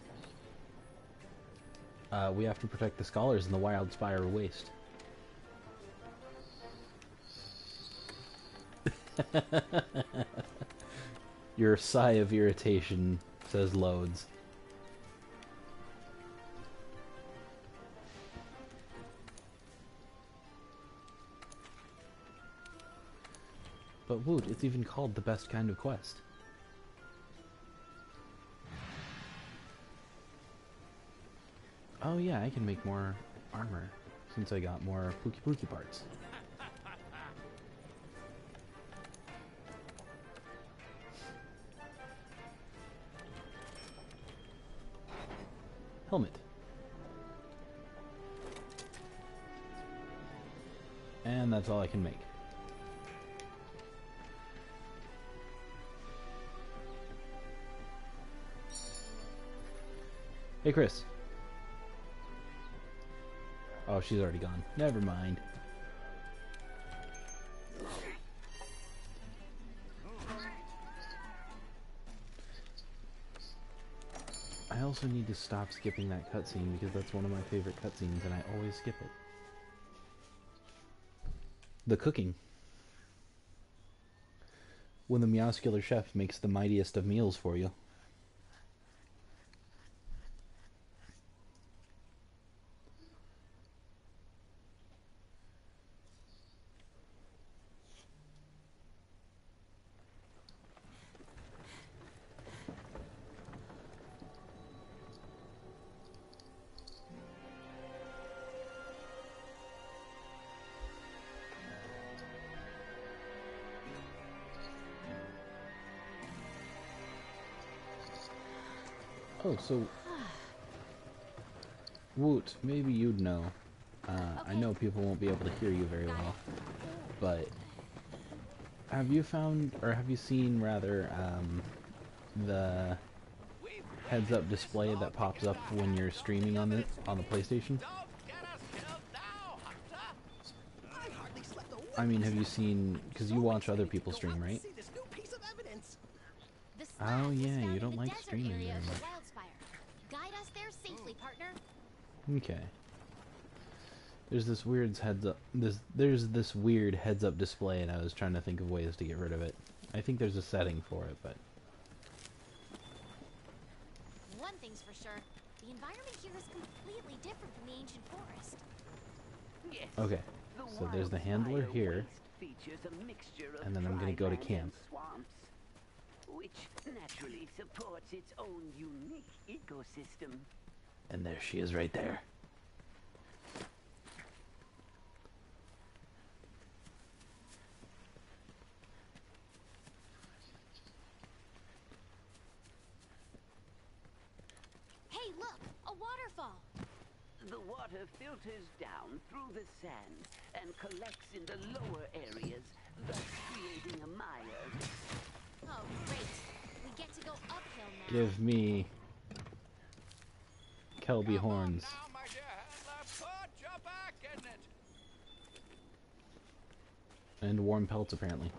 S1: We have to protect the scholars in the Wildspire Waste. Your sigh of irritation says loads. But Woot, it's even called the best kind of quest. Oh yeah, I can make more armor since I got more Pookie Pookie parts. Helmet. And that's all I can make. Hey, Chris. Oh, she's already gone. Never mind. I also need to stop skipping that cutscene because that's one of my favorite cutscenes and I always skip it. The cooking. When the Meowscular chef makes the mightiest of meals for you. Oh, so... Woot, maybe you'd know. I know people won't be able to hear you very well, but... Have you found, or have you seen, rather, the heads-up display that pops up when you're streaming on the PlayStation? I mean, have you seen... Because you watch other people stream, right? Oh yeah, you don't like streaming very much.
S5: Guide us there safely, partner.
S1: Okay. There's this weird heads-up display, and I was trying to think of ways to get rid of it. I think there's a setting for it, but
S5: One thing's for sure, the environment here is completely different from the ancient forest.
S12: Yes.
S1: okay. So there's the handler here, and then I'm gonna go to camp.
S12: Swamps, which naturally supports its own unique ecosystem.
S1: And there she is right there.
S5: Hey, look! A waterfall!
S12: The water filters down through the sand and collects in the lower areas, thus creating a mire.
S5: Oh, great. We get to go uphill now.
S1: Give me Kelby horns.
S11: Now, my dear handler, put your back in it.
S1: And warm pelts, apparently.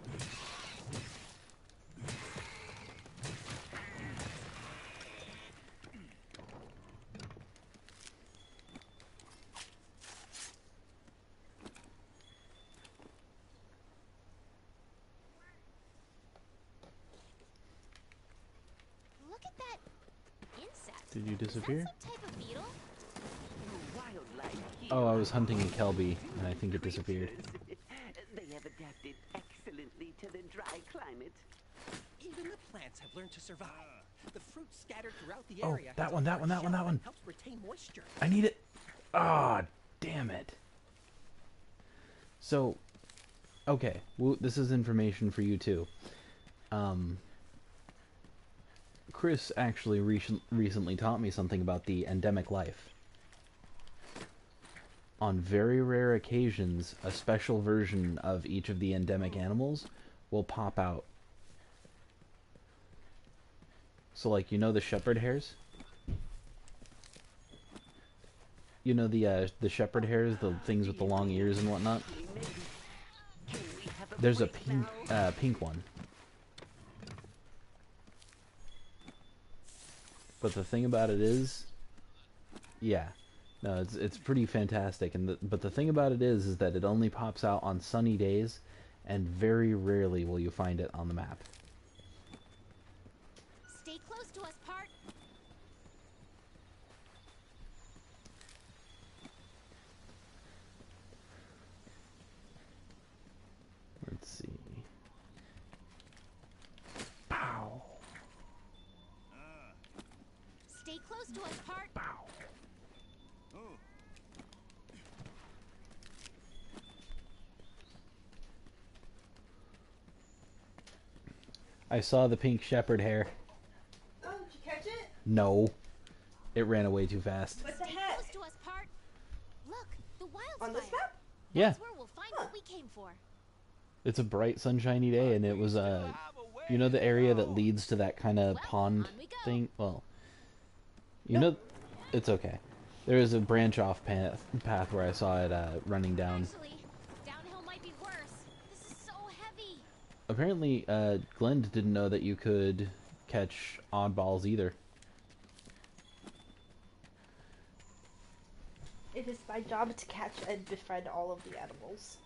S1: Did you disappear?
S5: Some type of beetle?
S12: Wildlife here
S1: Oh, I was hunting a Kelby, and I think it disappeared.
S12: they have adapted excellently to the dry climate.
S13: Even the plants have learned to survive. The fruit scattered throughout the
S1: Oh,
S13: area
S1: that
S13: has a
S1: one, that
S13: hard
S1: one, that one,
S13: shell
S1: that one.
S13: helps retain moisture.
S1: I need it. Ah, damn it. So, okay, well, this is information for you too. Chris actually recently taught me something about the endemic life. On very rare occasions, a special version of each of the endemic animals will pop out. So, like, you know the shepherd hares? You know the shepherd hares, the things with the long ears and whatnot? There's a pink one. But the thing about it is, yeah, no, it's pretty fantastic. And but the thing about it is that it only pops out on sunny days, and very rarely will you find it on the map.
S5: Stay close to us, Part.
S1: Let's see. Pow.
S5: Stay close to us, Part.
S1: Pow. I saw the pink shepherd hare.
S10: Oh, did you catch it?
S1: No. It ran away too fast.
S10: What the
S5: Stay
S10: heck?
S5: close to us, Part. Look, the wildfire.
S10: On this map?
S1: Yeah.
S5: That's where we'll find what we came for.
S1: It's a bright, sunshiny day, and it was, you know the area that leads to that kind of pond
S5: on we go.
S1: thing? Well, you know, it's okay. There is a branch-off path where I saw it running down.
S5: Actually, downhill might be worse. This is so heavy.
S1: Apparently, Glenn didn't know that you could catch oddballs either.
S10: It is my job to catch and befriend all of the animals.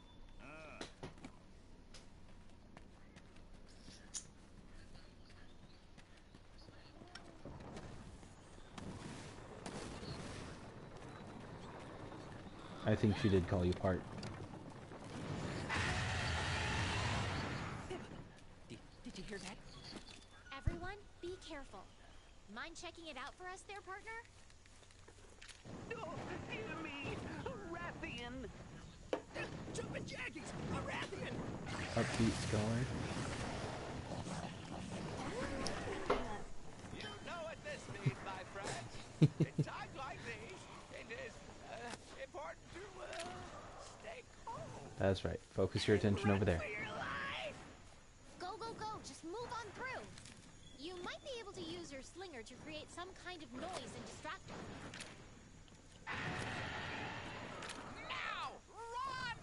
S1: I think she did call you Part.
S13: Did you hear that?
S5: Everyone, be careful. Mind checking it out for us there, partner?
S12: Oh, dear me! A Rathian!
S13: Jumpin' jackies! A Rathian!
S1: Upbeat scholar.
S11: You know what this means, my friends. In times like these, it is important to stay calm.
S1: That's right. Focus your attention over there.
S5: Go, go, go. Just move on through. You might be able to use your slinger to create some kind of noise and distract her.
S11: Now, run!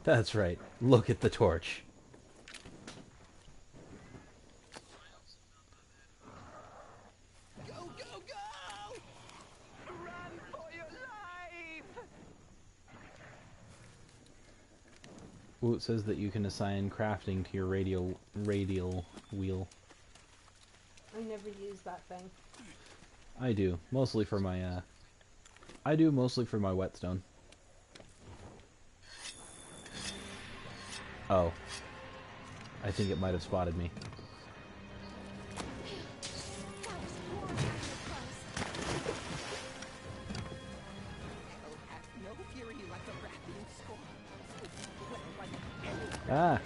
S1: That's right. Look at the torch.
S13: Go, go, go!
S12: Run for your life!
S1: Ooh, it says that you can assign crafting to your radial wheel.
S10: I never use that thing.
S1: I do, mostly for my whetstone. Oh. I think it might have spotted me.
S5: That was horribly close.
S13: Hell hath no fury like a Rathian scorn. Well, like any
S1: Ah!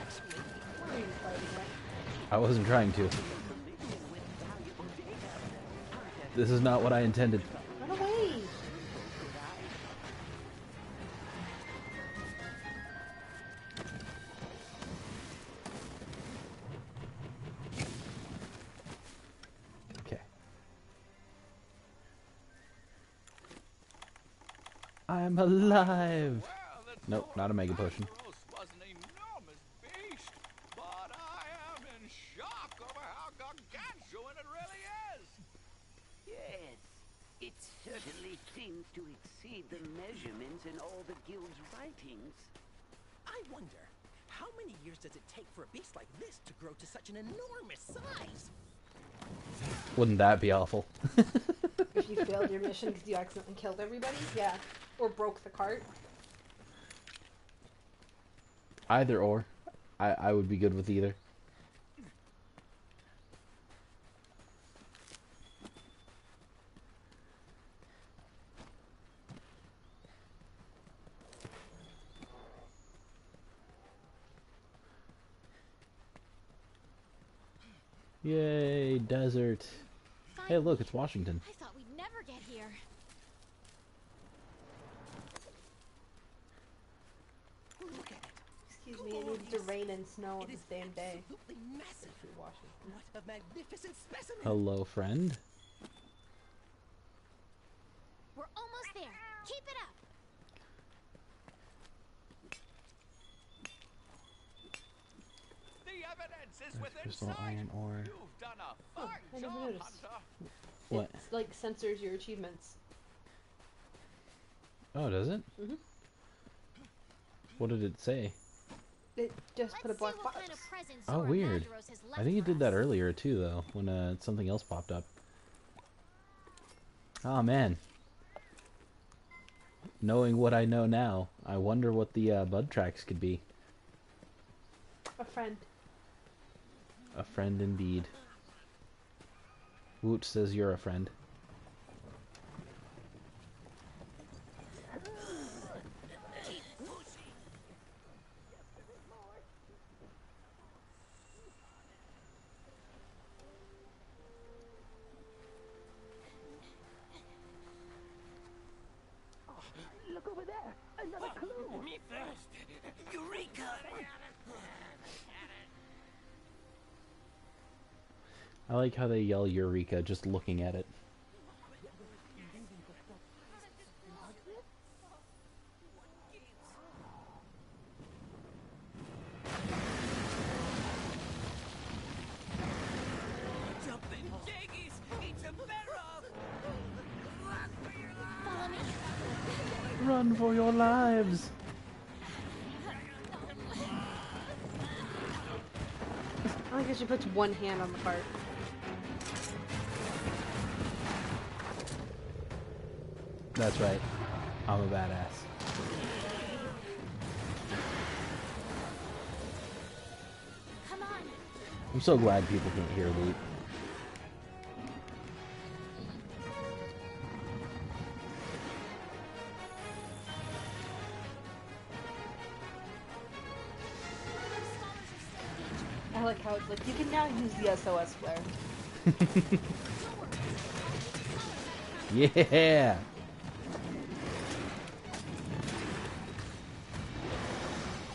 S13: actually.
S10: Why are you fighting it?
S1: I wasn't trying to. This is not what I intended.
S10: Run away!
S1: Okay. I'm alive! Nope, not a mega potion.
S11: Was an enormous beast, but I am in shock over how gargantuan it really is.
S12: Yes, it certainly seems to exceed the measurements in all the guild's writings.
S13: I wonder, How many years does it take for a beast like this to grow to such an enormous size?
S1: Wouldn't that be awful?
S10: If you failed your mission because you accidentally killed everybody? Yeah. Or broke the cart?
S1: Either or. I would be good with either. Yay, desert. Hey, look, it's Washington.
S5: I thought we'd never get here.
S13: Look at it.
S10: Excuse me, it needs to rain and snow on
S13: It
S10: the
S13: is
S10: same day.
S13: absolutely massive.
S10: Washington.
S13: What a magnificent specimen.
S1: Hello, friend.
S5: We're almost there. Keep it up.
S11: The evidence is
S1: There's
S11: within
S1: crystal
S11: sight.
S1: iron ore.
S11: You've done a
S10: Oh,
S11: fine
S10: I never
S11: job,
S10: noticed.
S11: Hunter.
S1: What?
S10: It's like censors your achievements.
S1: Oh, does it?
S10: Mhm.
S1: What did it say?
S10: It just put a
S5: Let's see
S10: black
S5: what
S10: box.
S5: kind of presents
S1: Oh,
S5: Zora
S1: weird.
S5: Madros has
S1: I
S5: left
S1: think it
S5: for
S1: did that
S5: us.
S1: earlier too, though, when something else popped up. Oh man. Knowing what I know now, I wonder what the bud tracks could be.
S10: A friend.
S1: A friend indeed. Woot says you're a friend.
S12: Look over there! Another clue!
S13: Me first. Eureka!
S1: I like how they yell Eureka just looking at it.
S13: Jumping jaggies! It's a barrel!
S5: Follow me.
S1: Run for your lives!
S10: I guess she puts one hand on the cart.
S1: That's right. I'm a badass.
S5: Come on.
S1: I'm so glad people can't hear Woot.
S10: I like how it's like, you can now use the SOS flare.
S1: Yeah!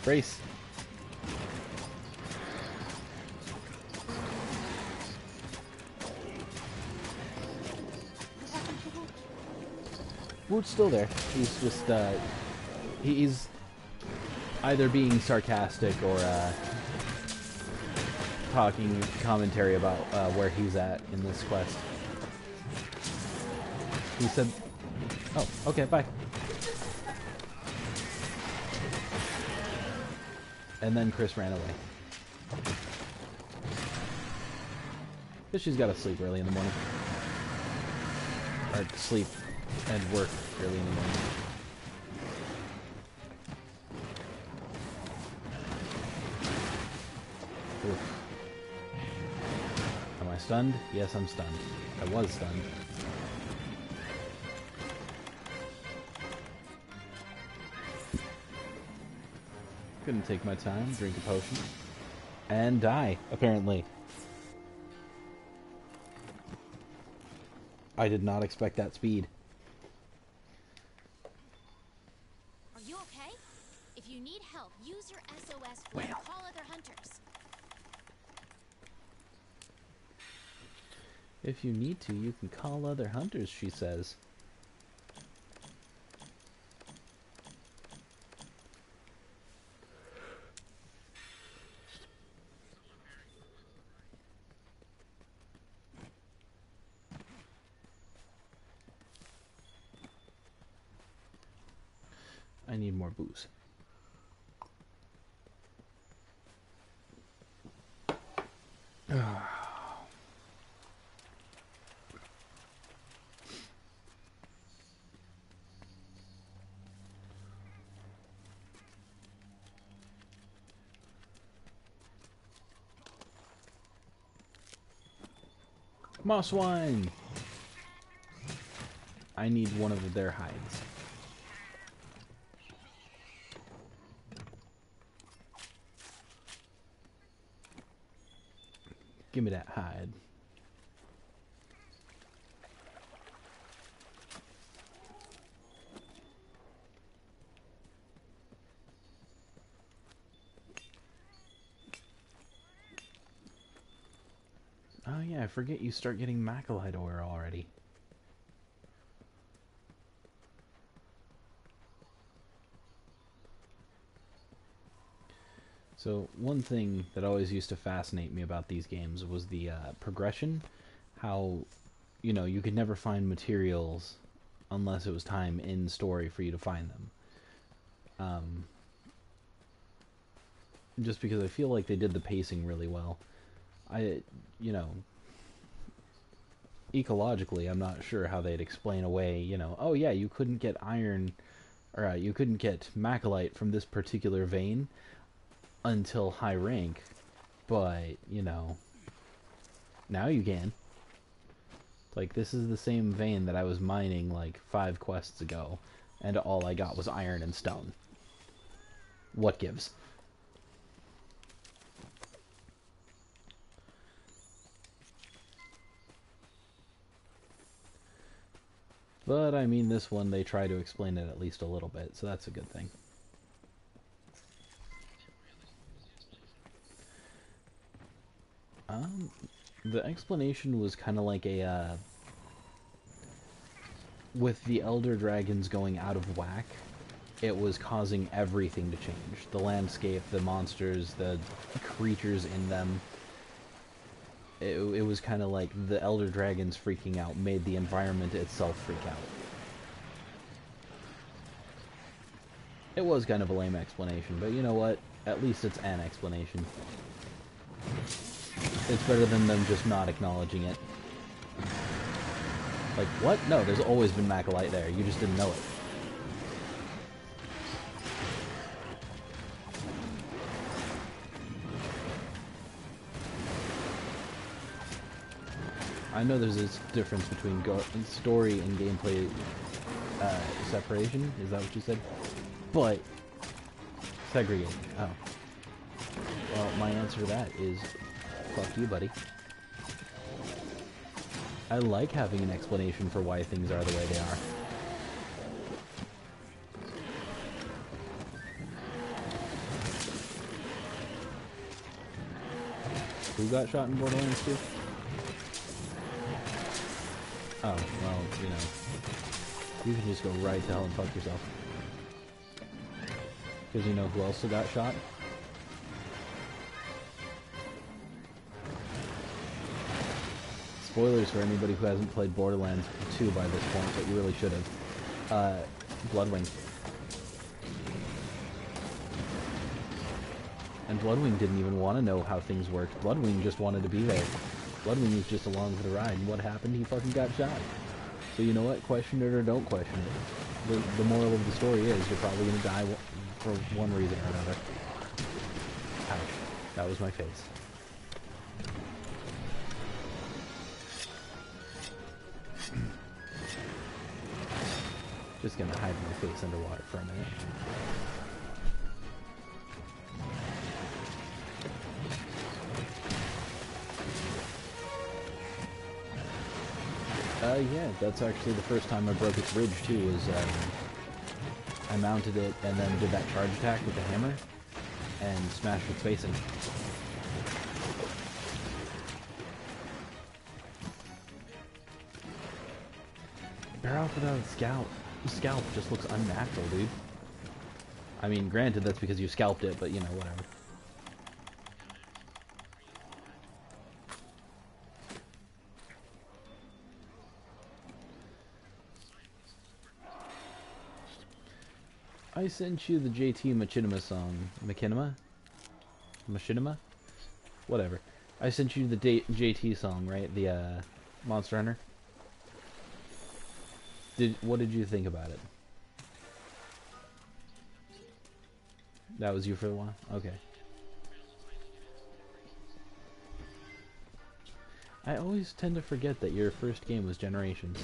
S1: Brace. Woot's still there. He's just, he's either being sarcastic or, talking commentary about, where he's at in this quest. He said, oh, okay, bye. And then Chris ran away. Because she's got to sleep early in the morning. Or sleep and work early in the morning. Oof. Am I stunned? Yes, I'm stunned. I was stunned. Couldn't take my time, drink a potion, and die, apparently. I did not expect that speed.
S5: Are you okay? If you need help, use your SOS flare. Call other hunters.
S1: If you need to, you can call other hunters, she says. I need more booze. Moss wine! I need one of their hides. Give me that hide. Oh yeah, I forget you start getting Macalite ore already. So one thing that always used to fascinate me about these games was the progression. How, you know, you could never find materials unless it was time in story for you to find them. Just because I feel like they did the pacing really well. You know, ecologically, I'm not sure how they'd explain away, you know, oh yeah, you couldn't get iron, or you couldn't get Macalite from this particular vein until high rank, but, you know, now you can. Like, this is the same vein that I was mining, like, 5 quests ago, and all I got was iron and stone. What gives? But, I mean, this one, they try to explain it at least a little bit, so that's a good thing. The explanation was kind of like a, with the Elder Dragons going out of whack, it was causing everything to change. The landscape, the monsters, the creatures in them. It was kind of like the Elder Dragons freaking out made the environment itself freak out. It was kind of a lame explanation, but you know what? At least it's an explanation. It's better than them just not acknowledging it. Like, what? No, there's always been Macalite there. You just didn't know it. I know there's this difference between story and gameplay separation. Is that what you said? But segregate. Oh. Well, my answer to that is fuck you, buddy. I like having an explanation for why things are the way they are. Who got shot in Borderlands 2? Oh, well, you know. You can just go right to hell and fuck yourself. Because you know who else got shot? Spoilers for anybody who hasn't played Borderlands 2 by this point, but you really should have. Bloodwing. And Bloodwing didn't even want to know how things worked. Bloodwing just wanted to be there. Bloodwing was just along for the ride, and what happened? He fucking got shot. So you know what? Question it or don't question it. The moral of the story is you're probably going to die for one reason or another. Ouch. That was my face. Just gonna hide my face underwater for a minute. Yeah, that's actually the first time I broke its bridge too, was I mounted it and then did that charge attack with the hammer and smashed its face in. Barrel off without a scalp. Scalp just looks unnatural, dude. I mean, granted, that's because you scalped it, but you know, whatever. I sent you the JT Machinima song. Machinima? Machinima? Whatever. I sent you the JT song, right? The, Monster Hunter. What did you think about it? That was you for a while? Okay. I always tend to forget that your first game was Generations.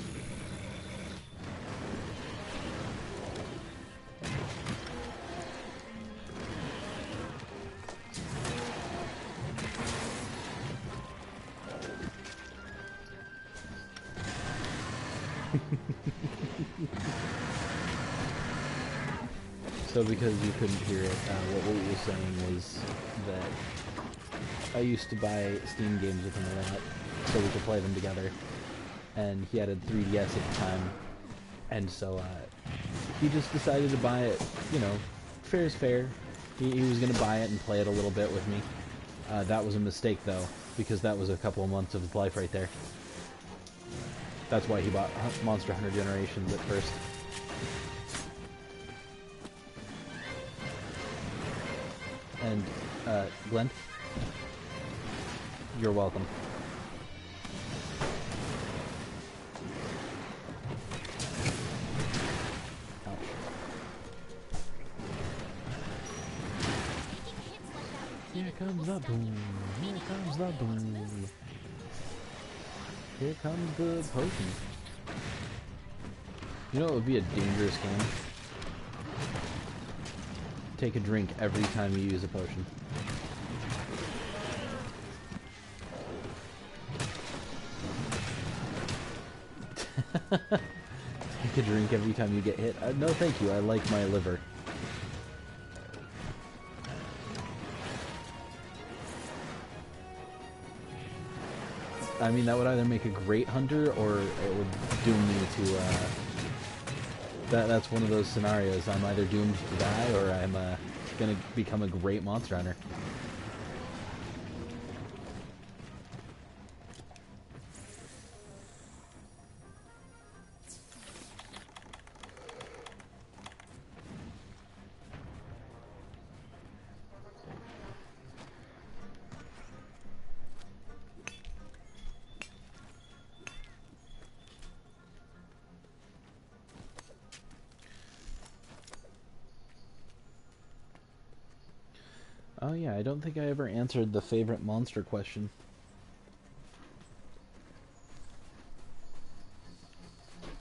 S1: So because you couldn't hear it, what we were saying was that I used to buy Steam games with him a lot so we could play them together, and he had a 3DS at the time, and so he just decided to buy it, you know, fair is fair. He was going to buy it and play it a little bit with me. That was a mistake though, because that was a couple of months of his life right there. That's why he bought Monster Hunter Generations at first. And, Glenn, you're welcome. Ouch. Here comes the boom, here comes the boom. Here comes the potion. You know it would be a dangerous game? Take a drink every time you use a potion. Take a drink every time you get hit. No thank you, I like my liver. I mean, that would either make a great hunter, or it would doom me to, that's one of those scenarios. I'm either doomed to die, or I'm, gonna become a great monster hunter. Oh yeah, I don't think I ever answered the favorite monster question.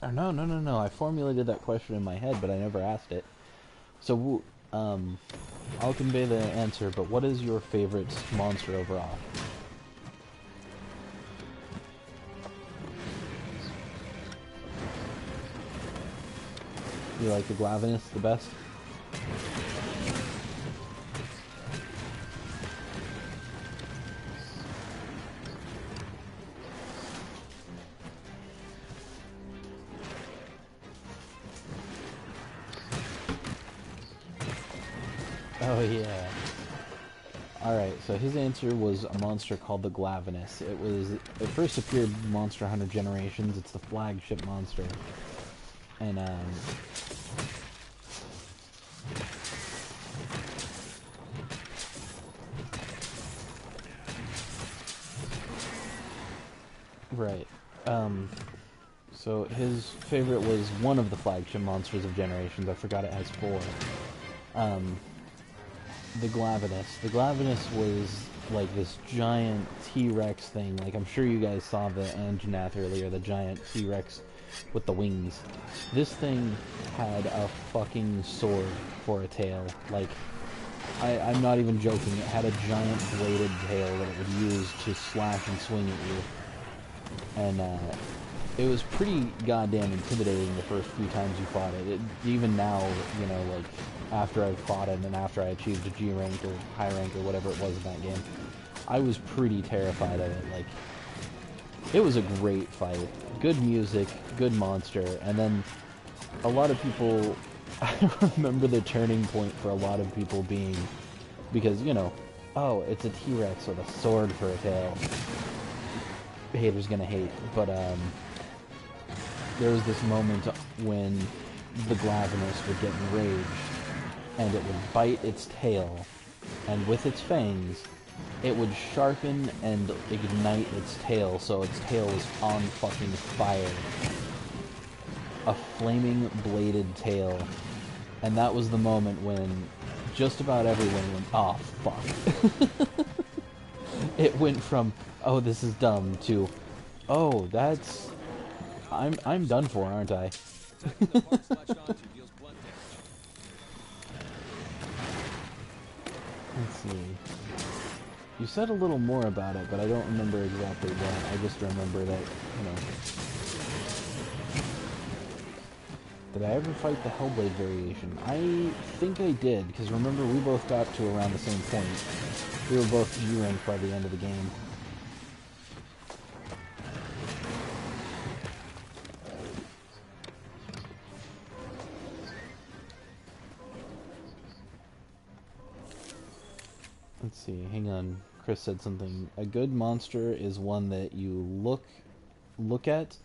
S1: Oh, no, I formulated that question in my head, but I never asked it. So, I'll convey the answer, but what is your favorite monster overall? You like the Glavenus the best? Oh yeah. Alright, so his answer was a monster called the Glavenus. It first appeared in Monster Hunter Generations. It's the flagship monster. And, right. So his favorite was one of the flagship monsters of Generations. I forgot it has 4. The Glavenus. The Glavenus was like this giant T-Rex thing. Like, I'm sure you guys saw the Anjanath earlier, the giant T-Rex with the wings. This thing had a fucking sword for a tail. Like, I'm not even joking. It had a giant bladed tail that it would use to slash and swing at you. And, it was pretty goddamn intimidating the first few times you fought it. Even now, you know, like, after I've fought it and after I achieved a G rank or high rank or whatever it was in that game, I was pretty terrified of it. Like, it was a great fight. Good music, good monster, and then a lot of people, I remember the turning point for a lot of people being, because, you know, oh, it's a T-Rex with a sword for a tail. Haters gonna hate, but, there was this moment when the Glavenus would get enraged, and it would bite its tail, and with its fangs, it would sharpen and ignite its tail, so its tail was on fucking fire. A flaming bladed tail. And that was the moment when just about everyone went, "Oh, fuck." It went from, oh, this is dumb, to, oh, that's... I'm done for, aren't I? Let's see. You said a little more about it, but I don't remember exactly what. I just remember that, you know... Did I ever fight the Hellblade variation? I think I did, because remember we both got to around the same point. We were both G-ranked by the end of the game. Let's see, hang on. Chris said something. A good monster is one that you look at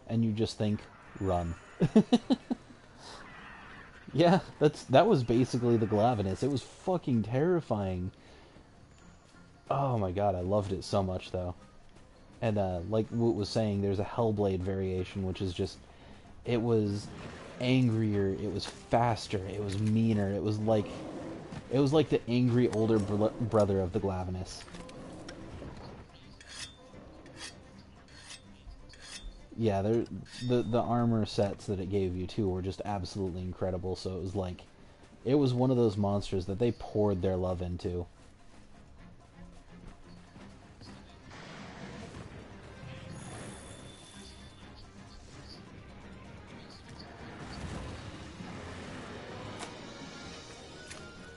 S1: and you just think, run. Yeah, that was basically the Glavenus. It was fucking terrifying. Oh my god, I loved it so much though. And like Woot was saying, there's a Hellblade variation, which is just, it was angrier, it was faster, it was meaner, it was like the angry older brother of the Glavenus. Yeah, the armor sets that it gave you too were just absolutely incredible. So it was like, it was one of those monsters that they poured their love into.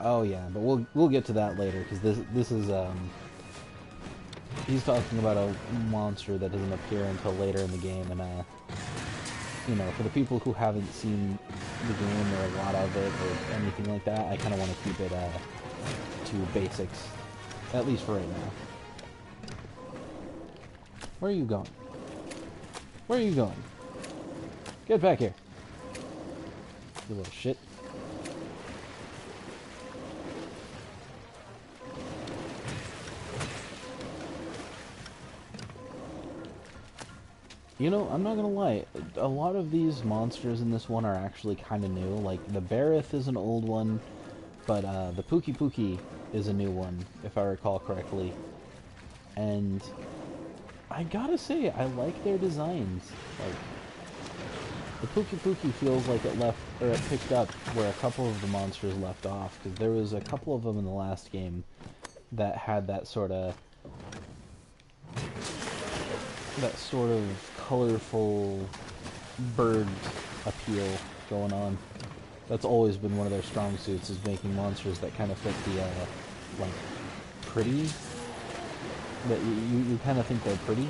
S1: Oh yeah, but we'll get to that later, because this is he's talking about a monster that doesn't appear until later in the game, and you know, for the people who haven't seen the game or a lot of it or anything like that, I kind of want to keep it to basics, at least for right now. Where are you going? Where are you going? Get back here, you little shit. You know, I'm not gonna lie, a lot of these monsters in this one are actually kind of new. Like, the Barith is an old one, but the Pookie Pookie is a new one, if I recall correctly. And I gotta say, I like their designs. Like, the Pookie Pookie feels like it picked up where a couple of the monsters left off, because there was a couple of them in the last game that had that sort of colorful bird appeal going on. That's always been one of their strong suits, is making monsters that kind of fit the, like, pretty, that you kind of think they're pretty.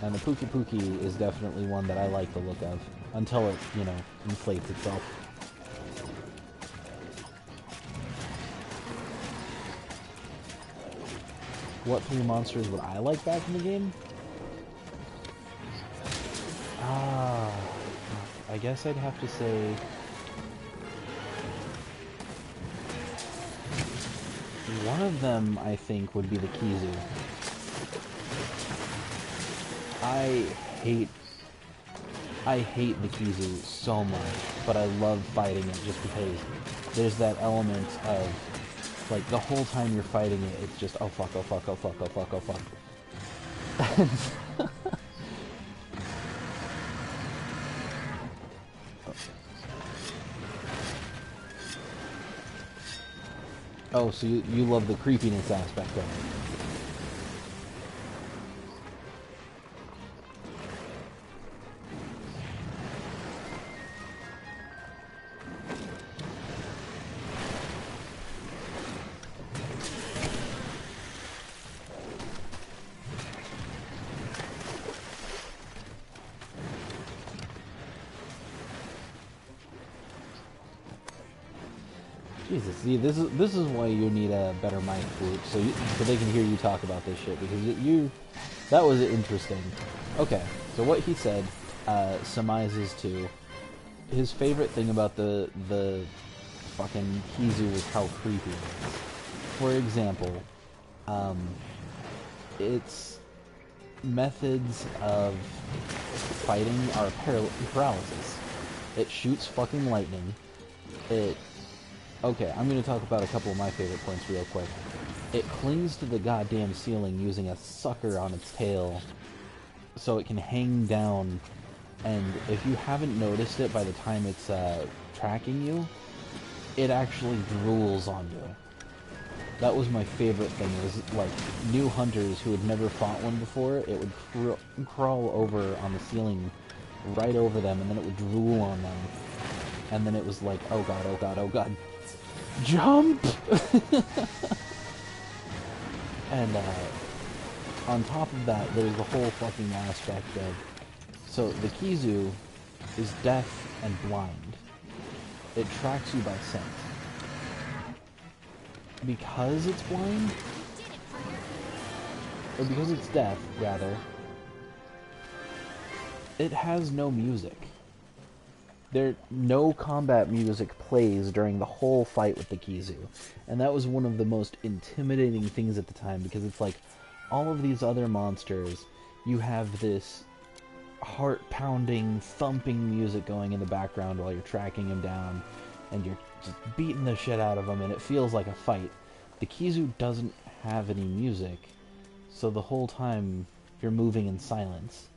S1: And the Pookie Pookie is definitely one that I like the look of, until it, you know, inflates itself. What three monsters would I like back in the game? I guess I'd have to say... one of them, I think, would be the Kizu. I hate the Kizu so much, but I love fighting it just because there's that element of, like, the whole time you're fighting it, it's just, oh fuck, oh fuck, oh fuck, oh fuck, oh fuck. Oh, so you love the creepiness aspect of it. Jesus, see, this is why you need a better mic, Woot, so they can hear you talk about this shit, because that was interesting. Okay, so what he said surmises to his favorite thing about the fucking Kizu was how creepy it is. For example, its methods of fighting are paralysis. It shoots fucking lightning. Okay, I'm going to talk about a couple of my favorite points real quick. it clings to the goddamn ceiling using a sucker on its tail so it can hang down, and if you haven't noticed it by the time it's tracking you, it actually drools on you. That was my favorite thing, was like new hunters who had never fought one before, it would crawl over on the ceiling right over them, and then it would drool on them, and then it was like, oh god, oh god, oh god, jump! And on top of that, there's the whole fucking aspect of, so the Kizu is deaf and blind. It tracks you by scent. Because it's blind, or because it's deaf, rather, it has no music. No combat music plays during the whole fight with the Kizu. And that was one of the most intimidating things at the time, because it's like, all of these other monsters, you have this heart-pounding, thumping music going in the background while you're tracking him down, and you're just beating the shit out of him, and it feels like a fight. The Kizu doesn't have any music, so the whole time you're moving in silence.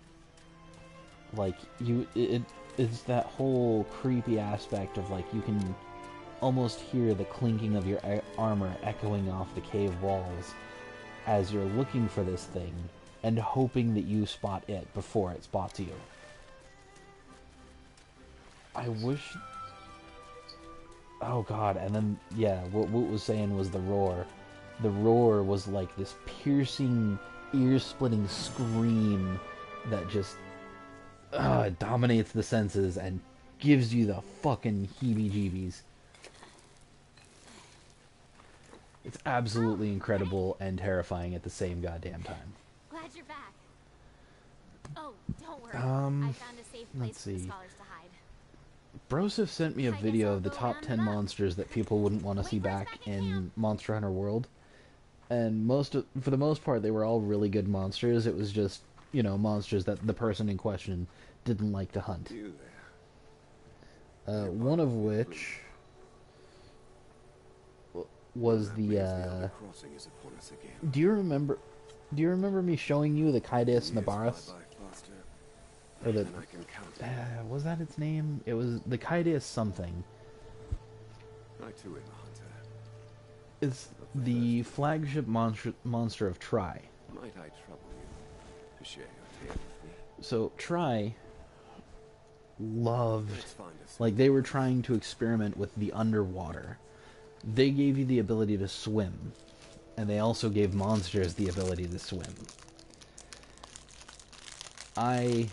S1: Like, it's that whole creepy aspect of, like, you can almost hear the clinking of your armor echoing off the cave walls as you're looking for this thing and hoping that you spot it before it spots you. I wish... Oh god, and then, yeah, what Woot was saying was the roar. The roar was like this piercing, ear-splitting scream that just dominates the senses and gives you the fucking heebie-jeebies. It's absolutely incredible and terrifying at the same goddamn time.
S5: Glad you're back. Oh, don't worry. I found a safe place for the scholars to hide.
S1: Broseph sent me a video of the top 10 monsters that people wouldn't want to see back in Monster Hunter World. And for the most part, they were all really good monsters. It was just, you know, monsters that the person in question didn't like to hunt. One of which was the, do you remember me showing you the Kaides Nabaris? Or the, was that its name? It was the Kaides something.
S6: I too am a hunter.
S1: It's the flagship monster of Tri.
S6: Might I trouble you to share your tale with me?
S1: So Tri loved, like, they were trying to experiment with the underwater. They gave you the ability to swim, and they also gave monsters the ability to swim. I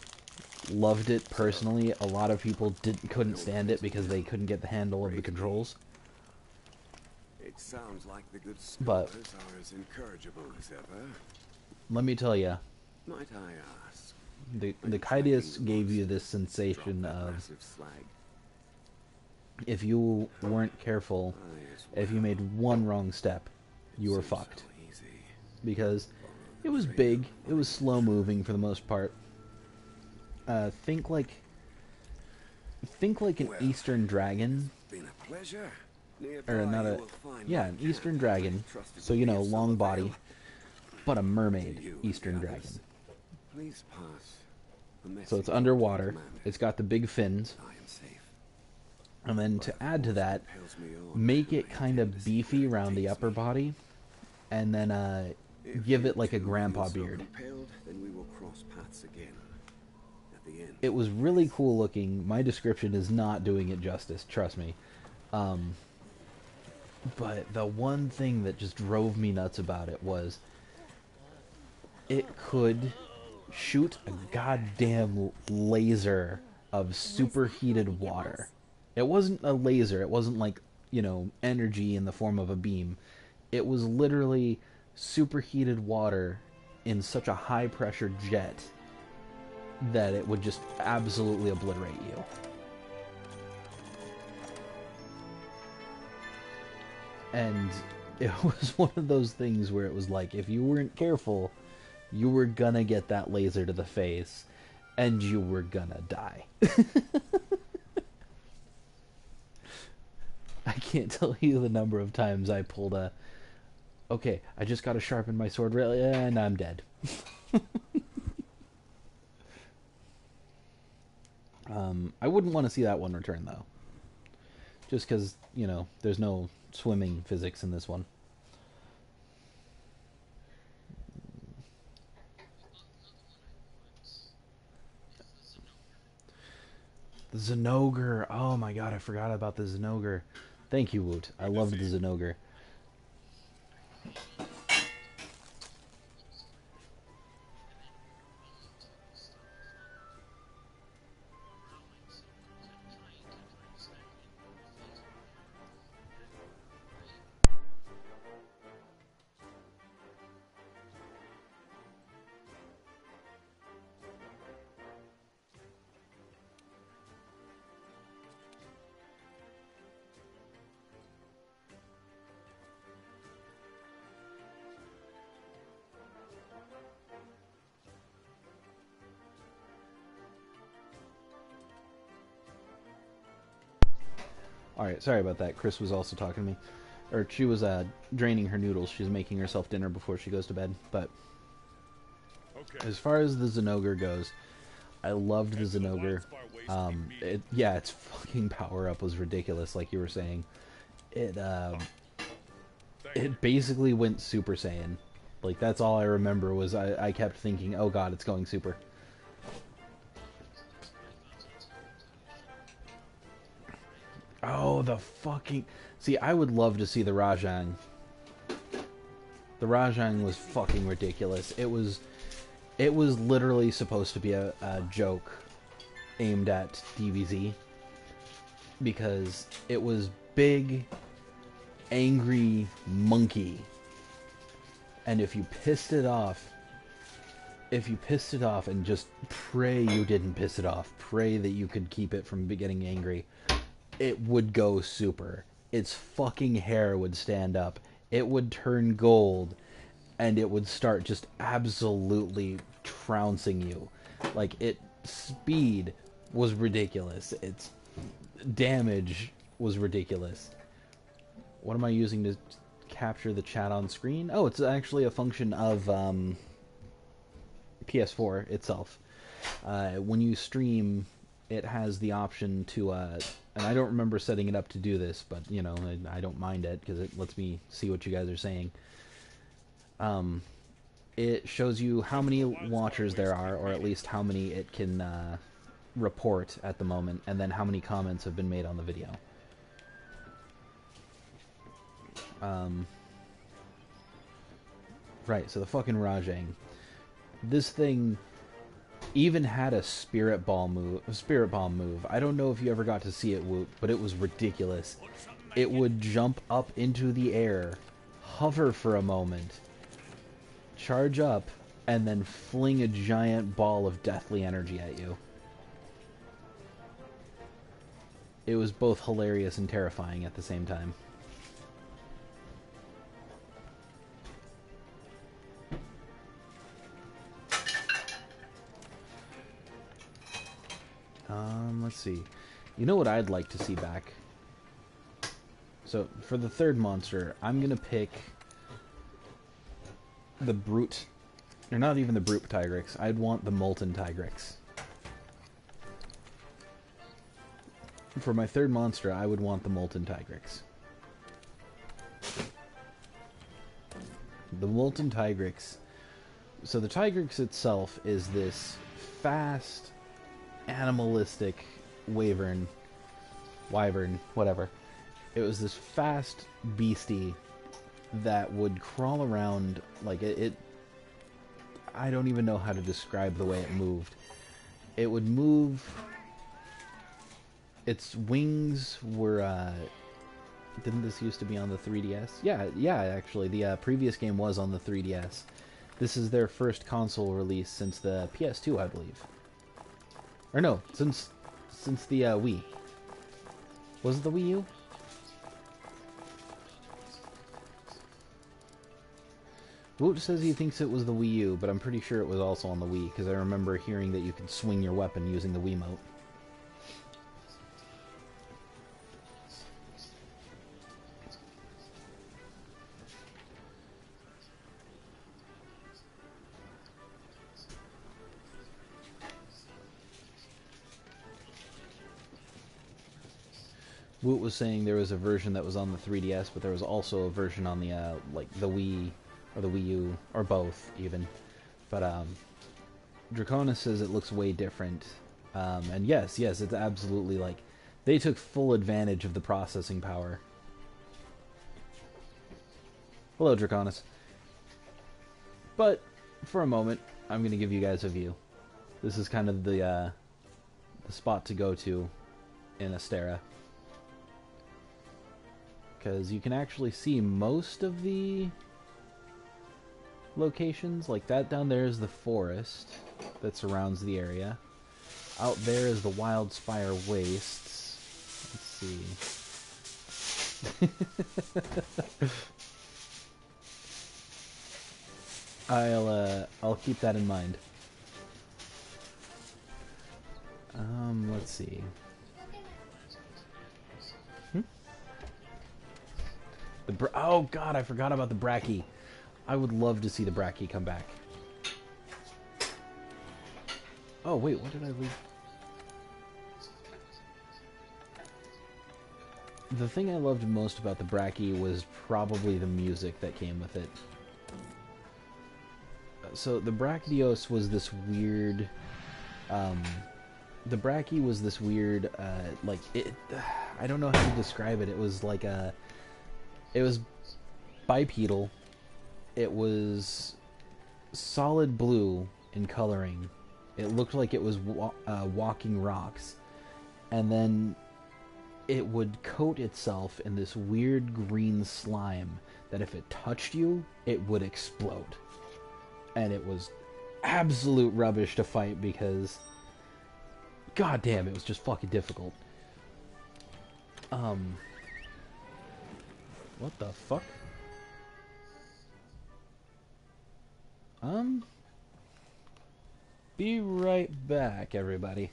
S1: loved it personally. A lot of people couldn't stand it because they couldn't get the handle of the controls.
S6: It sounds like the good
S1: But
S6: scholars are as incorrigible as ever.
S1: let me tell you,
S6: Might I ask?
S1: the Kaidius gave you this sensation of, if you weren't careful, if you made one wrong step, you were fucked. Because it was big, it was slow moving for the most part. Think like an Eastern dragon, or not a, yeah, an Eastern dragon. So, you know, long body, but a mermaid Eastern dragon. So it's underwater. It's got the big fins. And then to add to that, make it kind of beefy around the upper body, and then give it like a grandpa beard. It was really cool looking. My description is not doing it justice, trust me. But the one thing that just drove me nuts about it was it could shoot a goddamn laser of superheated water. It wasn't a laser, it wasn't like, you know, energy in the form of a beam. It was literally superheated water in such a high pressure jet that it would just absolutely obliterate you. And it was one of those things where it was like, if you weren't careful, you were gonna get that laser to the face, and you were gonna die. I can't tell you the number of times I pulled a Okay, I just gotta sharpen my sword, really, and I'm dead. I wouldn't want to see that one return, though. Just because, you know, there's no swimming physics in this one. The Zenogre. Oh my god, I forgot about the Zenogre. Thank you, Woot. I loved the Zenogre. Alright, sorry about that. Chris was also talking to me. Or she was draining her noodles. She's making herself dinner before she goes to bed. But as far as the Zenogre goes, I loved the Zenogre. Yeah, its fucking power-up was ridiculous, like you were saying. It basically went Super Saiyan. Like, that's all I remember was I kept thinking, oh god, it's going Super. Oh, the fucking... See, I would love to see the Rajang. The Rajang was fucking ridiculous. It was literally supposed to be a joke aimed at DBZ. Because it was big, angry monkey. And if you pissed it off and just pray you didn't piss it off, pray that you could keep it from getting angry, it would go Super. Its fucking hair would stand up. It would turn gold. And it would start just absolutely trouncing you. Like, its speed was ridiculous. Its damage was ridiculous. What am I using to capture the chat on screen? Oh, it's actually a function of PS4 itself. When you stream, it has the option to... and I don't remember setting it up to do this, but, you know, I don't mind it, because it lets me see what you guys are saying. It shows you how many watchers there are, or at least how many it can report at the moment, and then how many comments have been made on the video. Right, so the fucking Rajang. This thing even had a spirit bomb move. I don't know if you ever got to see it, Woot, but it was ridiculous. It would jump up into the air, hover for a moment, charge up, and then fling a giant ball of deathly energy at you. It was both hilarious and terrifying at the same time. Let's see. You know what I'd like to see back? So, for the third monster, I'm gonna pick the Brute, or not even the Brute Tigrex. I'd want the Molten Tigrex. For my third monster, I would want the Molten Tigrex. The Molten Tigrex... So the Tigrex itself is this fast, animalistic wyvern, whatever. It was this fast beastie that would crawl around like it. I don't even know how to describe the way it moved. It would move. Its wings were. Didn't this used to be on the 3DS? Yeah. Actually, the previous game was on the 3DS. This is their first console release since the PS2, I believe. Or no, since the Wii. Was it the Wii U? Woot says he thinks it was the Wii U, but I'm pretty sure it was also on the Wii, because I remember hearing that you could swing your weapon using the Wiimote. Woot was saying there was a version that was on the 3DS, but there was also a version on the like the Wii or the Wii U or both even. But Draconis says it looks way different. And yes, it's absolutely like they took full advantage of the processing power. Hello, Draconis. But for a moment, I'm going to give you guys a view. This is kind of the spot to go to in Astera, because you can actually see most of the locations. Like that down there is the forest that surrounds the area. Out there is the Wild Spire Wastes. Let's see. I'll keep that in mind. Let's see. Oh god, I forgot about the Bracky. I would love to see the Bracky come back. Oh wait, what did I leave? The thing I loved most about the Bracky was probably the music that came with it. So the Brachdios was this weird... the Bracky was this weird, like, it... I don't know how to describe it. It was like a... It was bipedal. It was solid blue in coloring. It looked like it was walking rocks. And then it would coat itself in this weird green slime that if it touched you, it would explode. And it was absolute rubbish to fight because... God damn, it was just fucking difficult. What the fuck? Be right back, everybody.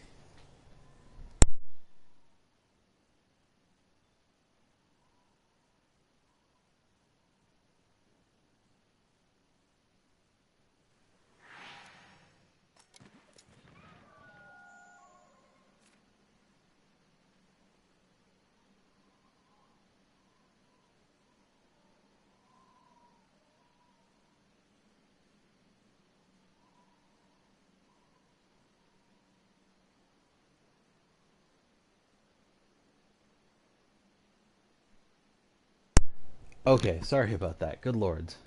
S1: Okay, sorry about that. Good lords.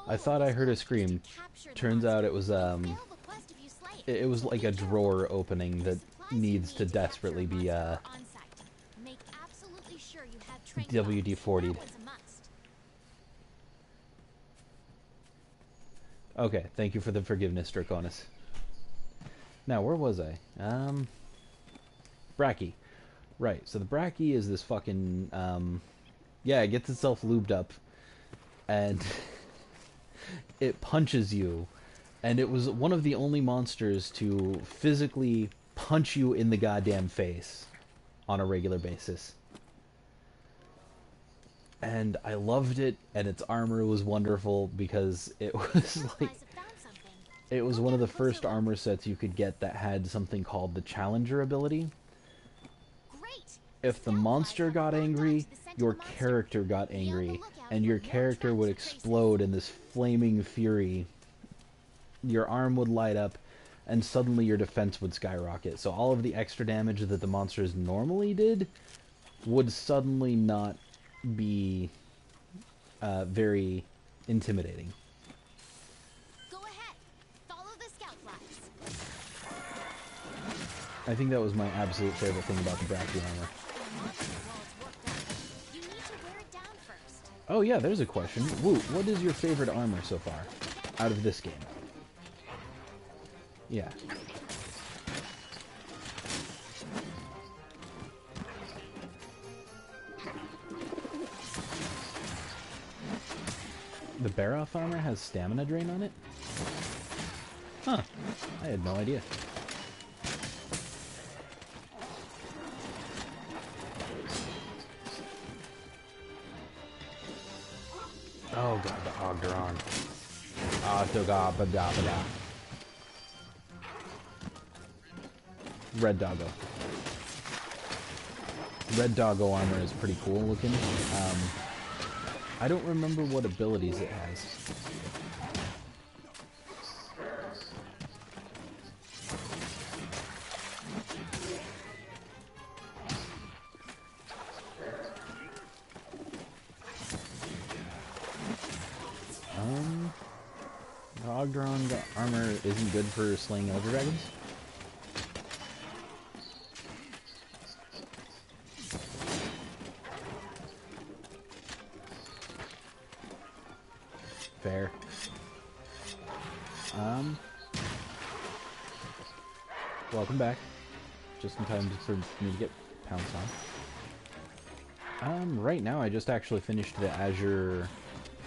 S1: I thought I heard a scream. Turns out it was it was like a drawer opening that needs to desperately be WD-40'd. Okay, thank you for the forgiveness, Draconis. Now, where was I? Bracky. Right, so the Bracky is this fucking, yeah, it gets itself lubed up, and it punches you, and it was one of the only monsters to physically punch you in the goddamn face on a regular basis. And I loved it, and its armor was wonderful because it was like... It was one of the first armor sets you could get that had something called the Challenger ability. If the monster got angry, your character got angry, and your character would explode in this flaming fury. Your arm would light up, and suddenly your defense would skyrocket. So all of the extra damage that the monsters normally did would suddenly not be very intimidating. I think that was my absolute favorite thing about the Bracky armor. Oh yeah, there's a question. Woot, what is your favorite armor so far out of this game? Yeah. The Baroth armor has stamina drain on it? Huh. I had no idea. Oh god, the Ogdoron. Ogdogabadabada. Red Doggo. red doggo armor is pretty cool looking. I don't remember what abilities it has. Ogdron armor isn't good for slaying elder dragons. Fair. Welcome back. Just in time for me to get pounced on. Right now I just actually finished the Azure...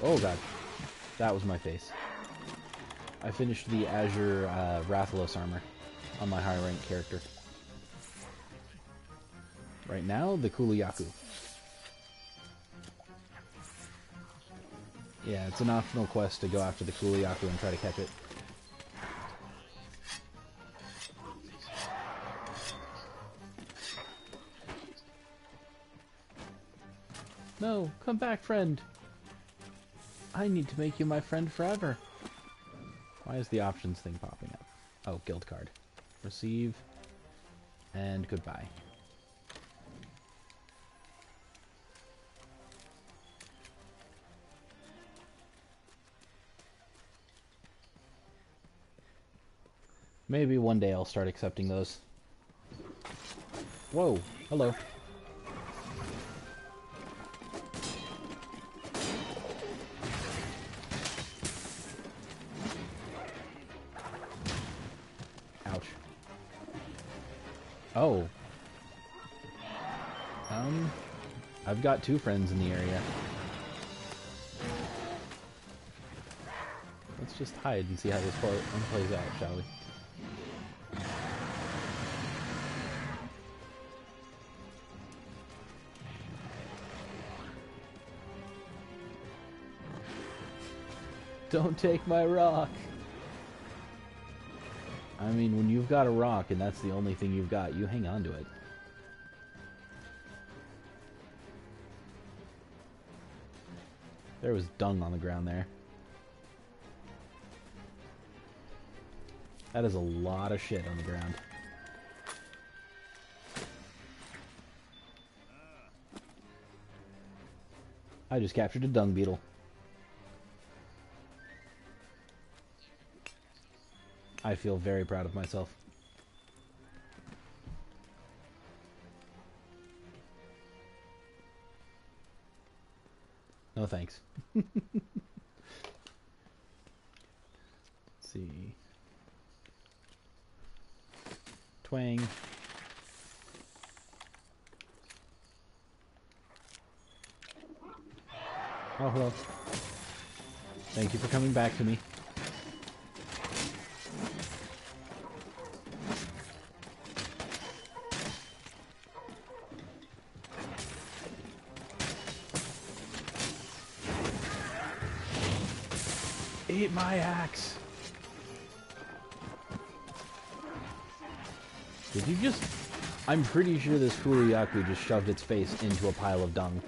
S1: Oh god. That was my face. I finished the Azure Rathalos armor on my high rank character. Right now, the Kuluyaku. Yeah, it's an optional quest to go after the Kuluyaku and try to catch it. No, come back, friend. I need to make you my friend forever. Why is the options thing popping up? Oh, guild card. Receive. And goodbye. Maybe one day I'll start accepting those. Whoa, hello. Ouch. Oh. I've got 2 friends in the area. Let's just hide and see how this one plays out, shall we? Don't take my rock! I mean, when you've got a rock and that's the only thing you've got, you hang on to it. There was dung on the ground there. That is a lot of shit on the ground. I just captured a dung beetle. I feel very proud of myself. No thanks. Let's see. Twang. Oh, hello. Thank you for coming back to me. Eat my axe! Did you just... I'm pretty sure this Kuluyaku just shoved its face into a pile of dung.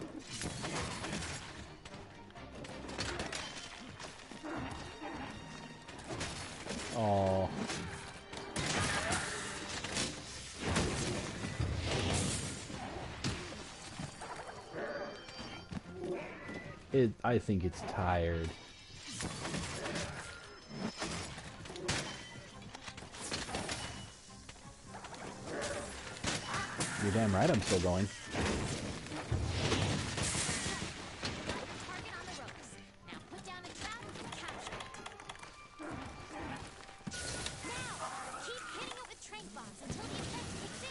S1: Aww. I think it's tired. You're damn right I'm still going.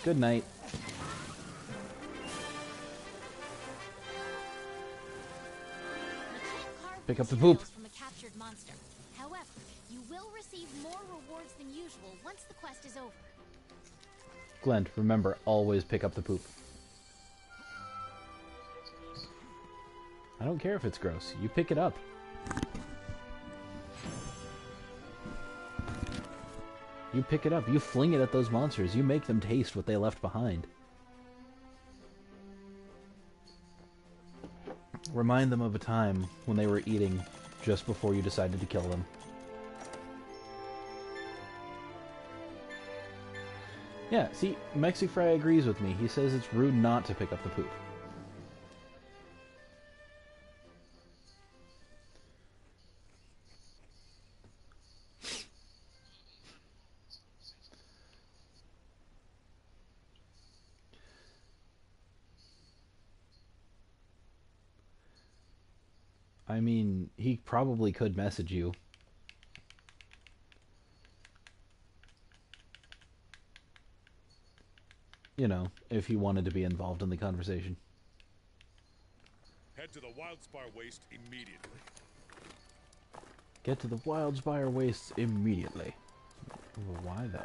S1: Good night. Pick up the poop.
S5: From a captured monster. However, you will receive more rewards than usual once the quest is over.
S1: Glenn, remember, always pick up the poop. I don't care if it's gross. You pick it up. You pick it up. You fling it at those monsters. You make them taste what they left behind. Remind them of a time when they were eating just before you decided to kill them. Yeah, see, Mexifry agrees with me. He says it's rude not to pick up the poop. I mean, he probably could message you. You know, if he wanted to be involved in the conversation.
S7: Head to the Wildspire Waste immediately.
S1: Get to the Wildspire Wastes immediately. Why, though?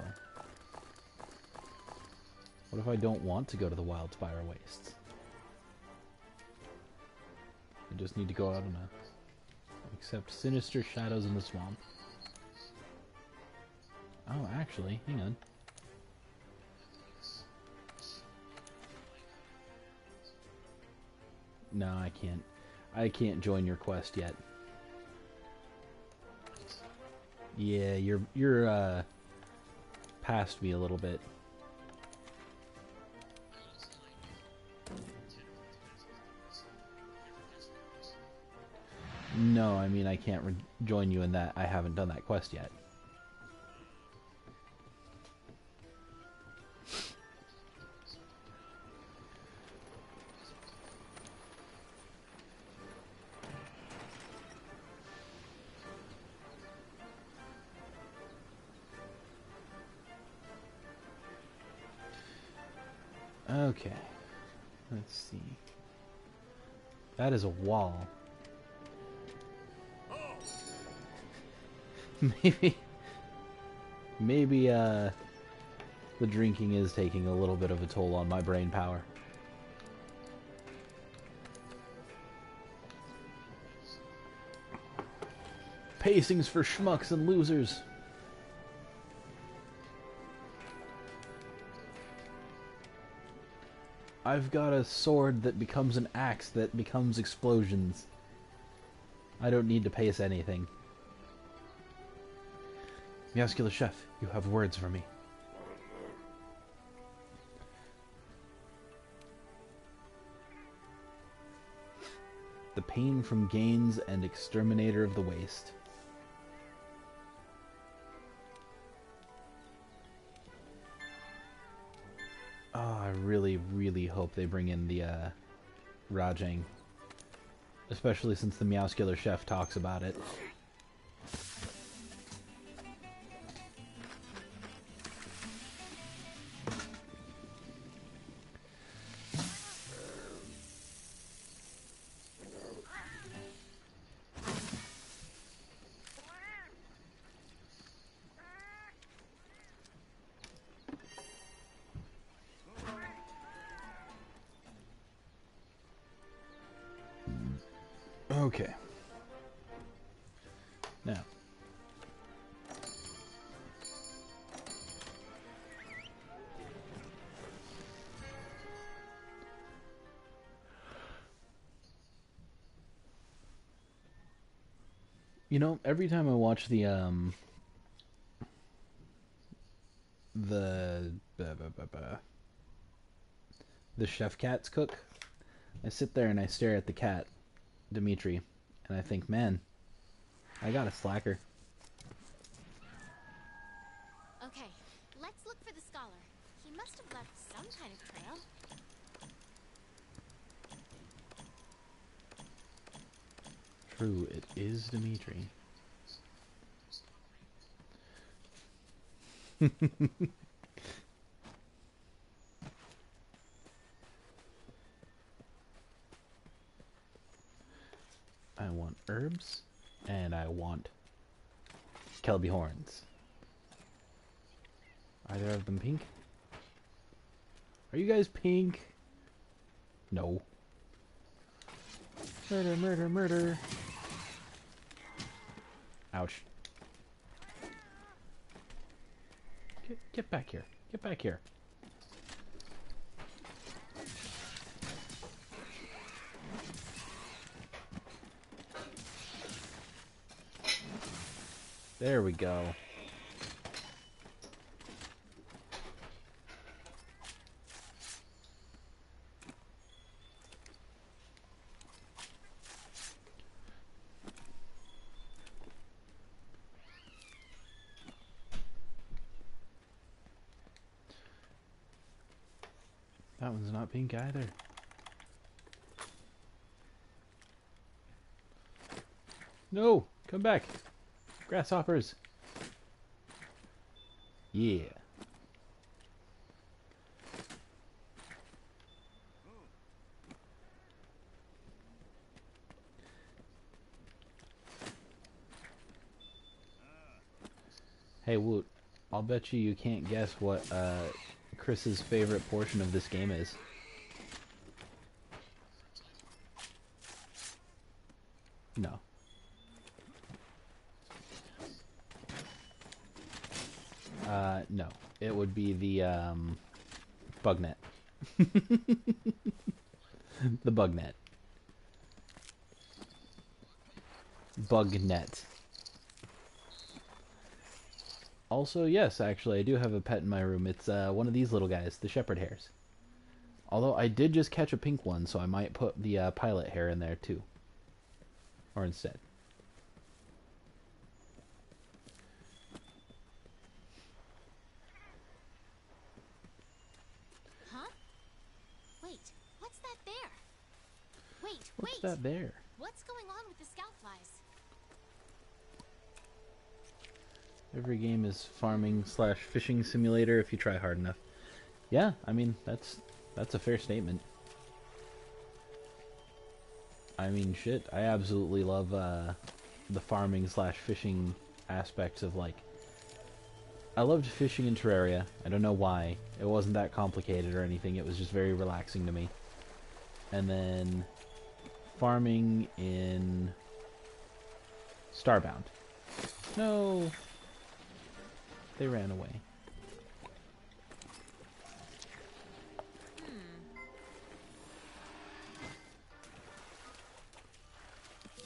S1: What if I don't want to go to the Wildspire Wastes? I just need to go out on a... Accept sinister shadows in the swamp. Oh, actually, hang on. No, I can't. I can't join your quest yet. Yeah, you're past me a little bit. No, I mean I can't join you in that. I haven't done that quest yet. Okay. Let's see. That is a wall. Maybe the drinking is taking a little bit of a toll on my brain power. Pacing's for schmucks and losers. I've got a sword that becomes an axe that becomes explosions. I don't need to pace anything. Muscular Chef, you have words for me. The pain from Gaines and Exterminator of the Waste. Oh, I really, really hope they bring in the Rajang. Especially since the Muscular Chef talks about it. Okay. Now. You know, every time I watch the chef cats cook, I sit there and I stare at the cat, Dimitri, and I think, man, I got a slacker.
S5: Okay, let's look for the scholar. He must have left some kind of trail.
S1: True, it is Dimitri. I want herbs, and I want Kelby horns. Either of them pink? Are you guys pink? No. Murder, murder, murder. Ouch. Get back here. Get back here. There we go. That one's not pink either. No! Come back! Grasshoppers! Yeah. Hey Woot, I'll bet you can't guess what Chris's favorite portion of this game is. No. No. It would be the bug net. The bug net. Bug net. Also, yes, actually, I do have a pet in my room. It's one of these little guys, the shepherd hares. Although I did just catch a pink one, so I might put the pilot hare in there too. Or instead.
S5: Huh? Wait, what's that there? Wait,
S1: What's that there?
S5: What's going on with the scout flies?
S1: Every game is farming / fishing simulator if you try hard enough. Yeah, I mean, that's a fair statement. I mean, shit, I absolutely love the farming / fishing aspects of, like... I loved fishing in Terraria. I don't know why. It wasn't that complicated or anything. It was just very relaxing to me. And then farming in Starbound. No! They ran away.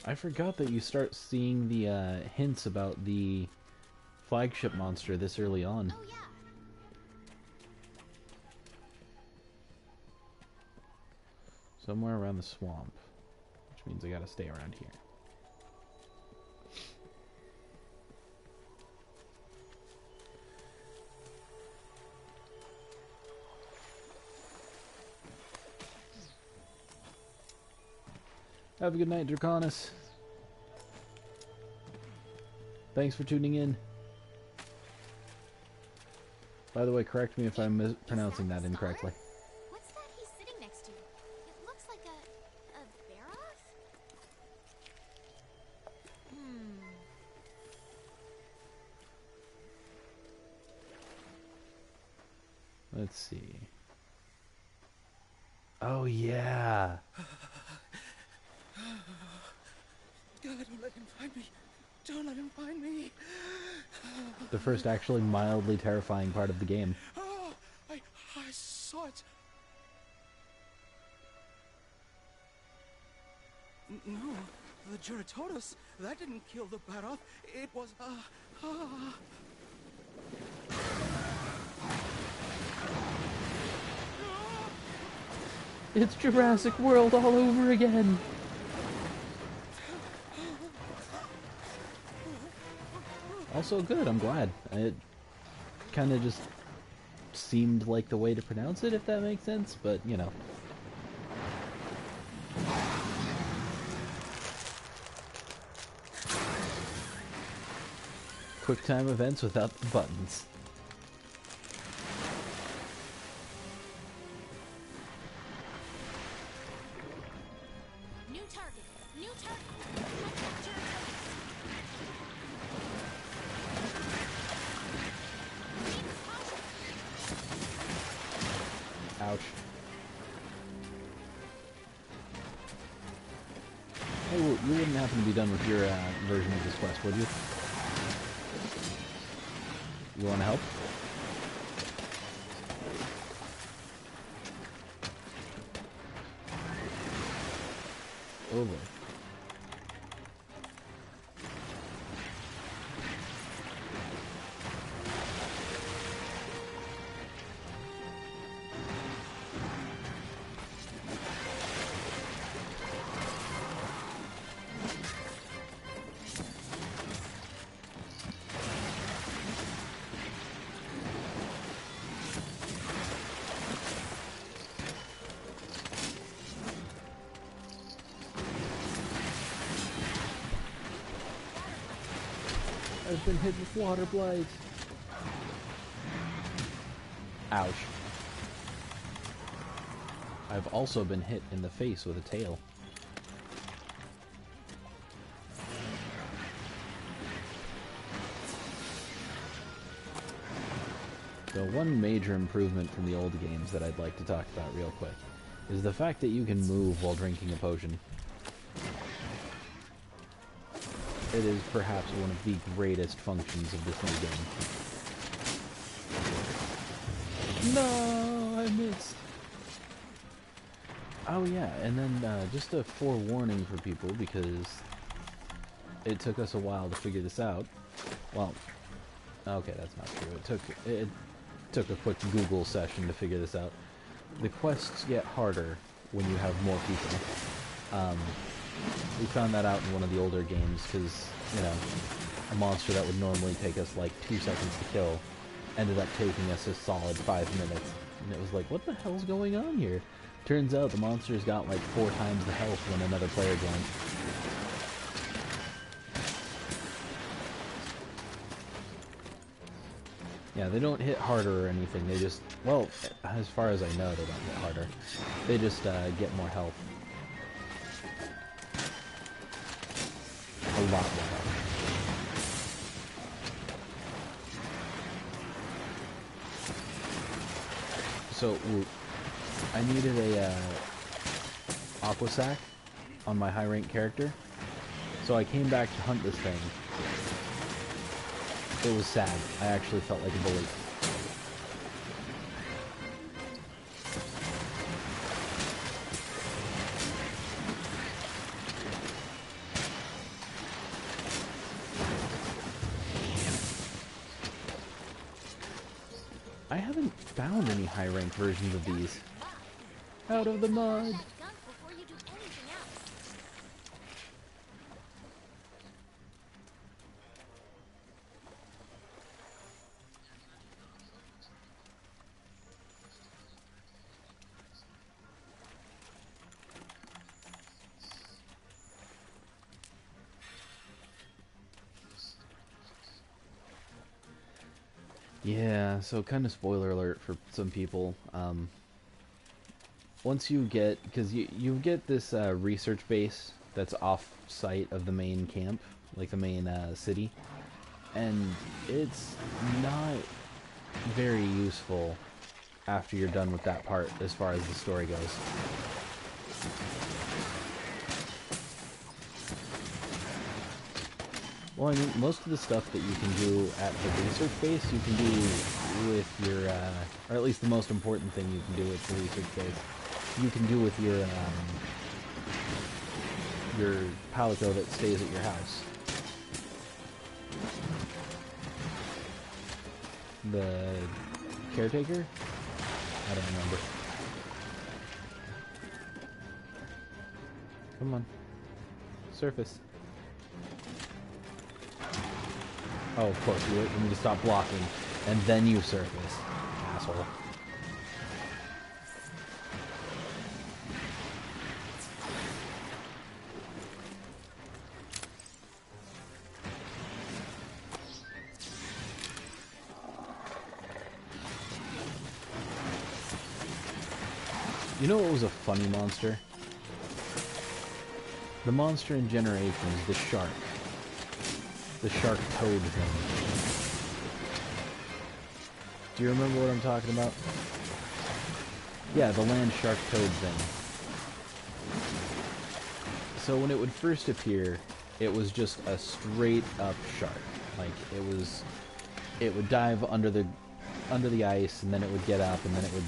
S1: I forgot that you start seeing the hints about the flagship monster this early on.
S5: Oh, yeah.
S1: Somewhere around the swamp. Which means I gotta stay around here. Have a good night, Draconis. Thanks for tuning in. By the way, correct me if I'm mispronouncing that incorrectly.
S5: What's that he's sitting next to? It looks like a Baroth?
S1: Let's see. Oh, yeah.
S13: God, don't let him find me. Don't let him find me.
S1: The first actually mildly terrifying part of the game.
S13: Oh, I saw it. No, the Juratotus. That didn't kill the Baroth. It was,
S1: It's Jurassic World all over again. Also good, I'm glad. It kind of just seemed like the way to pronounce it, if that makes sense, but, you know. QuickTime events without the buttons.
S5: New target. New target. Contact Juratotus.
S1: Ouch. Hey, well, you wouldn't happen to be done with your version of this quest, would you? You want to help? Oh boy. I've been hit with water blight. Ouch. I've also been hit in the face with a tail. So one major improvement from the old games that I'd like to talk about real quick is the fact that you can move while drinking a potion. It is perhaps one of the greatest functions of this new game. No, I missed. Oh yeah, and then just a forewarning for people, because it took us a while to figure this out. Well, okay, that's not true. It took a quick Google session to figure this out. The quests get harder when you have more people. We found that out in one of the older games, because, you know, a monster that would normally take us like 2 seconds to kill ended up taking us a solid 5 minutes. And it was like, what the hell's going on here? Turns out the monster's got like 4 times the health when another player joins. Yeah, they don't hit harder or anything. They just, well, as far as I know, they don't hit harder. They just get more health. A lot more health. So, I needed a aqua sac on my high rank character, so I came back to hunt this thing. It was sad. I actually felt like a bully. I haven't found any high rank versions of these. Out of the mud! Yeah, so kind of spoiler alert for some people. Once you get, because you get this research base that's off-site of the main camp, like the main city, and it's not very useful after you're done with that part as far as the story goes. Well, I mean, most of the stuff that you can do at the research base, you can do with your, or at least the most important thing you can do with the research base, you can do with your palico that stays at your house. The caretaker? I don't remember. Come on. Surface. Oh, of course, you wait for me to stop blocking, and then you surface. Asshole. You know what was a funny monster? The monster in Generations, the shark. The shark toad thing. Do you remember what I'm talking about? Yeah, the land shark toad thing. So when it would first appear, it was just a straight up shark. Like it would dive under the ice, and then it would get up, and then it would,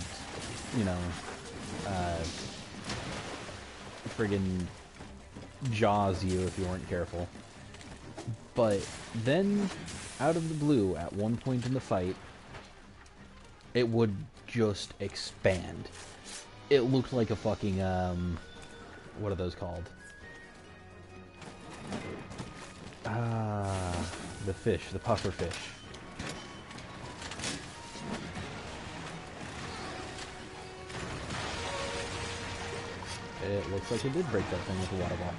S1: you know, friggin' jaws you if you weren't careful. But then, out of the blue, at one point in the fight, it would just expand. It looked like a fucking, what are those called? The fish, the puffer fish. It looks like it did break that thing with a water ball.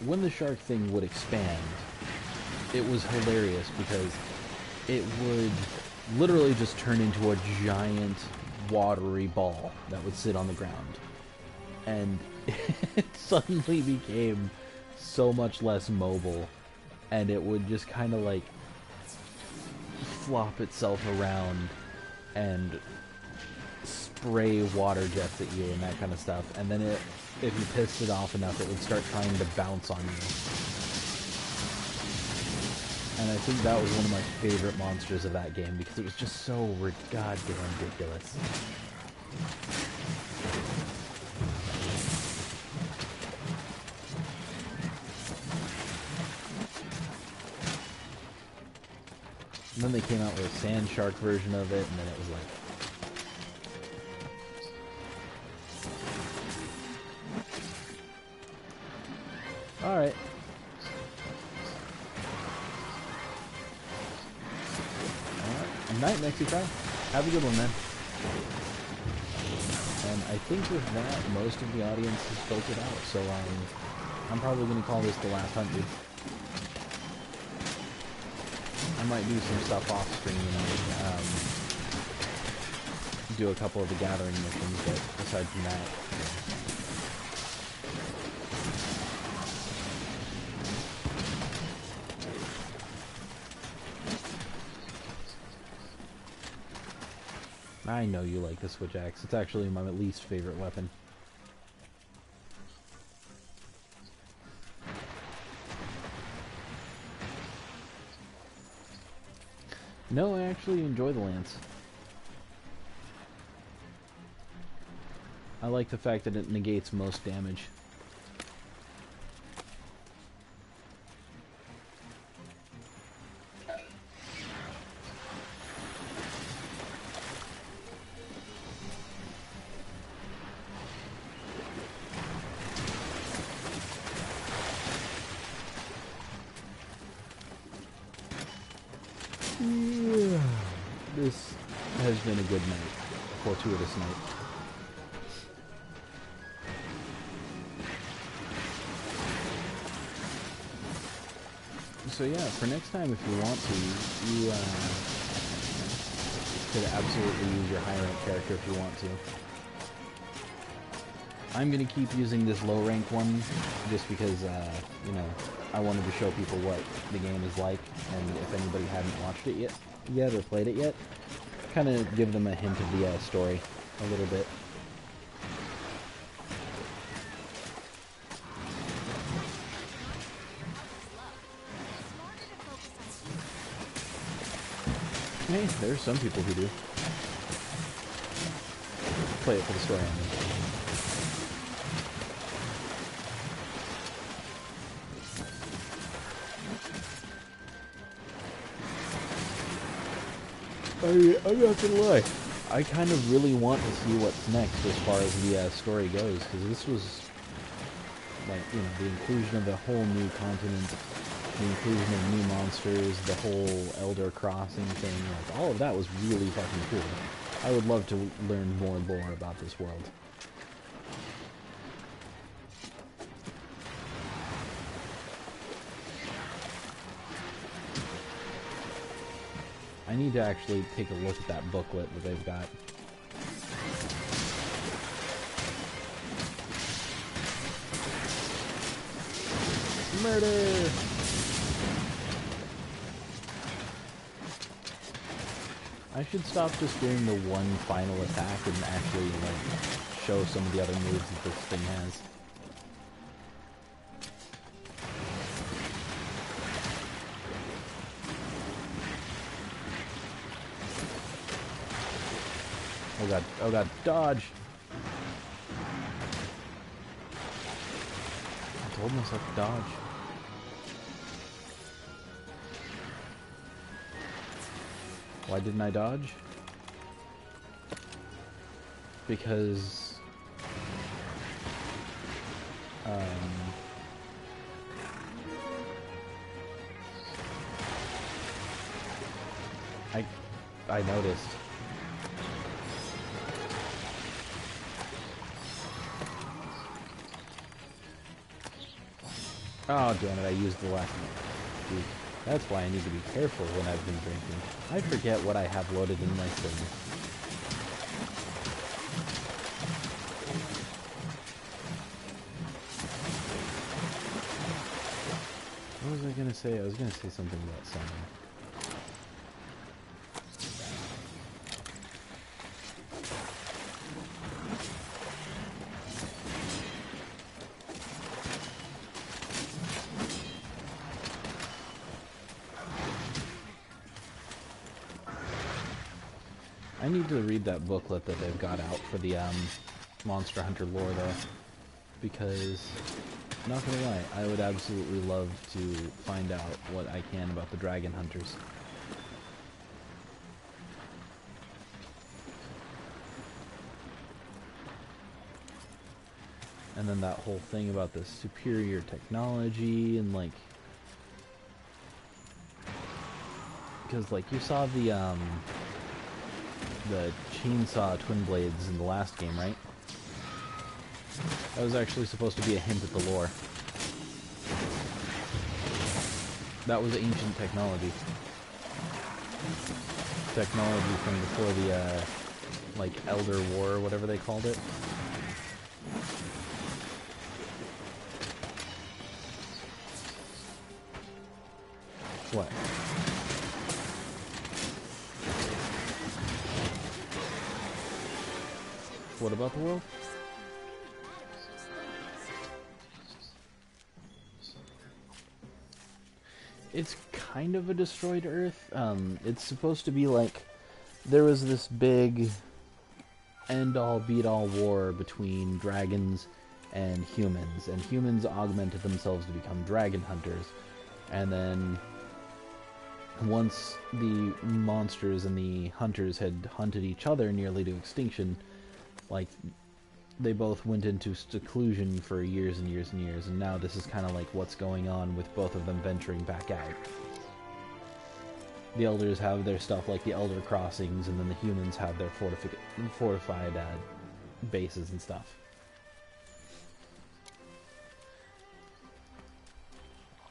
S1: when the shark thing would expand, it was hilarious because it would literally just turn into a giant watery ball that would sit on the ground. And it suddenly became so much less mobile, and it would just kind of like flop itself around and spray water jets at you and that kind of stuff. And then if you pissed it off enough, it would start trying to bounce on you. And I think that was one of my favorite monsters of that game because it was just so goddamn ridiculous. And then they came out with a sand shark version of it, and then it was like... Alright. Night, Mexicry. Have a good one, man. And I think with that, most of the audience has filtered out, so I'm probably going to call this the last hunt, dude. I might do some stuff off stream and do a couple of the gathering missions, but aside from that... I know you like the switch axe. It's actually my least favorite weapon. No, I actually enjoy the lance. I like the fact that it negates most damage. This has been a good night, a fortuitous night. So yeah, for next time, if you want to, you could absolutely use your high rank character if you want to. I'm gonna keep using this low rank one just because, you know, I wanted to show people what the game is like, and if anybody hadn't watched it yet or played it yet, kind of give them a hint of the story a little bit. Hey, there's some people who do. Play it for the story, I mean. I'm not gonna lie. I kind of really want to see what's next as far as the story goes, because this was, like, you know, the inclusion of a whole new continent, the inclusion of new monsters, the whole Elder Crossing thing, like, all of that was really fucking cool. I would love to learn more lore about this world. I need to actually take a look at that booklet that they've got. Murder! I should stop just doing the one final attack and actually, like, show some of the other moves that this thing has. Oh god, dodge! I told myself to dodge. Why didn't I dodge? Because... I noticed. Oh, damn it, I used the last one. Dude, that's why I need to be careful when I've been drinking. I forget what I have loaded in my thing. What was I gonna say? I was gonna say something about summer. I need to read that booklet that they've got out for the Monster Hunter lore, though, because, not gonna lie, I would absolutely love to find out what I can about the dragon hunters. And then that whole thing about the superior technology and, like, because, like, you saw the chainsaw twin blades in the last game, right? That was actually supposed to be a hint at the lore. That was ancient technology. Technology from before the, like, Elder War or whatever they called it. What? What about the world? It's kind of a destroyed Earth. It's supposed to be like there was this big end-all beat-all war between dragons and humans augmented themselves to become dragon hunters, and then once the monsters and the hunters had hunted each other nearly to extinction, like, they both went into seclusion for years and years and years, and now this is kind of like what's going on with both of them venturing back out. The Elders have their stuff like the Elder Crossings, and then the humans have their fortified bases and stuff.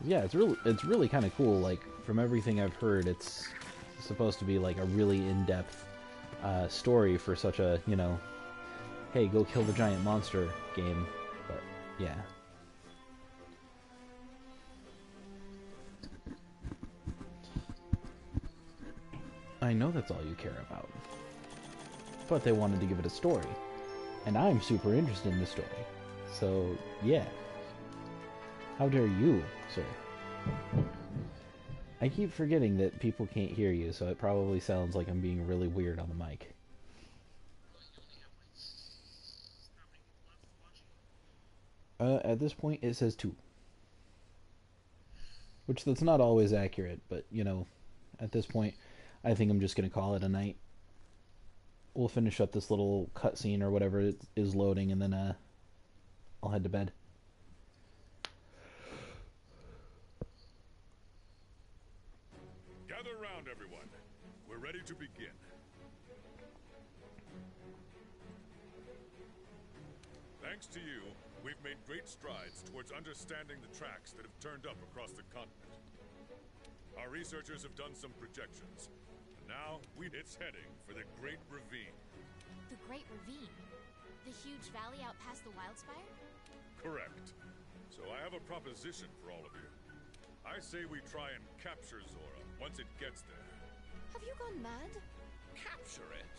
S1: Yeah, it's really kind of cool. Like, from everything I've heard, it's supposed to be like a really in-depth story for such a, you know, hey, go kill the giant monster game. But yeah. I know that's all you care about. But they wanted to give it a story. And I'm super interested in the story. So, yeah. How dare you, sir? I keep forgetting that people can't hear you, so it probably sounds like I'm being really weird on the mic. At this point, it says 2. Which, that's not always accurate, but, you know, at this point, I think I'm just going to call it a night. We'll finish up this little cutscene or whatever it is loading, and then, I'll head to bed.
S7: Gather round, everyone. We're ready to begin. Thanks to you, we've made great strides towards understanding the tracks that have turned up across the continent. Our researchers have done some projections. And now, it's heading for the Great Ravine.
S5: The Great Ravine? The huge valley out past the Wildspire?
S7: Correct. So I have a proposition for all of you. I say we try and capture Zora once it gets there.
S5: Have you gone mad?
S7: Capture it?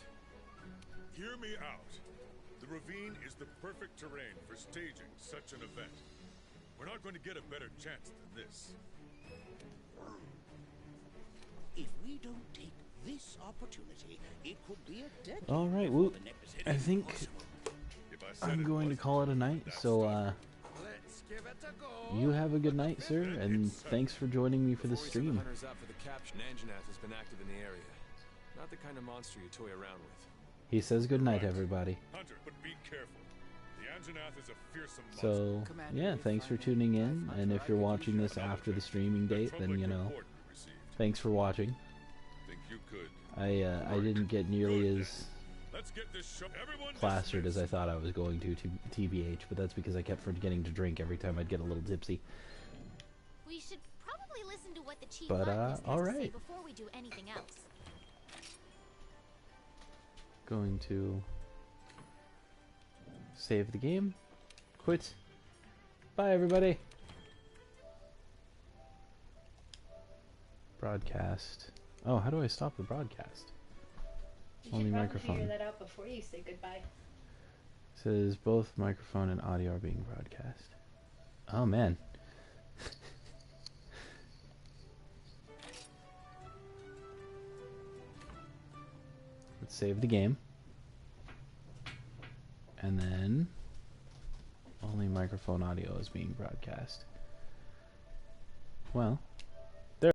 S7: Hear me out. The ravine is the perfect terrain for staging such an event. We're not going to get a better chance than this.
S9: If we don't take this opportunity, it could be a dead.
S1: All right, well, I think I'm going to call it a night. So, you have a good night, sir, and thanks for joining me for the stream.
S6: Anjanath has been active in the area. Not the kind of monster you toy around with.
S1: He says good night, everybody.
S7: Hunter, but be careful. The Anjanath is a fearsome
S1: So, yeah, thanks for tuning in, and if you're watching this after the streaming date, then, you know, thanks for watching. I didn't get nearly as plastered as I thought I was going to TBH, but that's because I kept forgetting to drink every time I'd get a little tipsy.
S5: what the chief
S1: But,
S5: lobbyist has to say
S1: alright.
S5: before we do anything else.
S1: Going to save the game. Quit. Bye, everybody. Broadcast. Oh, how do I stop the broadcast?
S8: You
S1: Only
S8: should probably
S1: microphone.
S8: figure that out before you say goodbye.
S1: Says both microphone and audio are being broadcast. Oh man. Let's save the game. And then only microphone audio is being broadcast. Well,